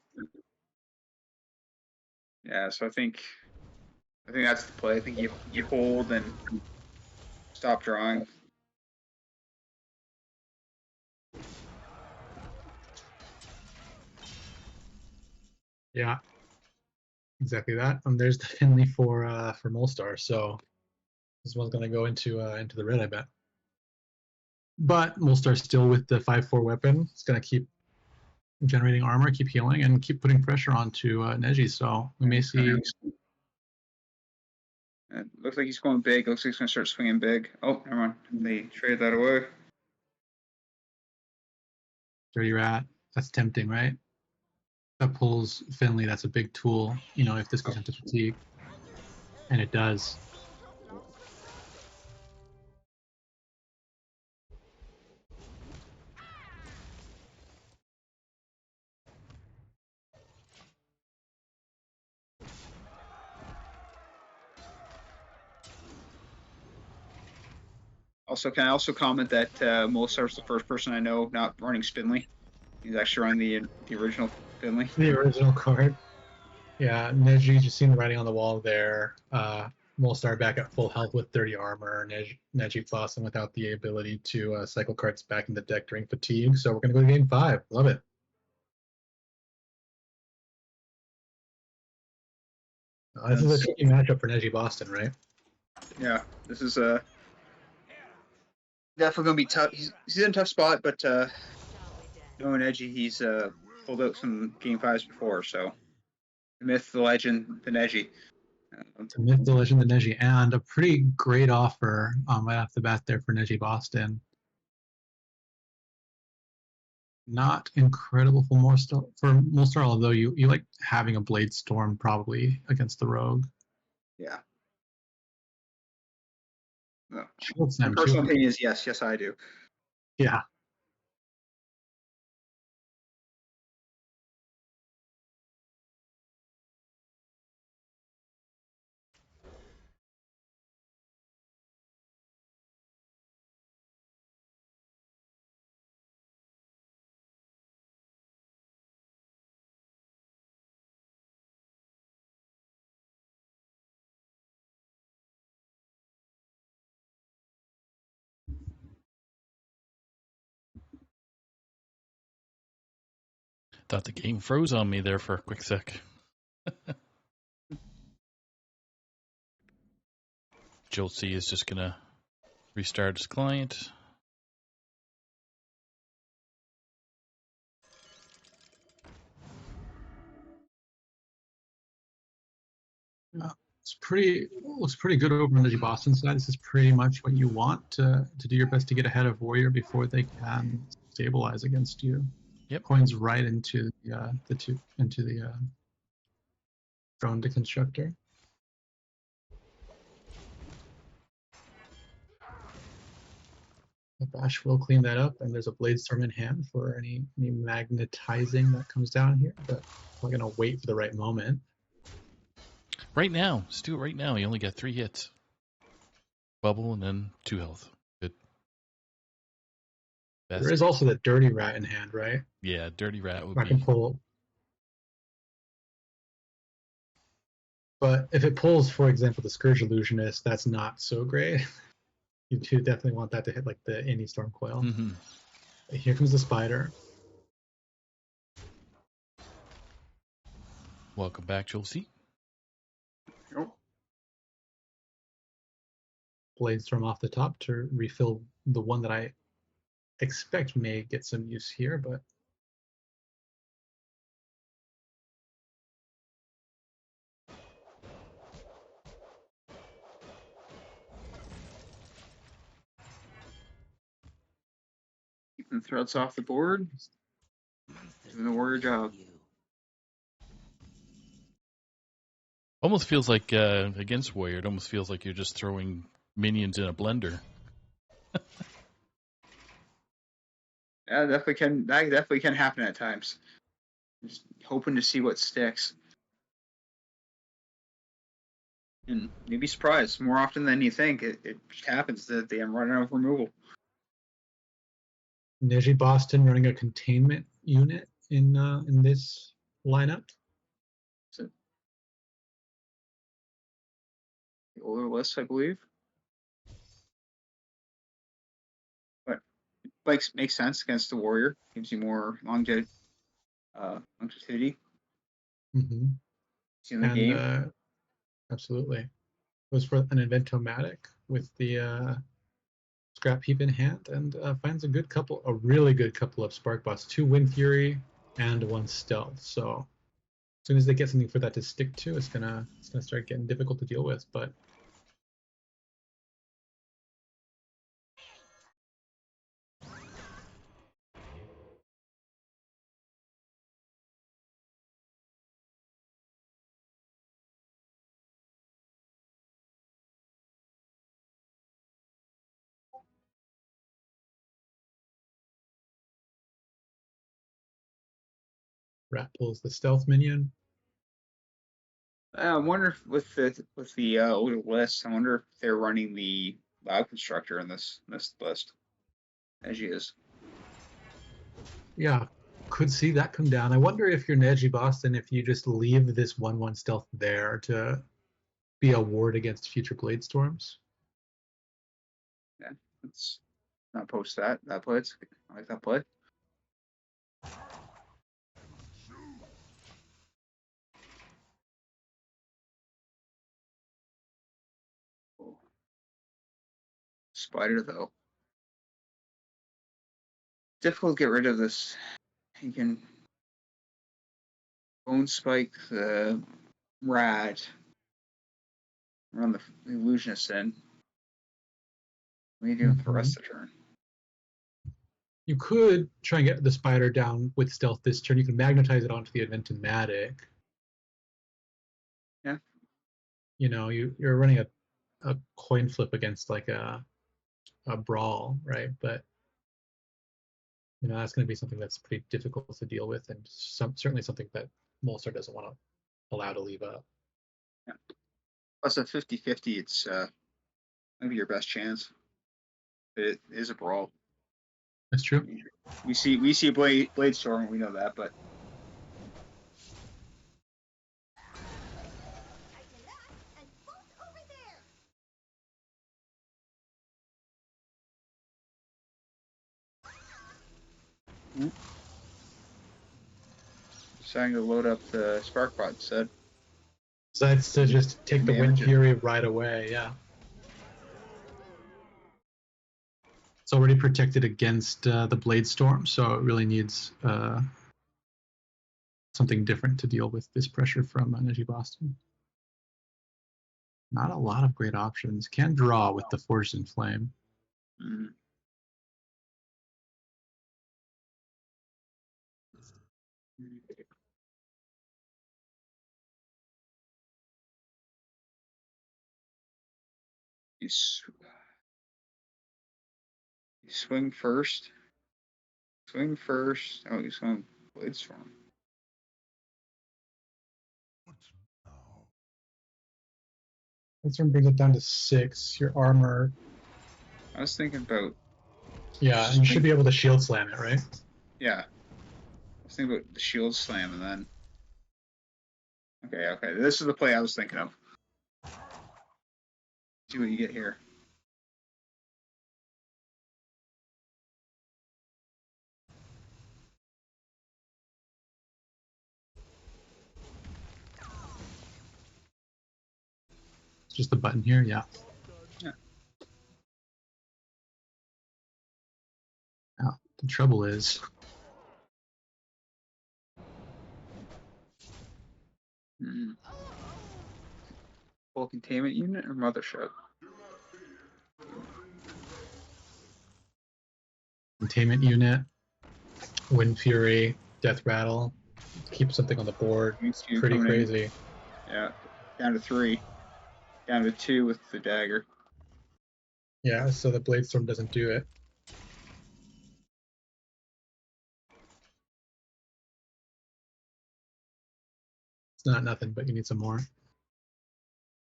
Yeah. So I think that's the play. I think you hold and stop drawing.
Yeah, exactly that. And there's the Finley for Molestar. So this one's going to go into the red, I bet. But Molestar still with the 5/4 weapon. It's going to keep generating armor, keep healing, and keep putting pressure onto Neji. So we may see.
It looks like he's going big. Looks like he's going to start swinging big. Oh, never mind. They traded that away.
Dirty Rat. That's tempting, right? That pulls Finley. That's a big tool, if this goes into fatigue. And it does.
Also, can I also comment that Molestar's the first person I know not running Spinley. He's actually running the original Finley.
The original card. Yeah, Neji, just seen the writing on the wall there. Molestar back at full health with 30 armor. Neji Fossen without the ability to cycle cards back in the deck during fatigue. So we're going to go to game 5. Love it. This is a tricky matchup for Neji Boston, right?
Yeah, this is definitely going to be tough. He's in a tough spot, but knowing Neji, he's pulled out some game 5s before. So the myth, the legend, the Neji.
The myth, the legend, the Neji, and a pretty great offer right off the bat there for Neji Boston. Not incredible for Molestar, although you like having a Blade Storm probably against the Rogue.
Yeah. No.
My
personal opinion is yes, I do.
Yeah.
Thought the game froze on me there for a quick sec. Josie is just going to restart his client.
looks pretty good over on the Boston side. This is pretty much what you want to do your best to get ahead of Warrior before they can stabilize against you.
Yep.
Coins right into the drone deconstructor. The Bash will clean that up, and there's a Bladestorm in hand for any magnetizing that comes down here, but we're gonna wait for the right moment.
Right now, just do it right now. You only got 3 hits. Bubble and then 2 health. Good. Best.
There is also the Dirty Rat in hand, right?
Yeah, Dirty Rat would
I can
be.
pull. But if it pulls, for example, the Scourge Illusionist, that's not so great. You do definitely want that to hit like the Any Storm Coil.
Mm-hmm.
Here comes the Spider.
Welcome back, Josie.
Oh,
Bladestorm off the top to refill the one that I expect may get some use here, but
keeping threats off the board. Doing the Warrior job.
Almost feels like against Warrior, it almost feels like you're just throwing minions in a blender.
Yeah, that definitely can happen at times. Just hoping to see what sticks. And you'd be surprised. More often than you think, it happens that they am running out of removal.
Neji Boston running a containment unit in this lineup.
So, the older list, I believe. But makes sense against the Warrior. Gives you more longevity.
Mm-hmm.
In the game.
Absolutely. Goes for an Inventomatic with the Scrap Heap in hand and finds a really good couple of Spark Bots, 2 Wind Fury and 1 Stealth. So as soon as they get something for that to stick to, it's gonna start getting difficult to deal with. But Rat pulls the Stealth minion.
I wonder if with the older list, I wonder if they're running the Lab Constructor in this list, as he is.
Yeah, could see that come down. I wonder if you're Neji Boston, if you just leave this 1/1 Stealth there to be a ward against future Bladestorms.
Yeah, let's not post that. That play. I like that play. Spider though, difficult to get rid of this. You can Bone Spike the Rat, run the Illusionist in. What are you doing for the rest of the turn?
You could try and get the Spider down with Stealth this turn. You can magnetize it onto the Inventomatic.
Yeah.
You know, you're running a coin flip against like a brawl, right? But you know, that's going to be something that's pretty difficult to deal with, and certainly something that Molstar doesn't want to allow to leave up.
Yeah. Plus, at 50-50, it's maybe your best chance. It is a brawl.
That's true.
We see Bladestorm, we know that, but deciding to load up the Sparkbot instead.
Decides to just take the Wind Fury right away, yeah. It's already protected against the Bladestorm, so it really needs something different to deal with this pressure from Neji Boston. Not a lot of great options. Can draw with the Force and Flame.
Mm. You swing first. Swing first. Oh, you swing Blade Storm.
This one brings it down to 6. Your armor.
I was thinking about.
Yeah, you should be able to shield slam it, right?
Yeah. I was thinking about the shield slam and then. Okay. This is the play I was thinking of. See what you get here.
It's just the button here, yeah.
Yeah.
Now, the trouble is,
Full containment unit or mothership?
containment unit, Wind Fury, Death Rattle, keep something on the board. It's pretty crazy.
Yeah. Down to 3. Down to 2 with the dagger.
Yeah, so the Blade Storm doesn't do it. It's not nothing, but you need some more.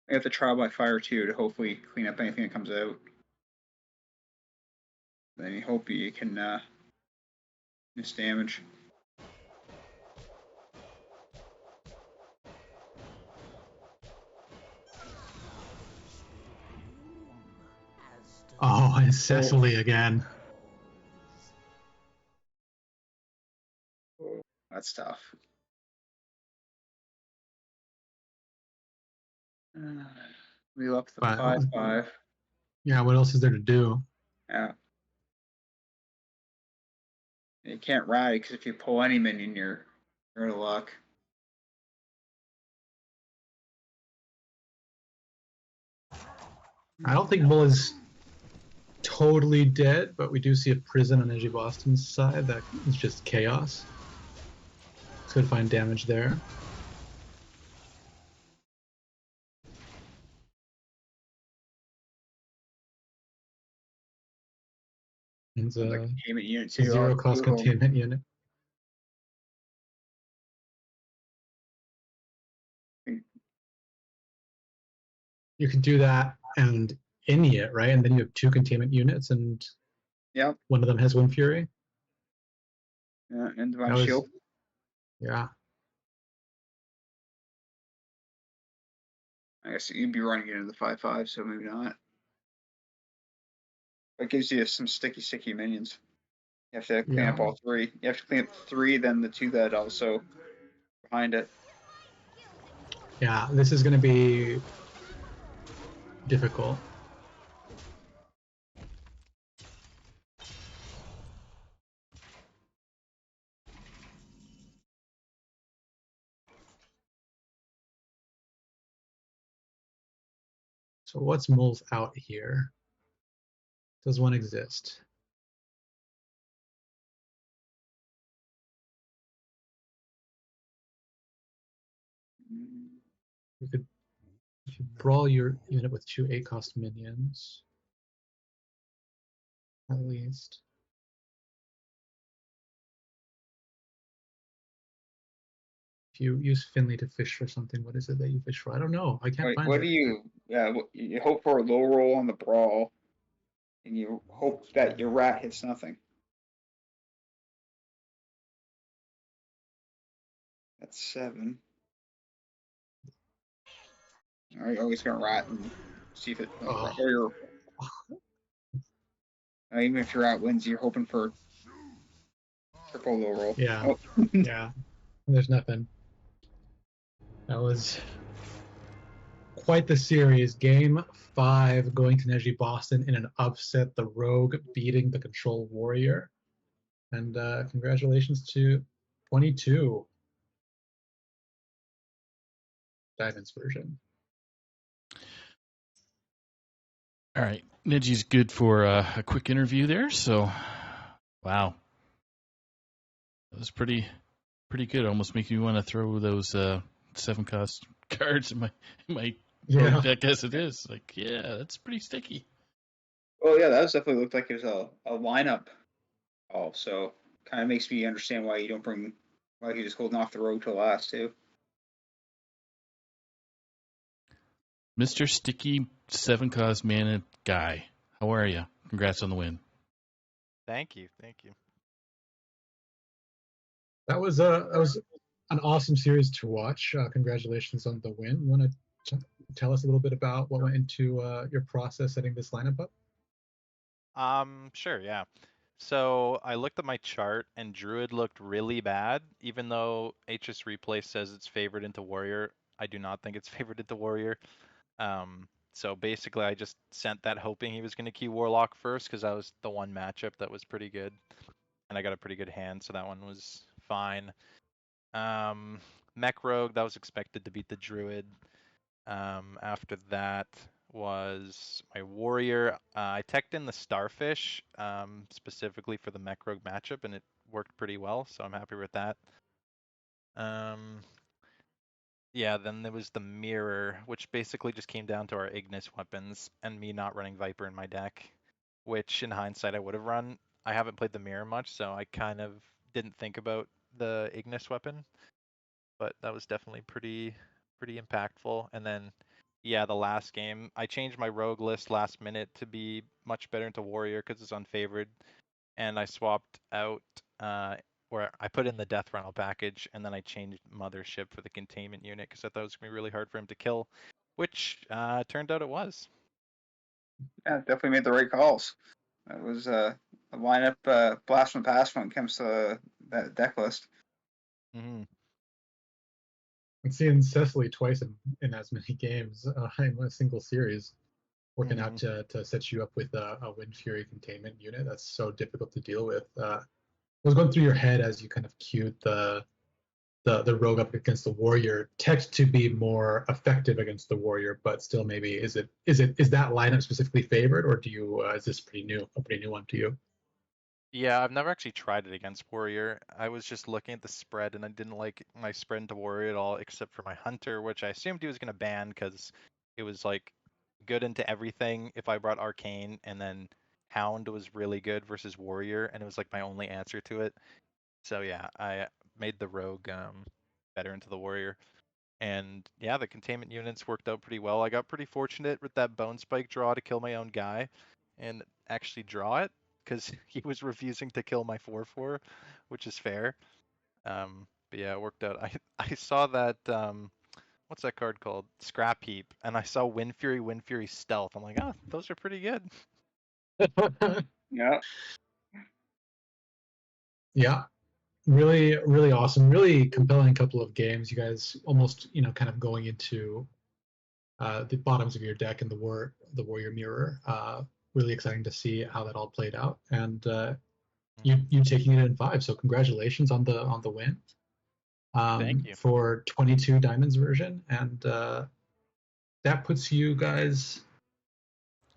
I have to trial by fire too to hopefully clean up anything that comes out. Then you hope you can miss damage.
Oh, and Cecily again.
That's tough. We left the 5/5.
Yeah, what else is there to do?
Yeah. You can't ride because if you pull any minion, you're out of luck.
I don't think Bull is totally dead, but we do see a prison on Edgy Boston's side that is just chaos. Could find damage there. It's
The
a
containment unit too.
zero cost containment unit. You could do that and Inni it, right? And then you have 2 containment units, and one of them has Wind Fury.
Yeah, and Divine Shield.
Yeah.
I guess you'd be running it into the 5/5, so maybe not. That gives you some sticky minions. You have to clean up all 3. You have to clean up 3, then the 2 that also behind it.
Yeah, this is going to be difficult. So what's Mole's out here? Does one exist? You could, if you brawl your unit with 2 8-cost minions, at least. If you use Finley to fish for something, what is it that you fish for? I don't know. I can't find it.
What do you? You hope for a low roll on the brawl, and you hope that your rat hits nothing. That's 7. All right, always gonna rat and see if it. Or you're, even if your rat wins, you're hoping for triple low roll.
Yeah. Yeah. There's nothing. That was quite the series. Game 5 going to Neji Boston in an upset. The Rogue beating the Control Warrior. And congratulations to 22. Diamond's version.
All right, Neji's good for a quick interview there. So, wow, that was pretty good. Almost makes me want to throw those 7-cost cards in my rogue deck as it is. Like, yeah, that's pretty sticky.
Well, yeah, that was definitely looked like it was a lineup call. So kind of makes me understand why you don't bring why you're just holding off the road till last too.
Mr. Sticky 7-cost mana guy. How are you? Congrats on the win.
Thank you. Thank you.
That was an awesome series to watch. Congratulations on the win. You want to tell us a little bit about what went into your process setting this lineup up?
Sure, yeah. So I looked at my chart and Druid looked really bad, even though HS Replay says it's favored into Warrior. I do not think it's favored into Warrior. So basically I just sent that hoping he was going to key Warlock first because that was the one matchup that was pretty good. And I got a pretty good hand, so that one was fine. Mech Rogue, that was expected to beat the Druid. After that was my Warrior. I teched in the Starfish specifically for the Mech Rogue matchup, and it worked pretty well, so I'm happy with that. Yeah, then there was the Mirror, which basically just came down to our Ignis weapons and me not running Viper in my deck, which in hindsight I would have run. I haven't played the Mirror much, so I kind of didn't think about the Ignis weapon, but that was definitely pretty impactful. And then yeah, the last game, I changed my rogue list last minute to be much better into warrior because it's unfavored, and I swapped out where I put in the death rental package, and then I changed mothership for the containment unit because I thought it was gonna be really hard for him to kill, which turned out it was.
Yeah, definitely made the right calls. That was a lineup blast from the past when it comes to that deck list.
Mm-hmm.
I'm seeing Cecily twice in as many games in a single series, working out to set you up with a Wind Fury containment unit. That's so difficult to deal with. What was going through your head as you kind of queued the rogue up against the warrior? Tech to be more effective against the warrior, but still maybe is that lineup specifically favored, or do you is this a pretty new one to you?
Yeah, I've never actually tried it against Warrior. I was just looking at the spread and I didn't like my spread into Warrior at all, except for my Hunter, which I assumed he was going to ban because it was like good into everything if I brought Arcane, and then Hound was really good versus Warrior, and it was like my only answer to it. So yeah, I made the Rogue better into the Warrior. And yeah, the containment units worked out pretty well. I got pretty fortunate with that Bone Spike draw to kill my own guy and actually draw it because he was refusing to kill my 4/4, which is fair. But yeah, it worked out. I saw that what's that card called? Scrap Heap, and I saw Wind Fury Stealth. I'm like, oh, those are pretty good.
Yeah.
Yeah, really awesome, really compelling couple of games. You guys almost kind of going into the bottoms of your deck in the warrior mirror. Really exciting to see how that all played out, and you taking it in 5. So congratulations on the win.
Thank you.
For 22 diamonds version, and that puts you guys.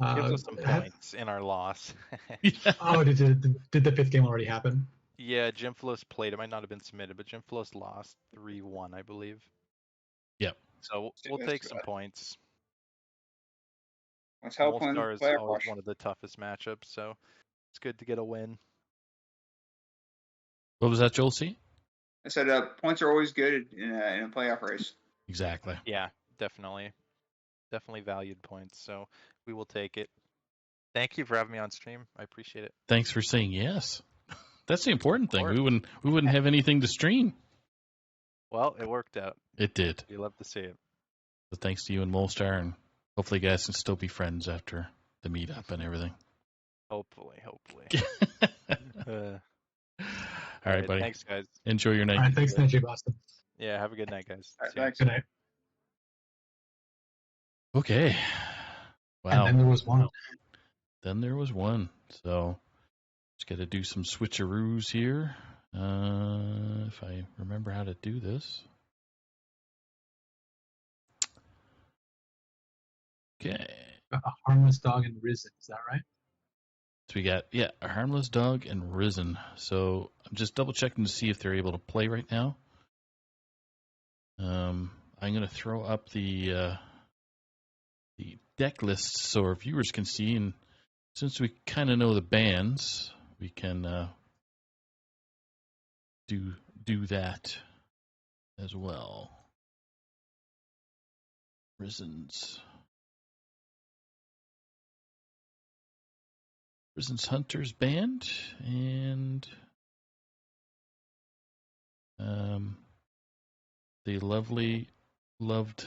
Gives us some points in our loss.
Oh, did the 5th game already happen?
Yeah, Jim Flo's played. It might not have been submitted, but Jim Flo's lost 3-1, I believe.
Yep.
So we'll take some points.
Let's help win
All-Star is
player
always
crush.
one of the toughest matchups, so it's good to get a win.
What was that, Joel C?
I said points are always good in a playoff race.
Exactly.
Yeah, definitely valued points. So we will take it. Thank you for having me on stream. I appreciate it.
Thanks for saying yes. That's the important thing. We wouldn't have anything to stream.
Well, it worked out.
It did.
We love to see it.
So thanks to you and Molestar, and hopefully you guys can still be friends after the meetup and everything.
Hopefully.
All right, buddy.
Thanks, guys.
Enjoy your night.
All right, thanks, Najee Boston.
Yeah, have a good night, guys.
All right,
See ya.
thanks.
Good night.
Okay. Wow.
And then there was one.
So just got to do some switcheroos here. If I remember how to do this. Okay.
A harmless dog and Risen, is that right?
So we got, yeah, a Harmless Dog and Risen. So I'm just double checking to see if they're able to play right now. I'm going to throw up the deck lists so our viewers can see. And since we kind of know the bands, we can do that as well. Risen's Hunters band, and the loved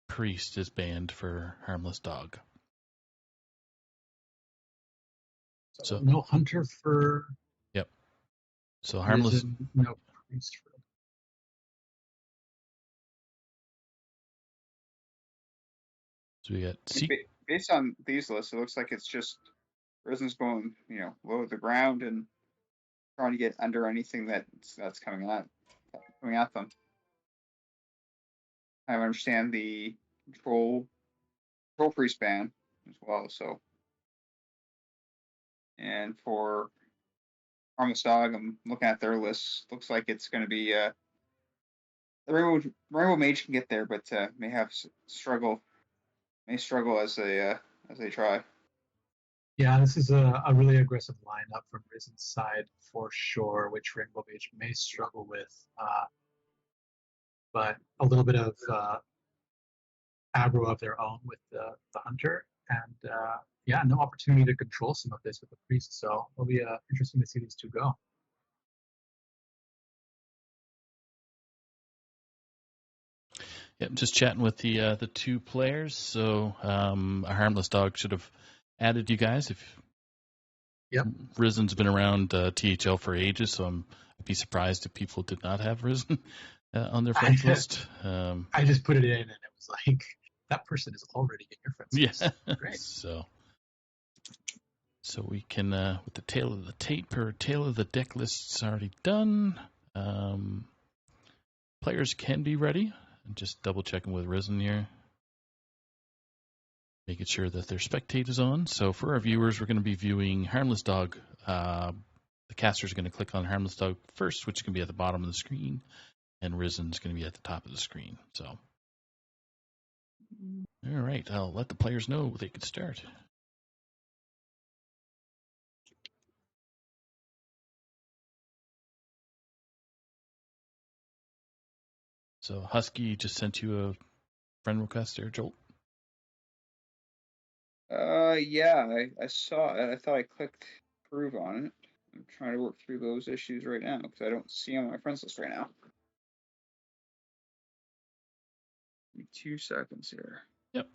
Priest is banned for Harmless Dog.
So no Hunter for
Yep. So Harmless.
Risen, no Priest for.
So we got
Based on these lists, it looks like it's just Risen's going, low to the ground and trying to get under anything that's coming at them. I understand the control priest ban as well. So, and for Harmless Dog, I'm looking at their list. Looks like it's going to be the Rainbow Mage can get there, but may struggle as they try.
Yeah, this is a really aggressive lineup from Risen's side for sure, which Rainbow Mage may struggle with. But a little bit of aggro of their own with the Hunter, and yeah, no opportunity to control some of this with the Priest. So it'll be interesting to see these two go.
Yep, just chatting with the two players. So a Harmless Dog should have added you guys.
Yep.
Risen's been around THL for ages, so I'd be surprised if people did not have Risen on their friends list.
I just put it in, and it was like, that person is already in your friends list.
Yeah.
Great.
So we can, with the tail of the tape or tail of the deck lists already done, players can be ready. I'm just double checking with Risen here, making sure that their spectate is on. So for our viewers, we're going to be viewing Harmless Dog. The casters are going to click on Harmless Dog first, which can be at the bottom of the screen, and Risen's going to be at the top of the screen. So, all right, I'll let the players know they can start. So Husky just sent you a friend request there, Joel?
Yeah, I saw it. I thought I clicked approve on it. I'm trying to work through those issues right now because I don't see them on my friends list right now. Give me 2 seconds here.
Yep.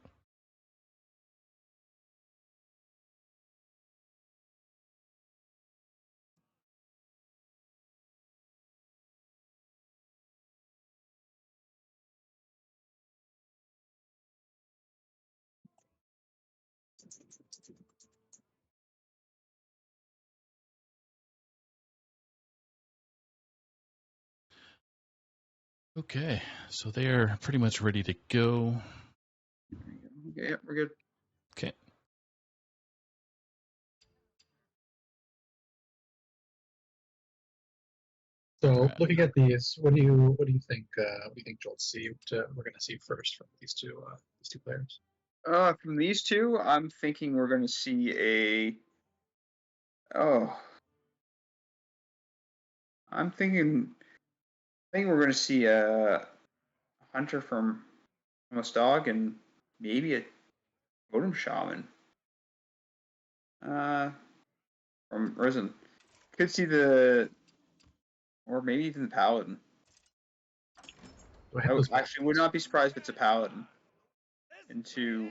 Okay, so they are pretty much ready to go.
Okay, yeah, we're good.
Okay.
So looking at these, what do you think? What do you think, Joel? We're going to see first from these two players.
From these two, I'm thinking we're going to see I'm thinking we're going to see a Hunter from Harmless Dog and maybe a Totem Shaman. From Risen. Could see or maybe even the Paladin. I actually would not be surprised if it's a Paladin into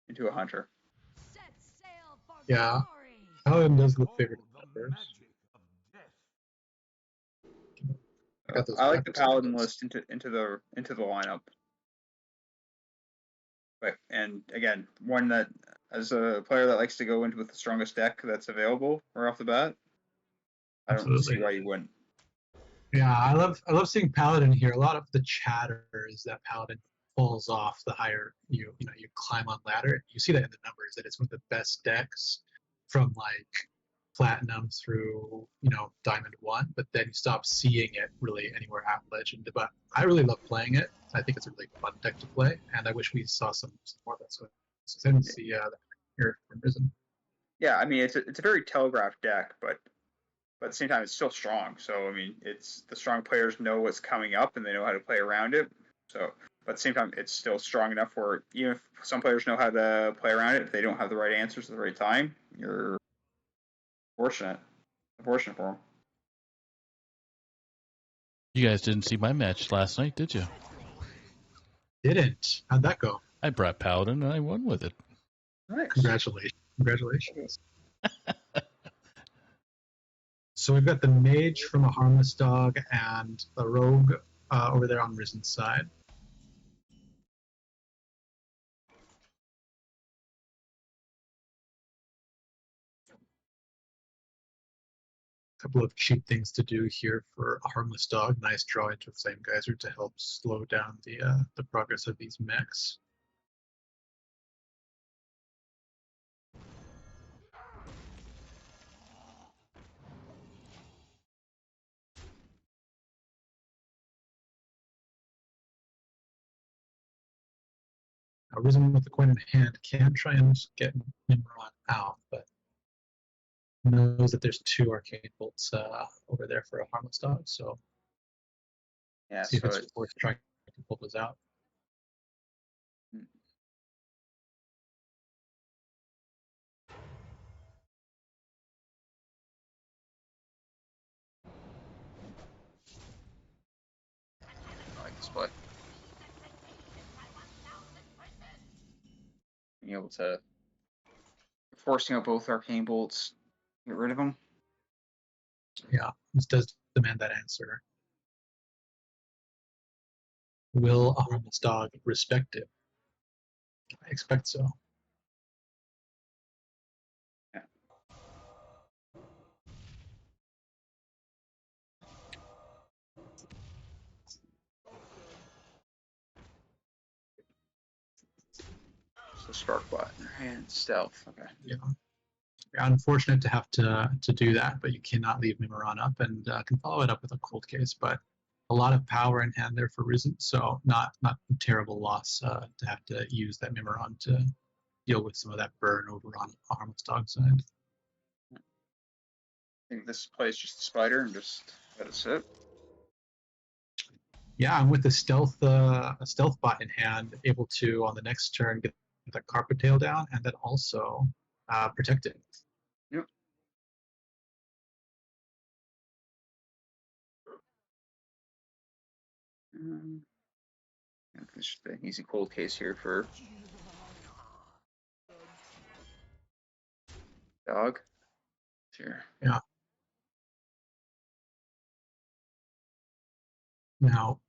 a Hunter.
Yeah, Paladin does look favored in numbers.
I like the Paladin list into the lineup. But and again, one that as a player that likes to go into with the strongest deck that's available right off the bat, I don't see why you wouldn't.
Yeah, I love seeing Paladin here. A lot of the chatter is that Paladin falls off the higher you climb on ladder. You see that in the numbers that it's one of the best decks from like platinum through diamond 1, but then you stop seeing it really anywhere at legend. But I really love playing it. I think it's a really fun deck to play, and I wish we saw some more of that. So I didn't see that here from Risen.
Yeah, I mean it's a very telegraphed deck, but at the same time it's still strong. So I mean it's the strong players know what's coming up and they know how to play around it. So but at the same time it's still strong enough where even if some players know how to play around it, if they don't have the right answers at the right time, you're fortunate. Unfortunate for them.
You guys didn't see my match last night, did you?
Didn't. How'd that go?
I brought Paladin and I won with it.
Nice.
Congratulations. So we've got the mage from a harmless dog and the rogue over there on Risen's side. A couple of cheap things to do here for a harmless dog. Nice draw into Flame Geyser to help slow down the progress of these mechs. Now, Risen with the coin in hand can try and get Nimrod out, but knows that there's 2 arcane bolts over there for a harmless dog, so
Yeah,
see if
so
it's worth trying to pull those out.
I like this play. Being able to forcing out both arcane bolts, get rid of them.
Yeah, this does demand that answer. Will a harmless dog respect it? I expect so.
Yeah. So spark bot in your hand, stealth. Okay.
Yeah. Unfortunate to have to do that, but you cannot leave Mimiron up, and can follow it up with a cold case. But a lot of power in hand there for Risen, so not a terrible loss to have to use that Mimiron to deal with some of that burn over on a harmless dog side.
I think this play is just a spider and just let it sit.
Yeah, I'm with the stealth a stealth bot in hand, able to on the next turn get the carpet tail down and then also protect it.
Yep. It's just an easy cold case here for dog. Here.
Yeah. Now,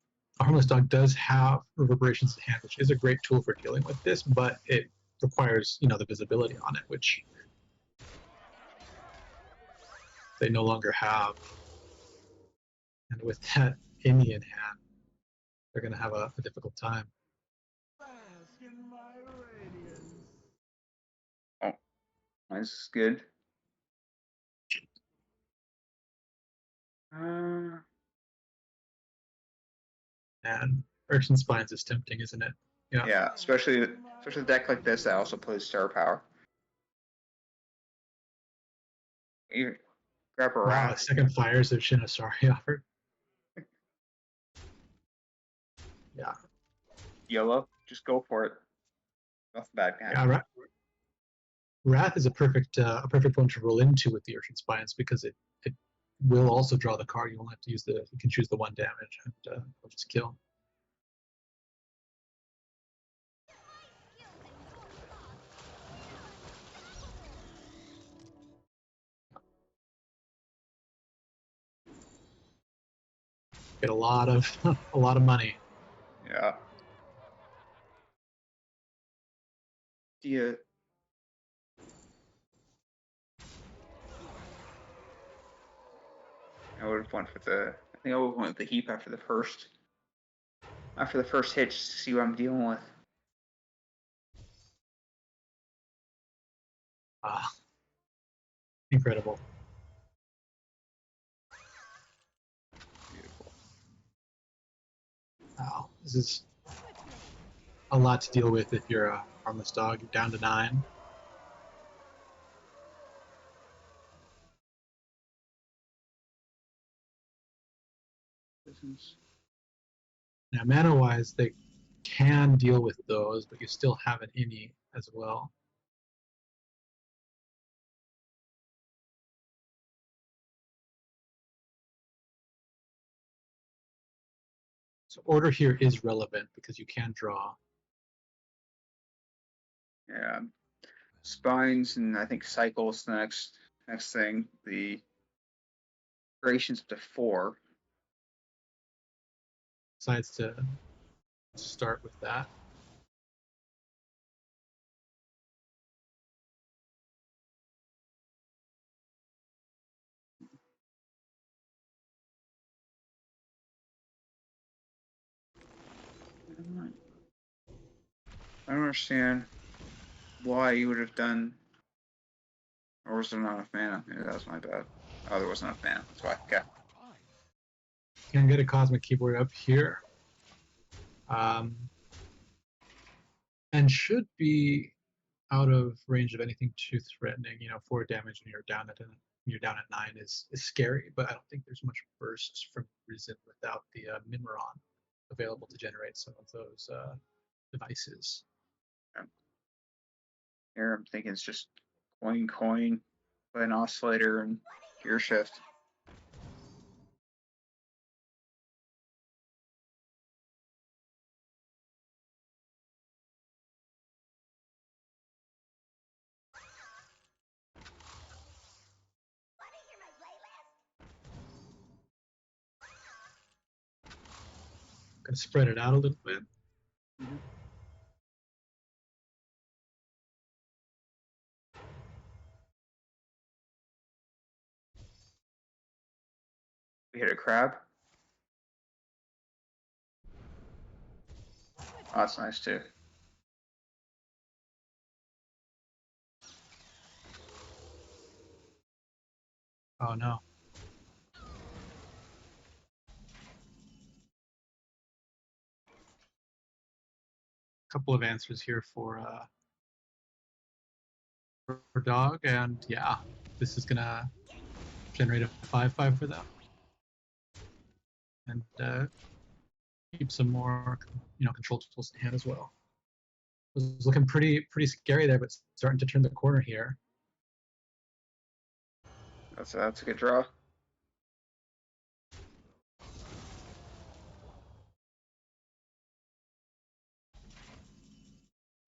a harmless dog does have reverberations in hand, which is a great tool for dealing with this, but it requires the visibility on it, which they no longer have. And with that Indie in hand, they're going to have a difficult time.
Oh, this is good.
And Urchin Spines is tempting, isn't it?
Yeah, especially a deck like this that also plays Star Power. You grab a
Wow,
Wrath.
second fires of Shinosari offered. Yeah.
Yellow, just go for it. Nothing bad can happen.
Yeah, Wrath is a perfect one to roll into with the Urchin Spines because it will also draw the card. You won't have to use you can choose the 1 damage and it'll just kill. Get a lot of money.
Yeah. I would have went with I think I would have went with the heap after the first. after the first hit just to see what I'm dealing with.
Incredible.
Beautiful.
Wow, this is a lot to deal with if you're a harmless dog. You're down to 9. Now, mana-wise, they can deal with those, but you still have an innie as well. So order here is relevant because you can draw.
Yeah. Spines and I think cycles the next thing. The duration's up to 4.
Decides to start with that.
I don't understand why you would have done, or was there not enough mana? Maybe that was my bad. Oh, there wasn't enough mana. That's why. Okay.
Can get a Cosmic Keyboard up here. And should be out of range of anything too threatening. 4 damage and you're down at 9 is scary, but I don't think there's much burst from Risen without the Mimron available to generate some of those devices.
Here I'm thinking it's just coin, play an oscillator and gear shift.
Gonna spread it out a little bit.
We hit a crab. Oh, that's nice too.
Oh no. Couple of answers here for dog, and yeah, this is gonna generate a 5/5 for them, and keep some more control tools in hand as well. It was looking pretty scary there, but starting to turn the corner here.
That's a good draw.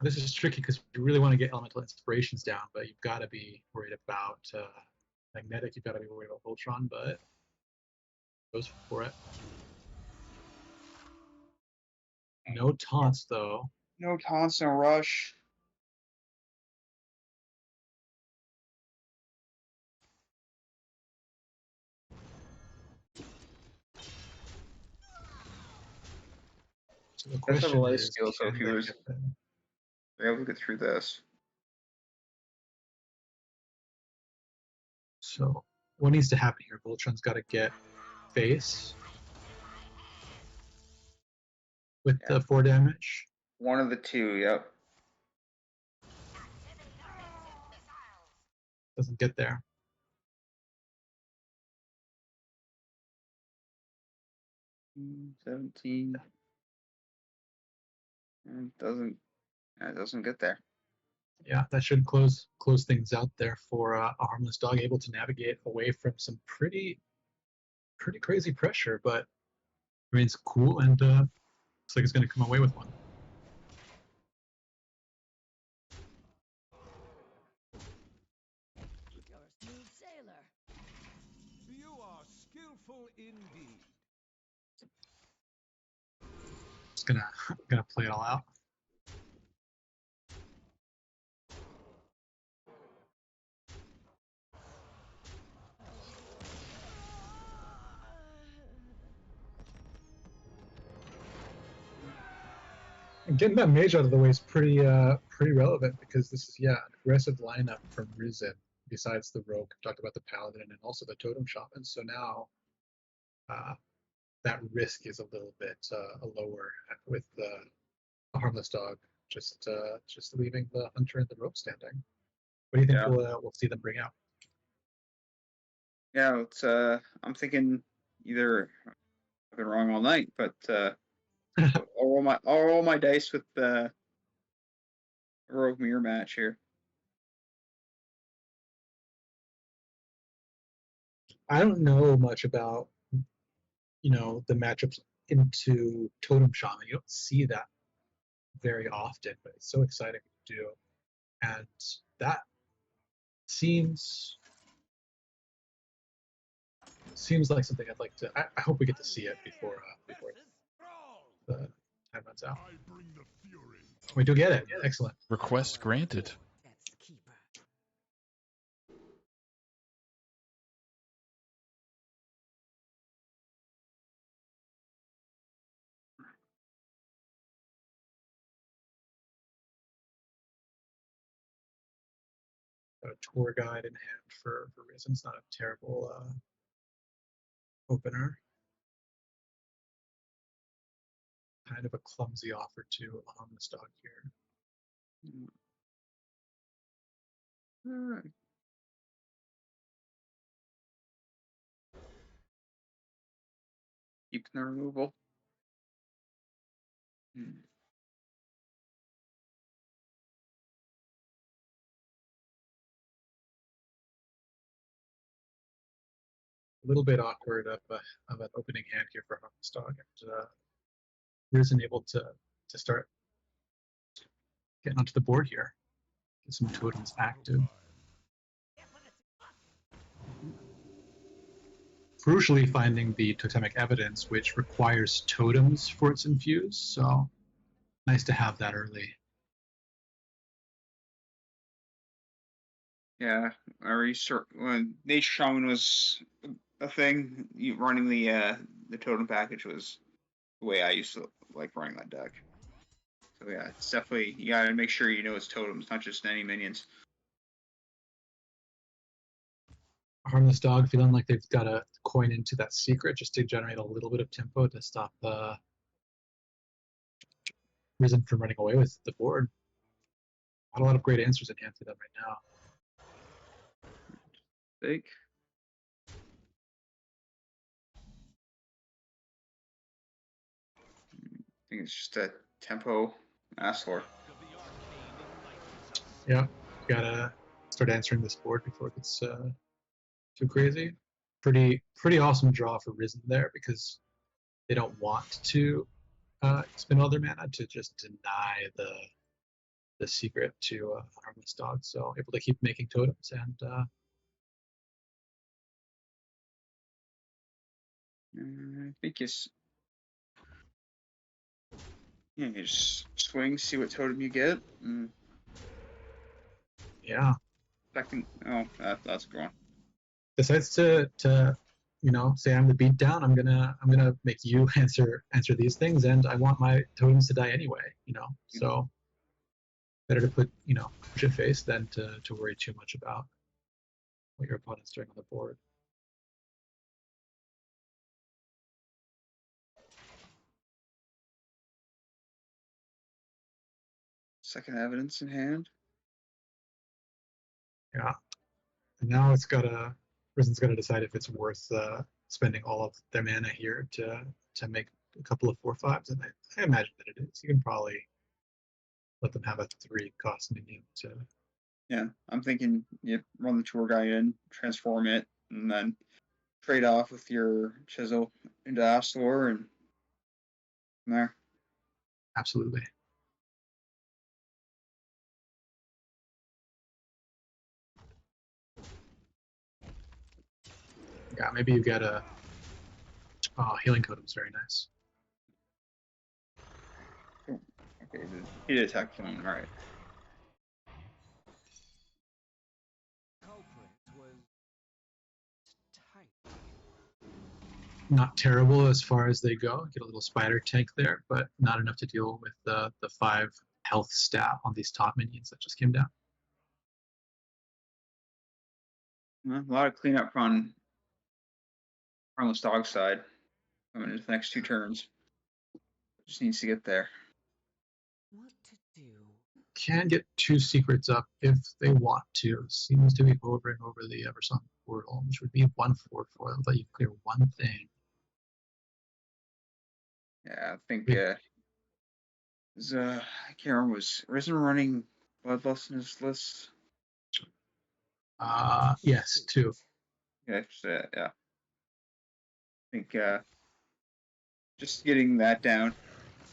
This is tricky because you really want to get elemental inspirations down, but you've got to be worried about magnetic. You've got to be worried about Voltron, but goes for it. No taunts though.
No taunts, no rush.
So the
That's
question
a
is,
skill, so if he was able to get through this.
So what needs to happen here? Voltron's got to get face with the 4 damage.
One of the two, yep.
Doesn't get there.
17. And it doesn't get there.
Yeah, that should close things out there for a harmless dog, able to navigate away from some pretty crazy pressure, but remains cool and looks like it's going to come away with one.
You're a smooth sailor.
You are skillful indeed.
Just gonna play it all out. getting that mage out of the way is pretty relevant because this is an aggressive lineup from Risen. Besides the rogue, talked about the paladin and also the totem shaman. So now that risk is a little bit lower with a harmless dog just leaving the hunter and the rogue standing. What do you think we'll see them bring out?
Yeah, it's I'm thinking either I've been wrong all night, but I'll roll my dice with the rogue mirror match here.
I don't know much about the matchups into totem shaman. You don't see that very often, but it's so exciting to do, and that seems like something I'd like to. I hope we get to see it before the time runs out. We do get it. Excellent.
Request granted.
That's the keeper.
Got a tour guide in hand for Risen. It's not a terrible opener. Kind of a clumsy offer to on the stock here.
All right. Keeping the removal.
A little bit awkward of an opening hand here for Stock, and Risen able to start getting onto the board here. Get some totems active. Crucially, finding the totemic evidence, which requires totems for its infuse. So nice to have that early.
Yeah, when Nature Shaman was a thing, running the totem package was the way I used to like running that deck. So yeah, it's definitely, you gotta make sure you know it's totems, not just any minions.
Harmless Dog feeling like they've got to coin into that secret just to generate a little bit of tempo to stop Risen from running away with the board. Not a lot of great answers in hand for them right now.
Big. I think it's just a tempo Astor.
Yeah, gotta start answering this board before it gets too crazy. Pretty awesome draw for Risen there because they don't want to spend all their mana to just deny the secret to Harmless Dog. So able to keep making totems and
I think you just swing, see what totem you get.
Yeah.
That's a good one.
Decides to say I'm the beatdown. I'm gonna make you answer these things, and I want my totems to die anyway. So better to put push it face than to worry too much about what your opponent's doing on the board.
Second evidence in hand.
Yeah. And now Risen's got to decide if it's worth spending all of their mana here to make a couple of 4/5s, and I imagine that it is. You can probably let them have a 3-cost minion to.
Yeah, I'm thinking you run the tour guide in, transform it, and then trade off with your chisel into Astor and from there.
Absolutely. Yeah, maybe you've got a healing totem's very nice.
Okay, he did attack phone, alright.
not terrible as far as they go. Get a little spider tank there, but not enough to deal with the 5 health stat on these top minions that just came down.
A lot of cleanup on Harmless Dog side coming into the next 2 turns. Just needs to get there.
What to do?
Can get 2 secrets up if they want to. Seems to be hovering over the Eversong portal, which would be 1/4 foil, but you clear 1 thing.
Yeah, I think I can't remember, was Risen running Bloodlust in his list?
Yes, 2.
Yeah, yeah. I think just getting that down.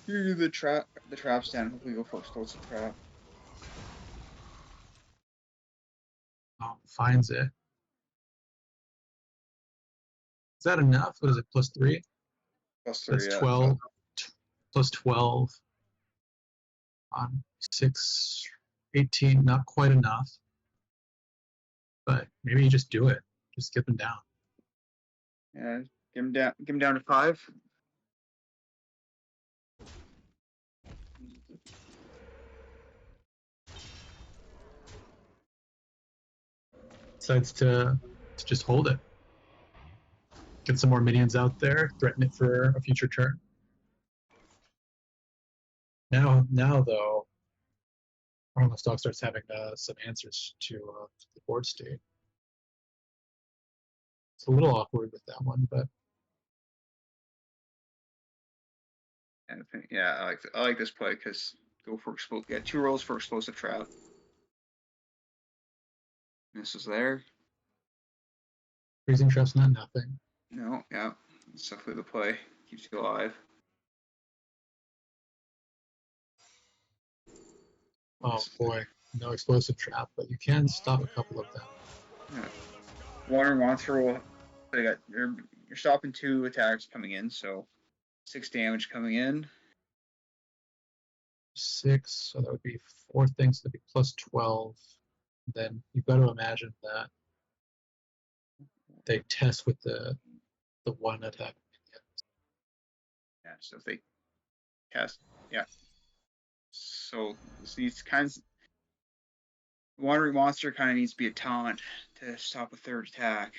You do the traps down. Hopefully go for explosive trap.
Oh, finds it. Is that enough? What is it, +3?
+3,
That's
yeah.
12. Plus 12 on 6, 18. Not quite enough. But maybe you just do it. Just get them down.
Yeah, get him down to 5.
Decides to just hold it. Get some more minions out there. Threaten it for a future turn. Now though, Harmless Dog starts having some answers to the board state. It's a little awkward with that one, but
And I think, yeah, I like this play because go for explosive. Yeah, 2 rolls for explosive trap. This is there.
freezing trap's not nothing.
No, yeah, it's definitely the play. Keeps you alive.
Oh boy, no explosive trap, but you can stop a couple of them.
Yeah. Wandering Monster will. You're stopping 2 attacks coming in, so 6 damage coming in.
6, so that would be 4 things, that'd be plus 12. Then you've got to imagine that they test with the 1 attack.
Yeah, so if they cast, yeah. So these kinds, Wandering Monster kind of needs to be a taunt to stop a 3rd attack.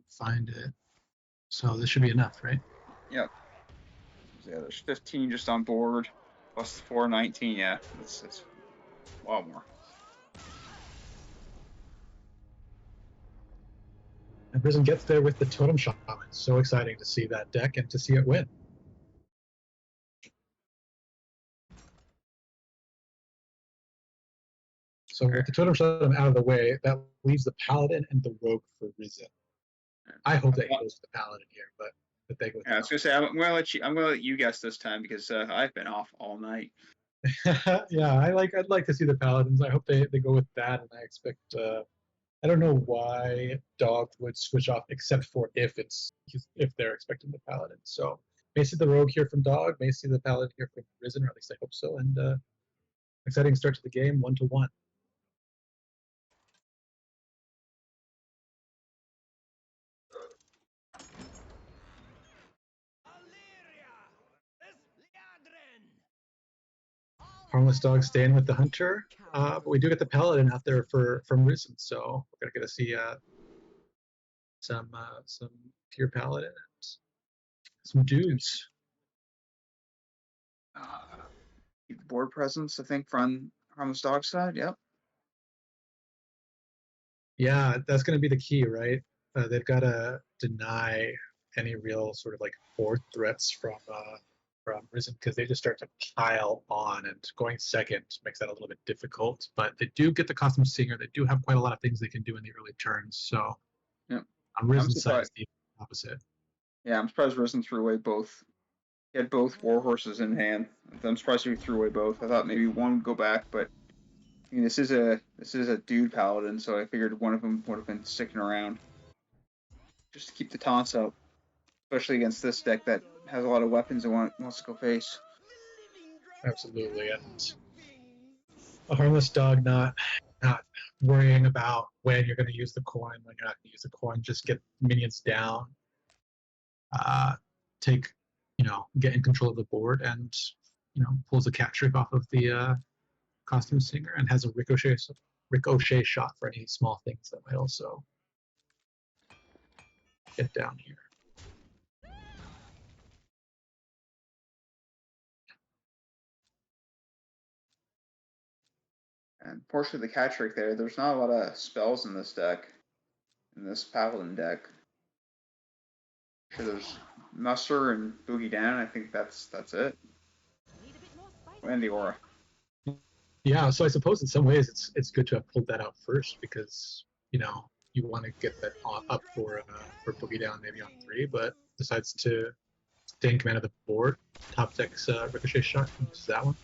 Find it. So this should be enough, right?
Yep. So yeah, there's 15 just on board, plus 4, 19. Yeah, that's a lot more.
And Prison gets there with the Totem Shaman. So exciting to see that deck and to see it win. So with the Totem Shaman out of the way, that leaves the Paladin and the Rogue for Risen. I hope that he goes to the Paladin here, but that they go.
Yeah, I was gonna say I'm gonna let you guess this time because I've been off all night.
Yeah, I'd like to see the Paladins. I hope they go with that, and I expect. I don't know why Dog would switch off, except for if they're expecting the Paladin. So may see the Rogue here from Dog, may see the Paladin here from Risen, or at least I hope so. And exciting start to the game, 1-1. Harmless Dog staying with the Hunter, but we do get the Paladin out there from Risen, so we're gonna get to see some pure Paladin and some dudes.
Keep the board presence, I think, from Harmless Dog side. Yep.
Yeah, that's going to be the key, right? They've got to deny any real sort of like board threats from Risen because they just start to pile on, and going second makes that a little bit difficult. But they do get the Custom Singer. They do have quite a lot of things they can do in the early turns. So
Yep.
on Risen's side, it's the opposite.
Yeah, I'm surprised Risen threw away both. He had both War Horses in hand. I'm surprised he threw away both. I thought maybe one would go back, but I mean, this is a dude Paladin, so I figured one of them would have been sticking around just to keep the taunts up, especially against this deck that has a lot of weapons and wants to go face.
Absolutely, and a Harmless Dog not worrying about when you're going to use the coin, when you're not going to use the coin. Just get minions down, take, get in control of the board, and pulls a cat trick off of the costume singer and has a ricochet shot for any small things that might also get down here.
And fortunately, the cat trick there's not a lot of spells in this deck, in this Paladin deck. Sure, there's Muster and Boogie Down. I think that's it. And the Aura.
Yeah, so I suppose in some ways it's good to have pulled that out first because you want to get that up for Boogie Down maybe on 3, but decides to stay in command of the board. Top deck's ricochet shot and uses that one.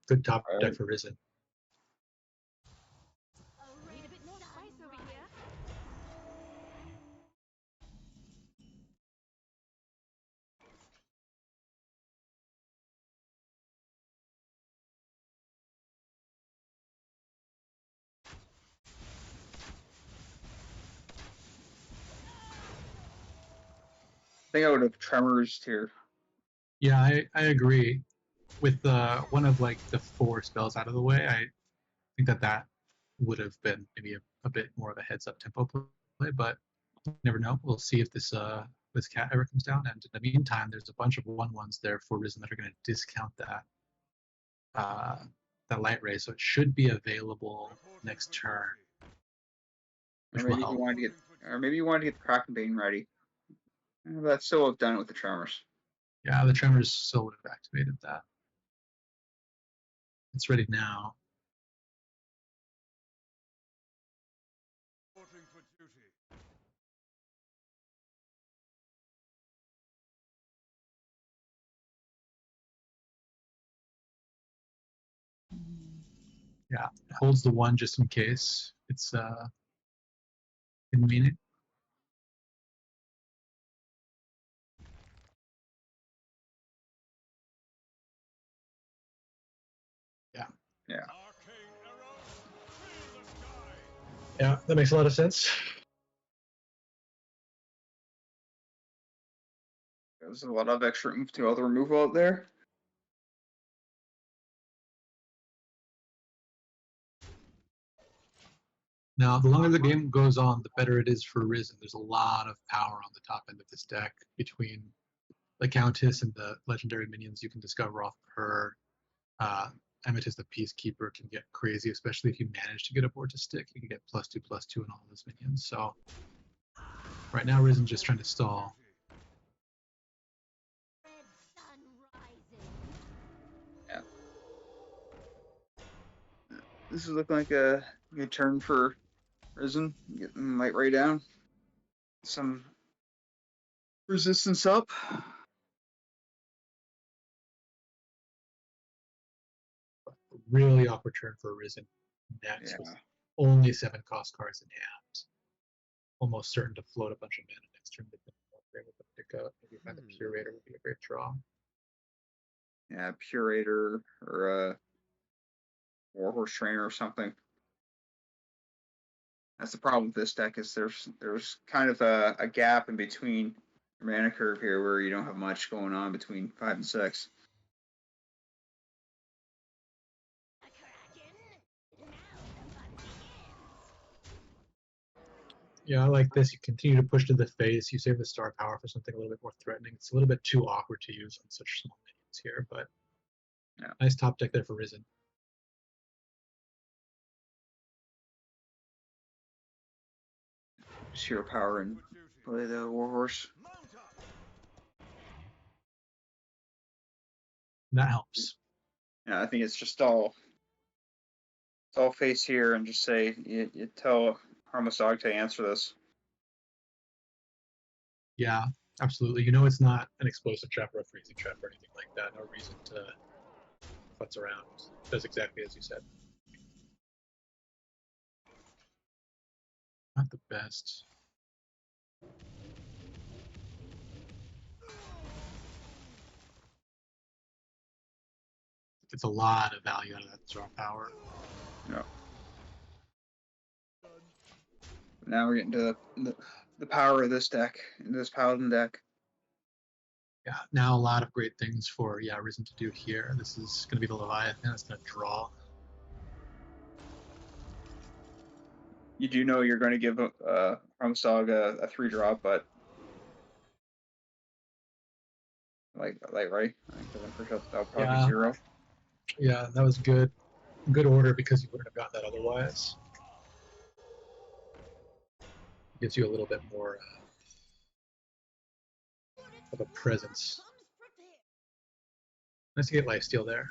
Good top deck for Risen.
I think I would have Tremors here.
Yeah, I agree. With one of like the 4 spells out of the way, I think that would have been maybe a bit more of a heads up tempo play, but you never know. We'll see if this cat ever comes down. And in the meantime, there's a bunch of 1/1s there for Risen that are going to discount that light ray, so it should be available next turn.
Or maybe you wanted to get the Kraken Bane ready. That still would have done it with the Tremors.
Yeah, the Tremors still would have activated that. It's ready now. Yeah, it holds the 1 just in case it's didn't mean it. Yeah, that makes a lot of sense.
There's a lot of extra oomph to all the removal out there.
Now, the longer the game goes on, the better it is for Risen. There's a lot of power on the top end of this deck between the Countess and the legendary minions you can discover off of her. Amethyst the Peacekeeper can get crazy, especially if you manage to get a board to stick. You can get +2/+2 and all of those minions. So right now, Risen just trying to stall.
Yeah. This is looking like a good turn for Risen. Getting light ray down. Some resistance up.
Really awkward turn for Risen next with only 7 cost cards in hand. Almost certain to float a bunch of mana next turn. They've been able to pick up. Maybe find the Curator would be a great draw.
Yeah, Curator or a Warhorse Trainer or something. That's the problem with this deck is there's kind of a gap in between your mana curve here where you don't have much going on between 5 and 6.
Yeah, I like this. You continue to push to the face. You save the star power for something a little bit more threatening. It's a little bit too awkward to use on such small minions here, but nice top deck there for Risen.
Just hero power and play the Warhorse.
That helps.
Yeah, I think it's just all face here and just say you tell Harmless Dog to answer this.
Yeah, absolutely. It's not an explosive trap or a freezing trap or anything like that. No reason to futz around. It does exactly as you said. Not the best. gets a lot of value out of that strong power.
Yeah. Now we're getting to the power of this deck, this Paladin deck.
Yeah, now a lot of great things for Risen to do here. This is going to be the Leviathan. It's going to draw.
You do know you're going to give Armstrong a 3-drop, but like right? Because I'm pretty sure that'll probably be 0.
Yeah, that was good order because you wouldn't have gotten that otherwise. Gives you a little bit more of a presence. Nice to get lifesteal there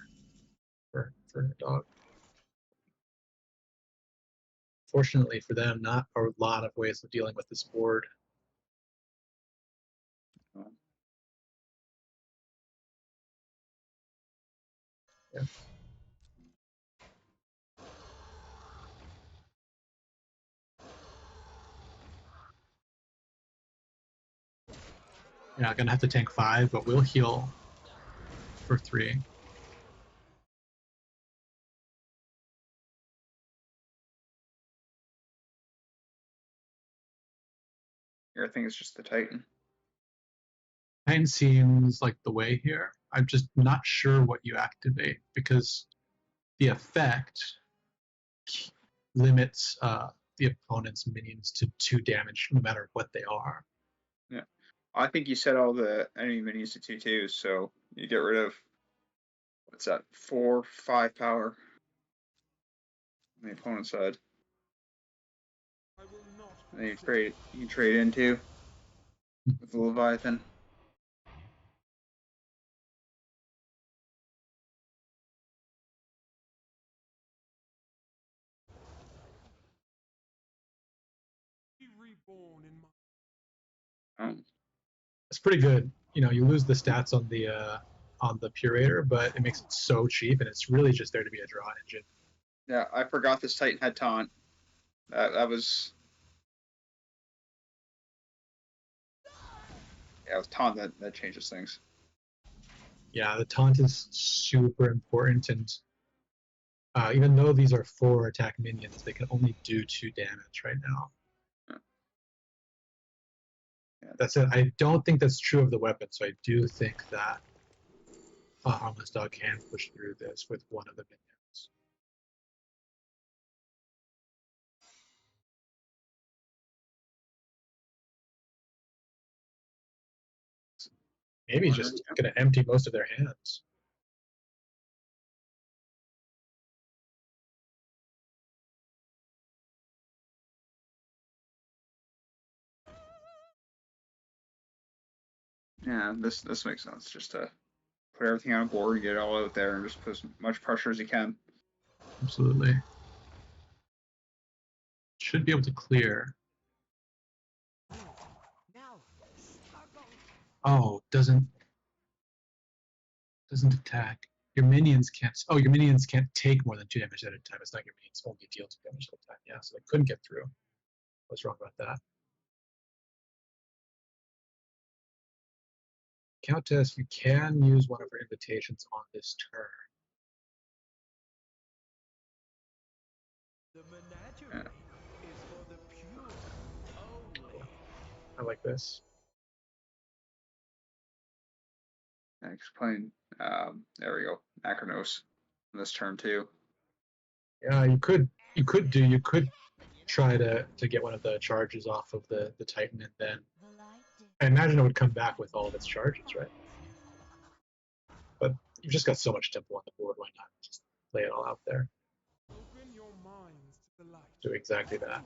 for a dog. Fortunately for them, not a lot of ways of dealing with this board. Yeah. Yeah, gonna have to tank 5, but we'll heal for 3.
Here, I think it's just the Titan.
Titan seems like the way here. I'm just not sure what you activate because the effect limits the opponent's minions to 2 damage no matter what they are.
Yeah. I think you set all the enemy minions to 2/2, so you get rid of, what's that, 4, 5 power on the opponent's side. And then you can trade into with the Leviathan.
It's pretty good. You know, you lose the stats on the Purator, but it makes it so cheap, and it's really just there to be a draw engine.
Yeah, I forgot this Titan had taunt. That was... Yeah, it was taunt that changes things.
Yeah, the taunt is super important, and even though these are 4 attack minions, they can only do 2 damage right now.
Yeah.
That's it. I don't think that's true of the weapon, so I do think that Harmless Dog can push through this with one of the minions. Maybe just going to empty most of their hands.
Yeah, this makes sense. Just to put everything on board, get it all out there, and just put as much pressure as you can.
Absolutely. Should be able to clear. Oh, doesn't attack. Your minions can't. Oh, your minions can't take more than 2 damage at a time. It's not your minions only deal 2 damage at a time. Yeah, so they couldn't get through. What's wrong about that? Countess, you can use one of her invitations on this turn.
The menagerie is for the pure only.
I like this.
Next playing, there we go, Acronos on this turn too.
Yeah, you could try to get one of the charges off of the Titan, and then I imagine it would come back with all of its charges, right? But you've just got so much tempo on the board, why not just lay it all out there?
Open your minds to the light.
Do exactly that.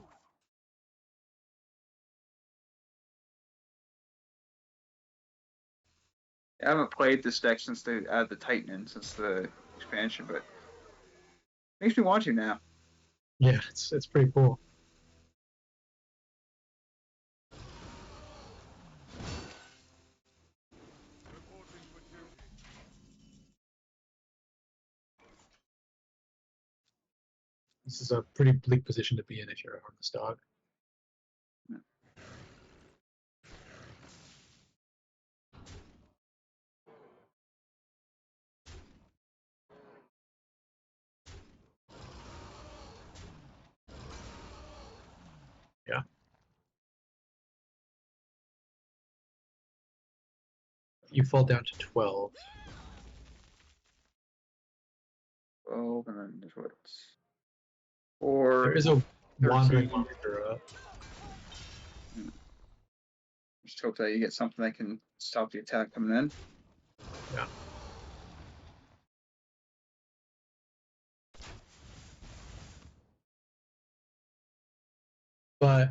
I haven't played this deck since they added the Titan in, since the expansion, but makes me want to now.
Yeah, it's pretty cool. This is a pretty bleak position to be in if you're a Harmless Dog. you fall down to 12.
12, and then there's what? 4.
There is a wandering
13.
monster up.
Just hope that you get something that can stop the attack coming in.
Yeah. But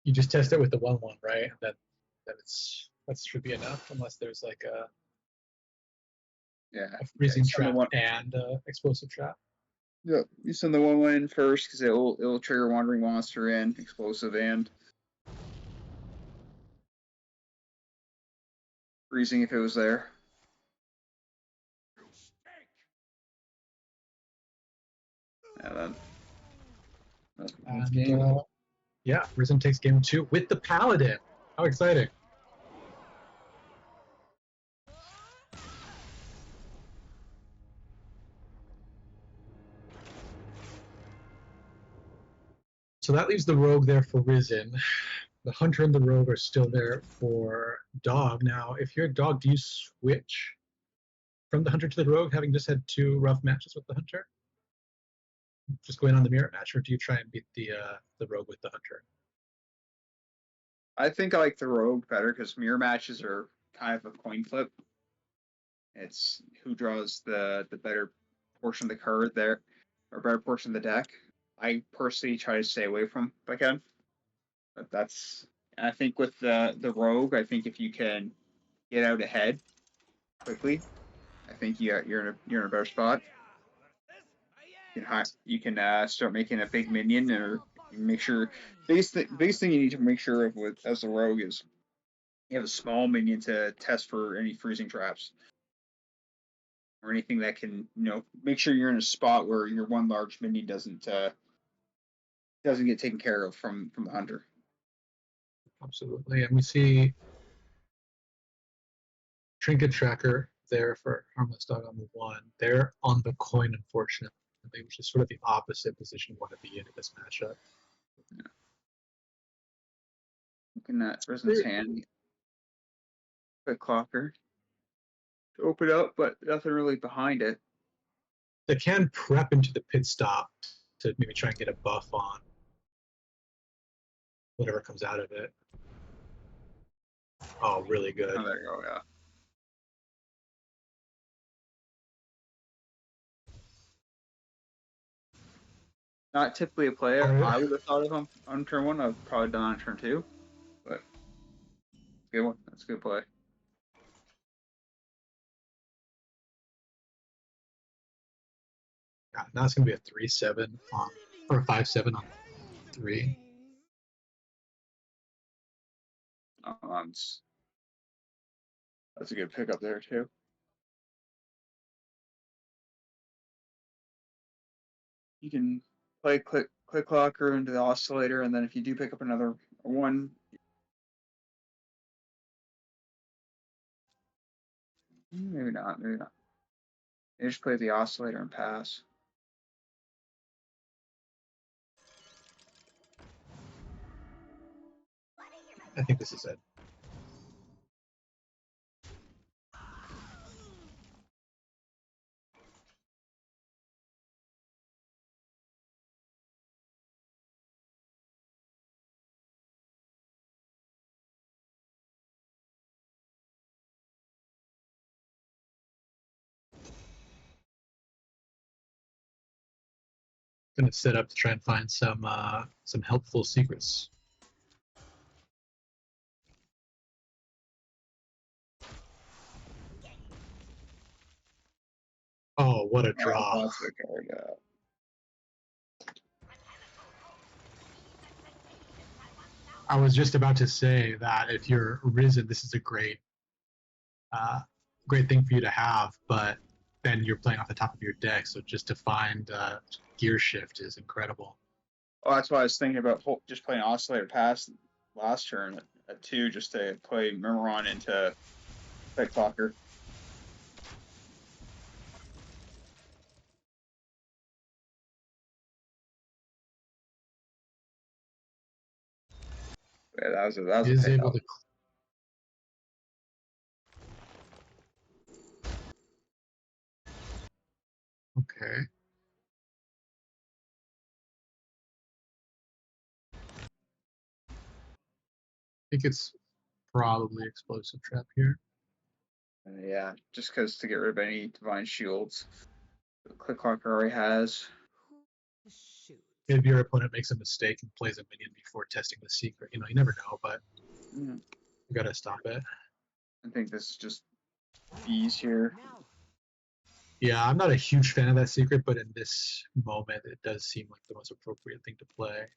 you just test it with the 1/1, right? That should be enough, unless there's like a freezing
you send the
trap
one-
and explosive trap.
Yeah, you send the 1/1 in first because it'll trigger wandering monster and explosive and freezing if it was there. And then that's game.
Yeah, Risen takes game 2 with the Paladin. How exciting! So that leaves the Rogue there for Risen. The Hunter and the Rogue are still there for Dog. Now, if you're a Dog, do you switch from the Hunter to the Rogue, having just had 2 rough matches with the Hunter? Just going on the mirror match, or do you try and beat the Rogue with the Hunter?
I think I like the Rogue better because mirror matches are kind of a coin flip. It's who draws the better portion of the card there, or better portion of the deck. I personally try to stay away from if I can. But I think with the Rogue, I think if you can get out ahead quickly, I think you're in a better spot. You can start making a big minion, or make sure. Biggest thing you need to make sure of as a Rogue is you have a small minion to test for any freezing traps or anything that can, make sure you're in a spot where your one large minion doesn't get taken care of from the Hunter.
Absolutely, and we see Trinket Tracker there for Harmless Dog on the 1. They're on the coin, unfortunately, which is sort of the opposite position you want to be in this matchup.
Yeah. Looking at Risen's hand, quick clocker to open up, but nothing really behind it.
They can prep into the pit stop to maybe try and get a buff on whatever comes out of it. Oh, really good.
Oh, there you go, yeah. Not typically a play I would have thought of on turn 1. I've probably done on turn 2, but good one. That's a good play.
Yeah, now it's going to be a 3/7 on, or a 5/7 on 3.
That's a good pickup there too. You can play click clocker into the oscillator, and then if you do pick up another one, maybe not. You just play the oscillator and pass.
I think this is it. Going to set up to try and find some helpful secrets. Oh, what a draw!
That's the card.
I was just about to say that if you're Risen, this is a great thing for you to have, but then you're playing off the top of your deck, so just to find gear shift is incredible.
Oh, that's why I was thinking about just playing oscillator pass last turn at 2, just to play Murmuron into Click Clocker. Yeah, that was a
Is
payout.
able to Okay. I think it's probably explosive trap here.
Yeah, just because to get rid of any divine shields the Click Clocker already has.
Shoot.
If your opponent makes a mistake and plays a minion before testing the secret, you never know, but
Mm,
you gotta stop it.
I think this is just bees here.
Now.
Yeah, I'm not a huge fan of that secret, but in this moment, it does seem like the most appropriate thing to play.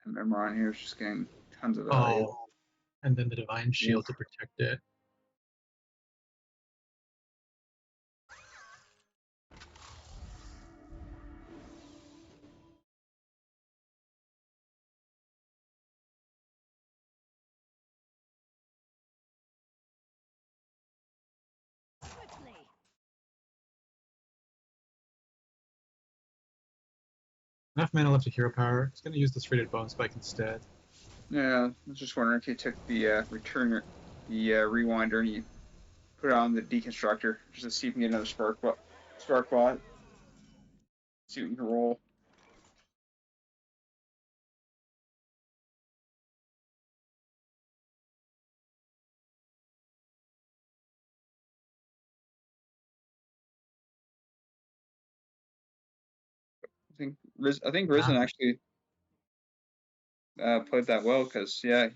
And Memron here is just getting tons of value.
Oh, and then the divine shield to protect it.
Quickly.
Enough mana left to hero power. It's gonna use this rated bone spike instead.
Yeah, I was just wondering if you took the rewinder, and you put it on the deconstructor just to see if you can get another spark bot. See what you can roll. I think Risen actually played that well because there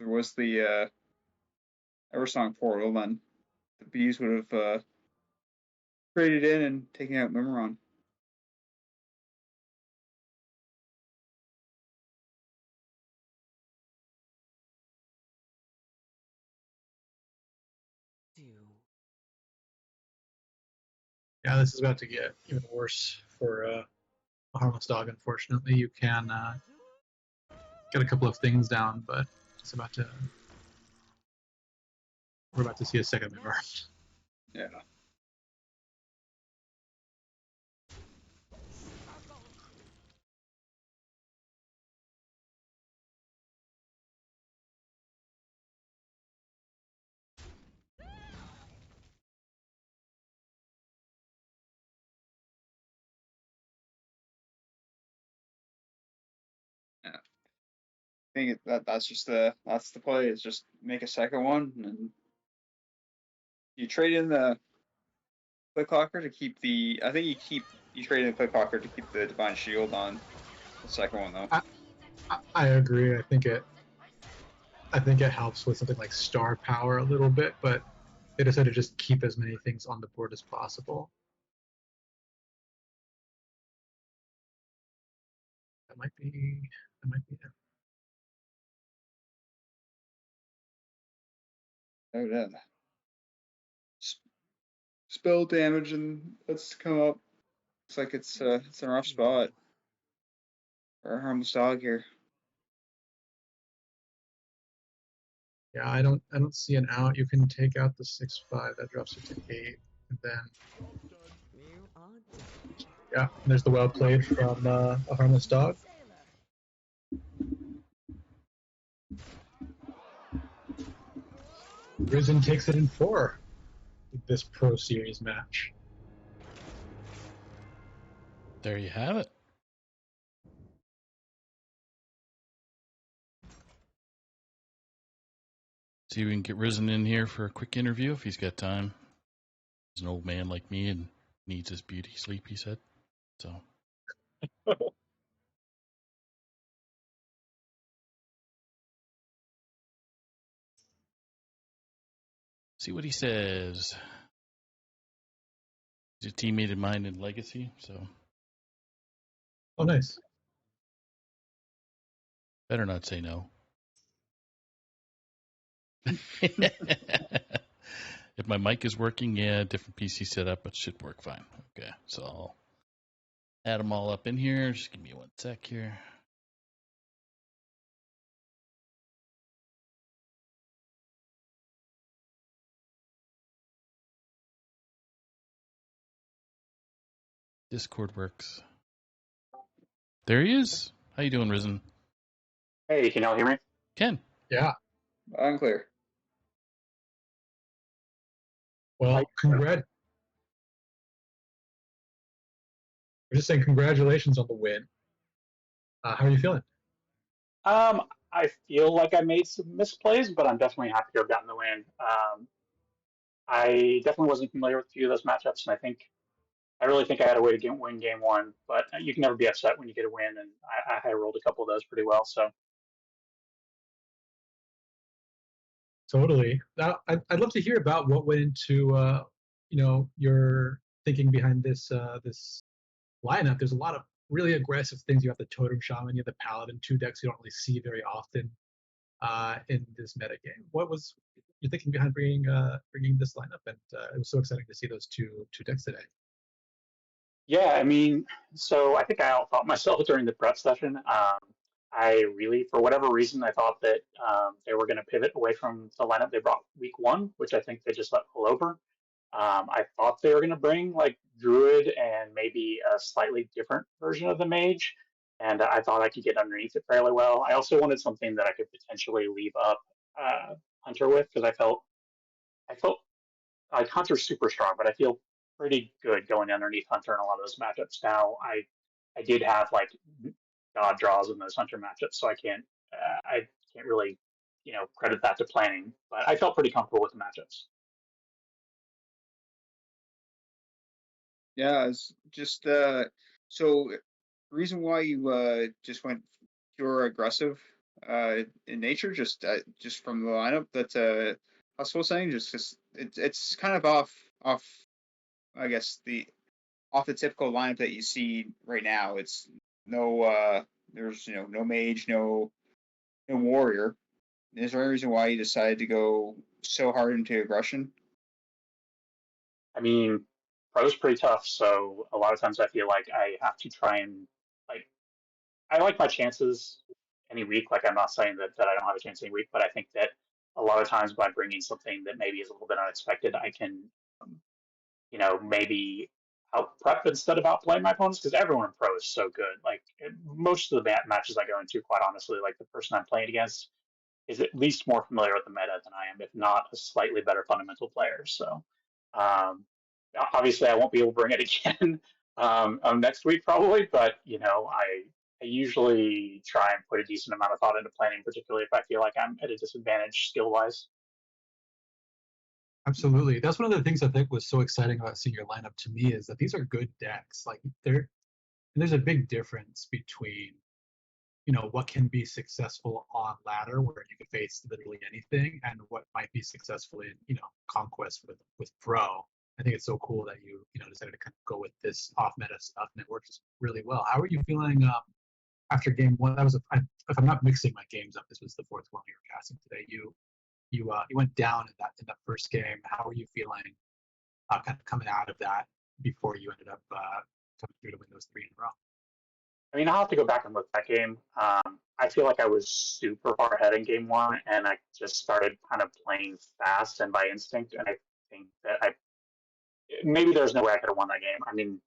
was the Eversong portal, then the bees would have traded in and taken out Memoron.
Yeah, this is about to get even worse for a harmless dog. Unfortunately, you can get a couple of things down, but it's about to. We're about to see a second member.
Yeah. Yeah. I think that's just that's the play, is just make a second one, and you trade in the Click Clocker to keep the. I think you trade in the Click Clocker to keep the Divine Shield on the second one though.
I agree. I think it helps with something like star power a little bit, but they decided to just keep as many things on the board as possible. That might be it.
Oh yeah. Spell damage, and let's come up. Looks like it's a rough spot for a harmless dog here.
Yeah, I don't see an out. You can take out the 6/5 that drops it to 8, and then yeah, there's the well played from a harmless dog. Risen takes it in 4 with this Pro Series match.
There you have it. See if we can get Risen in here for a quick interview if he's got time. He's an old man like me and needs his beauty sleep, he said. So. See what he says. He's a teammate of mine in Legacy, so.
Oh, nice.
Better not say no. If my mic is working, yeah, different PC setup, but should work fine. Okay, so add them all up in here. Just give me 1 sec here. Discord works. There he is. How you doing, Risen?
Hey, can y'all hear me?
Ken.
Yeah.
Unclear.
Well, we're just saying congratulations on the win. How are you feeling?
I feel like I made some misplays, but I'm definitely happy to have gotten the win. I definitely wasn't familiar with a few of those matchups, and I really think I had a way to win game one. But you can never be upset when you get a win, and I rolled a couple of those pretty well. So
Totally. Now, I'd love to hear about what went into your thinking behind this lineup. There's a lot of really aggressive things. You have the Totem Shaman, you have the Paladin, two decks you don't really see very often in this meta game. What was your thinking behind bringing this lineup? And it was so exciting to see those two decks today.
yeah, I mean, so I think I outthought myself during the prep session. I really, for whatever reason, I thought that they were going to pivot away from the lineup they brought week one, which I think they just let pull over. I thought they were going to bring like Druid and maybe a slightly different version of the Mage, and I thought I could get underneath it fairly well. I also wanted something that I could potentially leave up Hunter with because I felt like Hunter's super strong, but I feel pretty good going underneath Hunter in a lot of those matchups. Now I did have like God draws in those Hunter matchups, so I can't really credit that to planning, but I felt pretty comfortable with the matchups.
Yeah, it's just so reason why you just went pure aggressive in nature, just from the lineup that Hustle was saying, just it's kind of off I guess the off the typical lineup that you see right now. It's no there's no mage, no warrior. Is there any reason why you decided to go so hard into aggression?
I mean, pro's pretty tough, so a lot of times I feel like I have to try and like I like my chances any week. Like I'm not saying that I don't have a chance any week, but I think that a lot of times by bringing something that maybe is a little bit unexpected, I can, um, maybe out prep instead of outplaying my opponents because everyone in pro is so good. Like most of the matches I go into, quite honestly, like the person I'm playing against is at least more familiar with the meta than I am, if not a slightly better fundamental player. So um, obviously, I won't be able to bring it again next week probably, but I usually try and put a decent amount of thought into planning, particularly if I feel like I'm at a disadvantage skill wise.
Absolutely. That's one of the things I think was so exciting about seeing your lineup to me is that these are good decks. Like there's a big difference between what can be successful on ladder where you can face literally anything and what might be successful in conquest with pro. I think it's so cool that you decided to kind of go with this off meta stuff and it works really well. How are you feeling after game one? That was if I'm not mixing my games up, this was the fourth one we were casting today. You went down in that first game. How are you feeling kind of coming out of that before you ended up coming through to win those three in a row?
I mean, I'll have to go back and look at that game. I feel like I was super far ahead in game one, and I just started kind of playing fast and by instinct. And I think that maybe there's no way I could have won that game. I mean,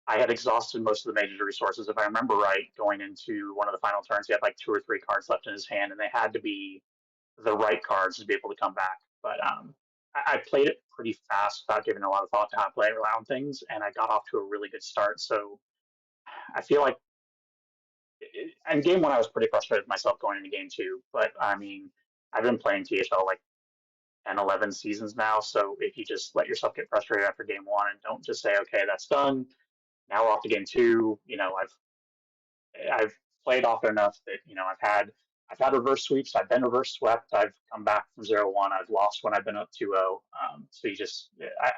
I had exhausted most of the major resources. If I remember right, going into one of the final turns, he had like two or three cards left in his hand, and they had to be the right cards to be able to come back. But I played it pretty fast without giving a lot of thought to how to play around things, and I got off to a really good start. So I feel like in game one, I was pretty frustrated with myself going into game two. But I mean, I've been playing THL like 10, 11 seasons now. So if you just let yourself get frustrated after game one and don't just say, okay, that's done. Now we're off to game two. I've played often enough that I've had reverse sweeps. I've been reverse swept. I've come back from 0-1. I've lost when I've been up 2-0. So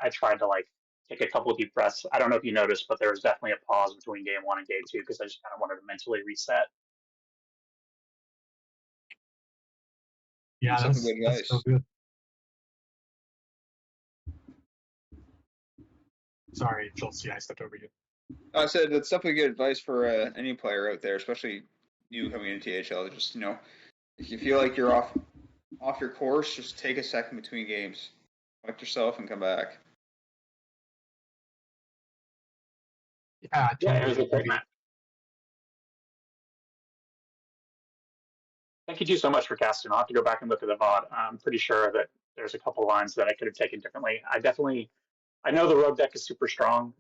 I tried to like take a couple of deep breaths. I don't know if you noticed, but there was definitely a pause between game one and game two because I just kind of wanted to mentally reset.
Yeah,
Something good,
that's
guys.
so good. Sorry, Chelsea, I stepped over you.
I said that's definitely good advice for any player out there, especially new coming into THL. Just if you feel like you're off your course, just take a second between games, collect yourself, and come back.
Yeah,
Yeah, it was
totally.
a great match. Thank you two so much for casting. I'll have to go back and look at the VOD. I'm pretty sure that there's a couple lines that I could have taken differently. I know the Rogue deck is super strong.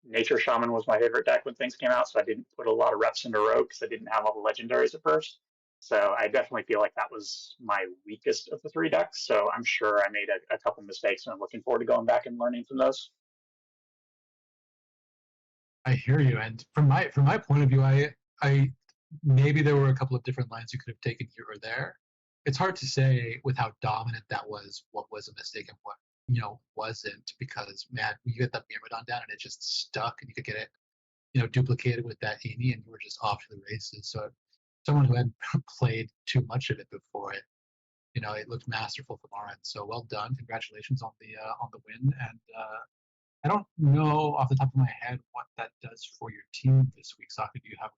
Nature Shaman was my favorite deck when things came out, so I didn't put a lot of reps into Rogue because I didn't have all the legendaries at first. So I definitely feel like that was my weakest of the three decks. So I'm sure I made a couple mistakes, and I'm looking forward to going back and learning from those.
I hear you. And from my point of view, I maybe there were a couple of different lines you could have taken here or there. It's hard to say with how dominant that was, what was a mistake and what wasn't, because man, you get that Myrmidon down and it just stuck, and you could get it duplicated with that Amy, and you were just off to the races. So someone who hadn't played too much of it before it looked masterful from our end. So well done, congratulations on the win. And I don't know off the top of my head what that does for your team this week. Saka, do you have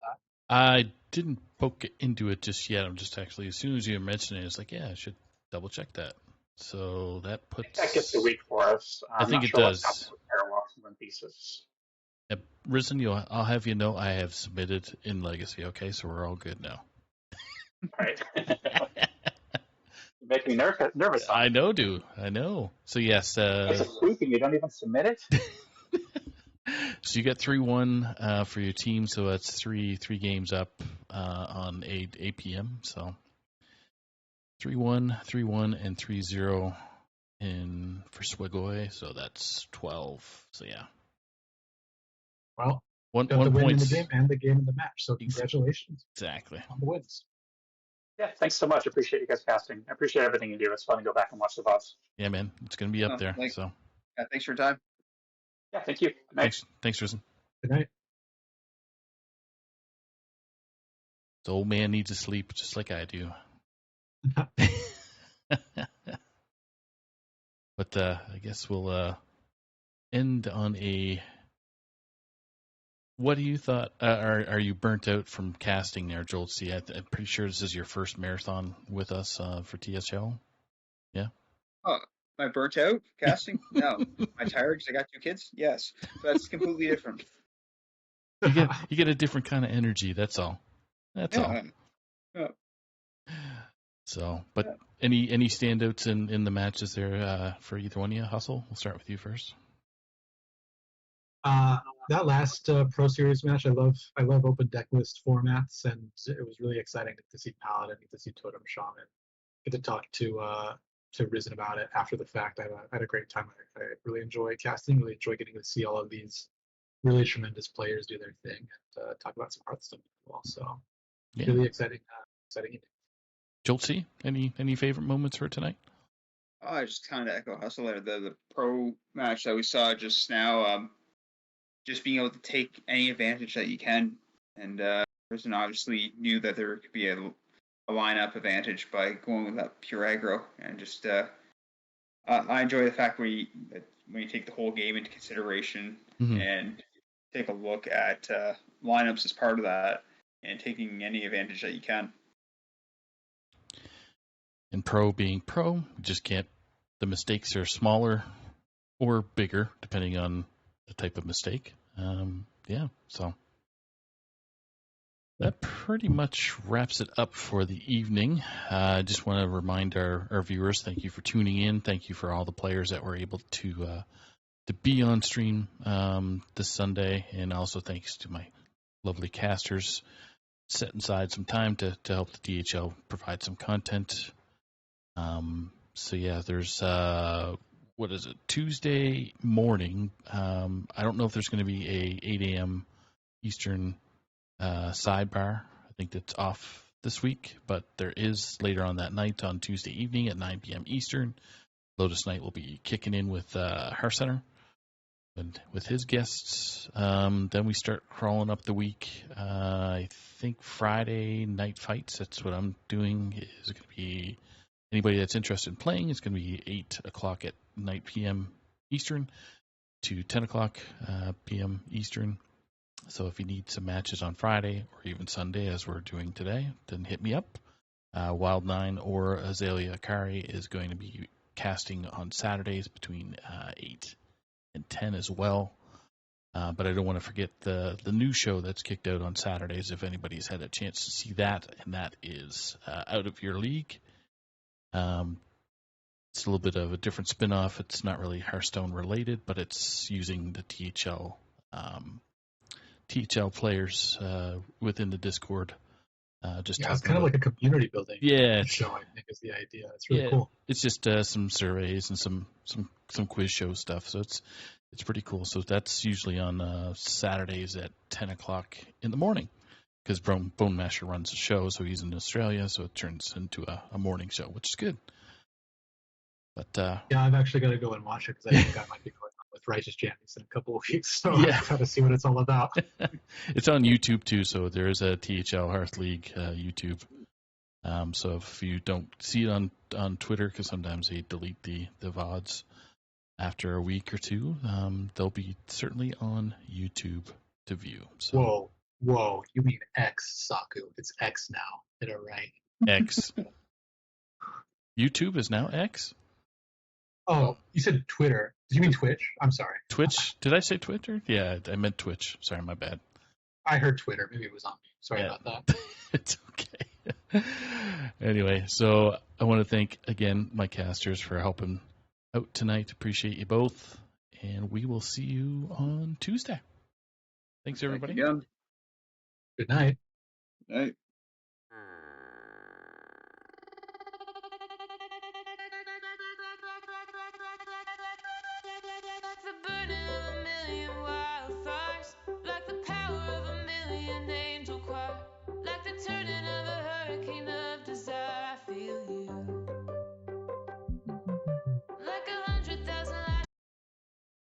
that?
I didn't poke into it just yet. I'm just actually, as soon as you mentioned it, it's like, yeah, I should double check that. So that puts.
That gets the week for us.
I
I'm
think
not
it
sure what's happening
does.
with Parallax and Thesis.
Risen, I'll have you know I have submitted in Legacy. Okay, so we're all good now.
All right. You make me nervous. Huh?
I know, dude. I know. So yes.
It's a sweep and you don't even submit it.
So you got 3-1 for your team. So that's three games up on 8 p.m. So 3-1, 3-1, and 3-0 for Swigoi. So that's 12. So yeah.
Well,
One
got the win
point
in the game and the game in the match. So congratulations
exactly
on the wins.
Yeah, thanks so much. Appreciate you guys casting. I appreciate everything you do. It's fun to go back and watch the VODs.
Yeah, man. It's gonna be up there. So
Thanks for your time.
Yeah, thank you. Good night.
Thanks, Risen.
Good night.
The old man needs to sleep just like I do. But I guess we'll end on a. What do you thought? Are you burnt out from casting there, Joel? See, I'm pretty sure this is your first marathon with us for TSL. Yeah.
Oh, am I burnt out casting? No. Am I tired because I got 2 kids? Yes. So that's completely different.
You get a different kind of energy. That's all. That's all.
Yeah.
So, but any standouts in the matches there for either one of you? Hustle. We'll start with you first.
That last Pro Series match, I love open deck list formats, and it was really exciting to see Paladin, to see Totem Shaman, get to talk to Risen about it after the fact. I had a great time. I really enjoy casting. Really enjoy getting to see all of these really tremendous players do their thing and talk about some Hearthstone as well. So really exciting evening.
Joel C, any favorite moments for tonight?
I just kind of echo Hustle there. The pro match that we saw just now, just being able to take any advantage that you can, and Risen obviously knew that there could be a lineup advantage by going with that pure aggro, and just I enjoy the fact when you take the whole game into consideration and take a look at lineups as part of that, and taking any advantage that you can.
And pro being pro, you just can't. The mistakes are smaller or bigger depending on the type of mistake. So that pretty much wraps it up for the evening. I just want to remind our viewers, thank you for tuning in. Thank you for all the players that were able to be on stream this Sunday, and also thanks to my lovely casters setting aside some time to help the DHL provide some content. So yeah, there's what is it, Tuesday morning. I don't know if there's going to be a 8 a.m. Eastern sidebar. I think that's off this week, but there is later on that night on Tuesday evening at 9 p.m. Eastern. Lotus Knight will be kicking in with Hearth Center and with his guests. Then we start crawling up the week. I think Friday night fights. That's what I'm doing. Is going to be anybody that's interested in playing. It's going to be 8 o'clock at 9 p.m. Eastern. to 10 o'clock p.m. Eastern. So if you need some matches on Friday or even Sunday, as we're doing today, then hit me up. Wild9 or Azalea Akari is going to be casting on Saturdays between 8 and 10 as well. But I don't want to forget the new show that's kicked out on Saturdays, if anybody's had a chance to see that, and that is Out of Your League. It's a little bit of a different spin-off. It's not really Hearthstone related, but it's using the THL players within the Discord. Just
it's kind of like a community building show, I think, is the idea. It's really cool.
It's just some surveys and some quiz show stuff. So it's pretty cool. So that's usually on Saturdays at 10 o'clock in the morning, because Bone Masher runs the show, so he's in Australia, so it turns into a morning show, which is good. But
I've actually got to go and watch it, because I think I might be going on with Righteous Jammies in a couple of weeks, so
Yeah.
I've got to see what it's all about.
It's on YouTube too, so there is a THL Hearth League YouTube. So if you don't see it on Twitter, because sometimes they delete the VODs after a week or two, they'll be certainly on YouTube to view. So.
Whoa, you mean X, Saku. It's X now. Get it right.
X. YouTube is now X?
Oh, you said Twitter. Did you mean Twitch? I'm sorry.
Twitch? Did I say Twitter? Yeah, I meant Twitch. Sorry, my bad.
I heard Twitter. Maybe it was on me. Sorry about that.
It's okay. Anyway, so I want to thank, again, my casters for helping out tonight. Appreciate you both. And we will see you on Tuesday. Thanks, everybody.
Thank you.
Good night.
Night.
Like the burning of a million wildfires, like the power of a million angel choir, like the turning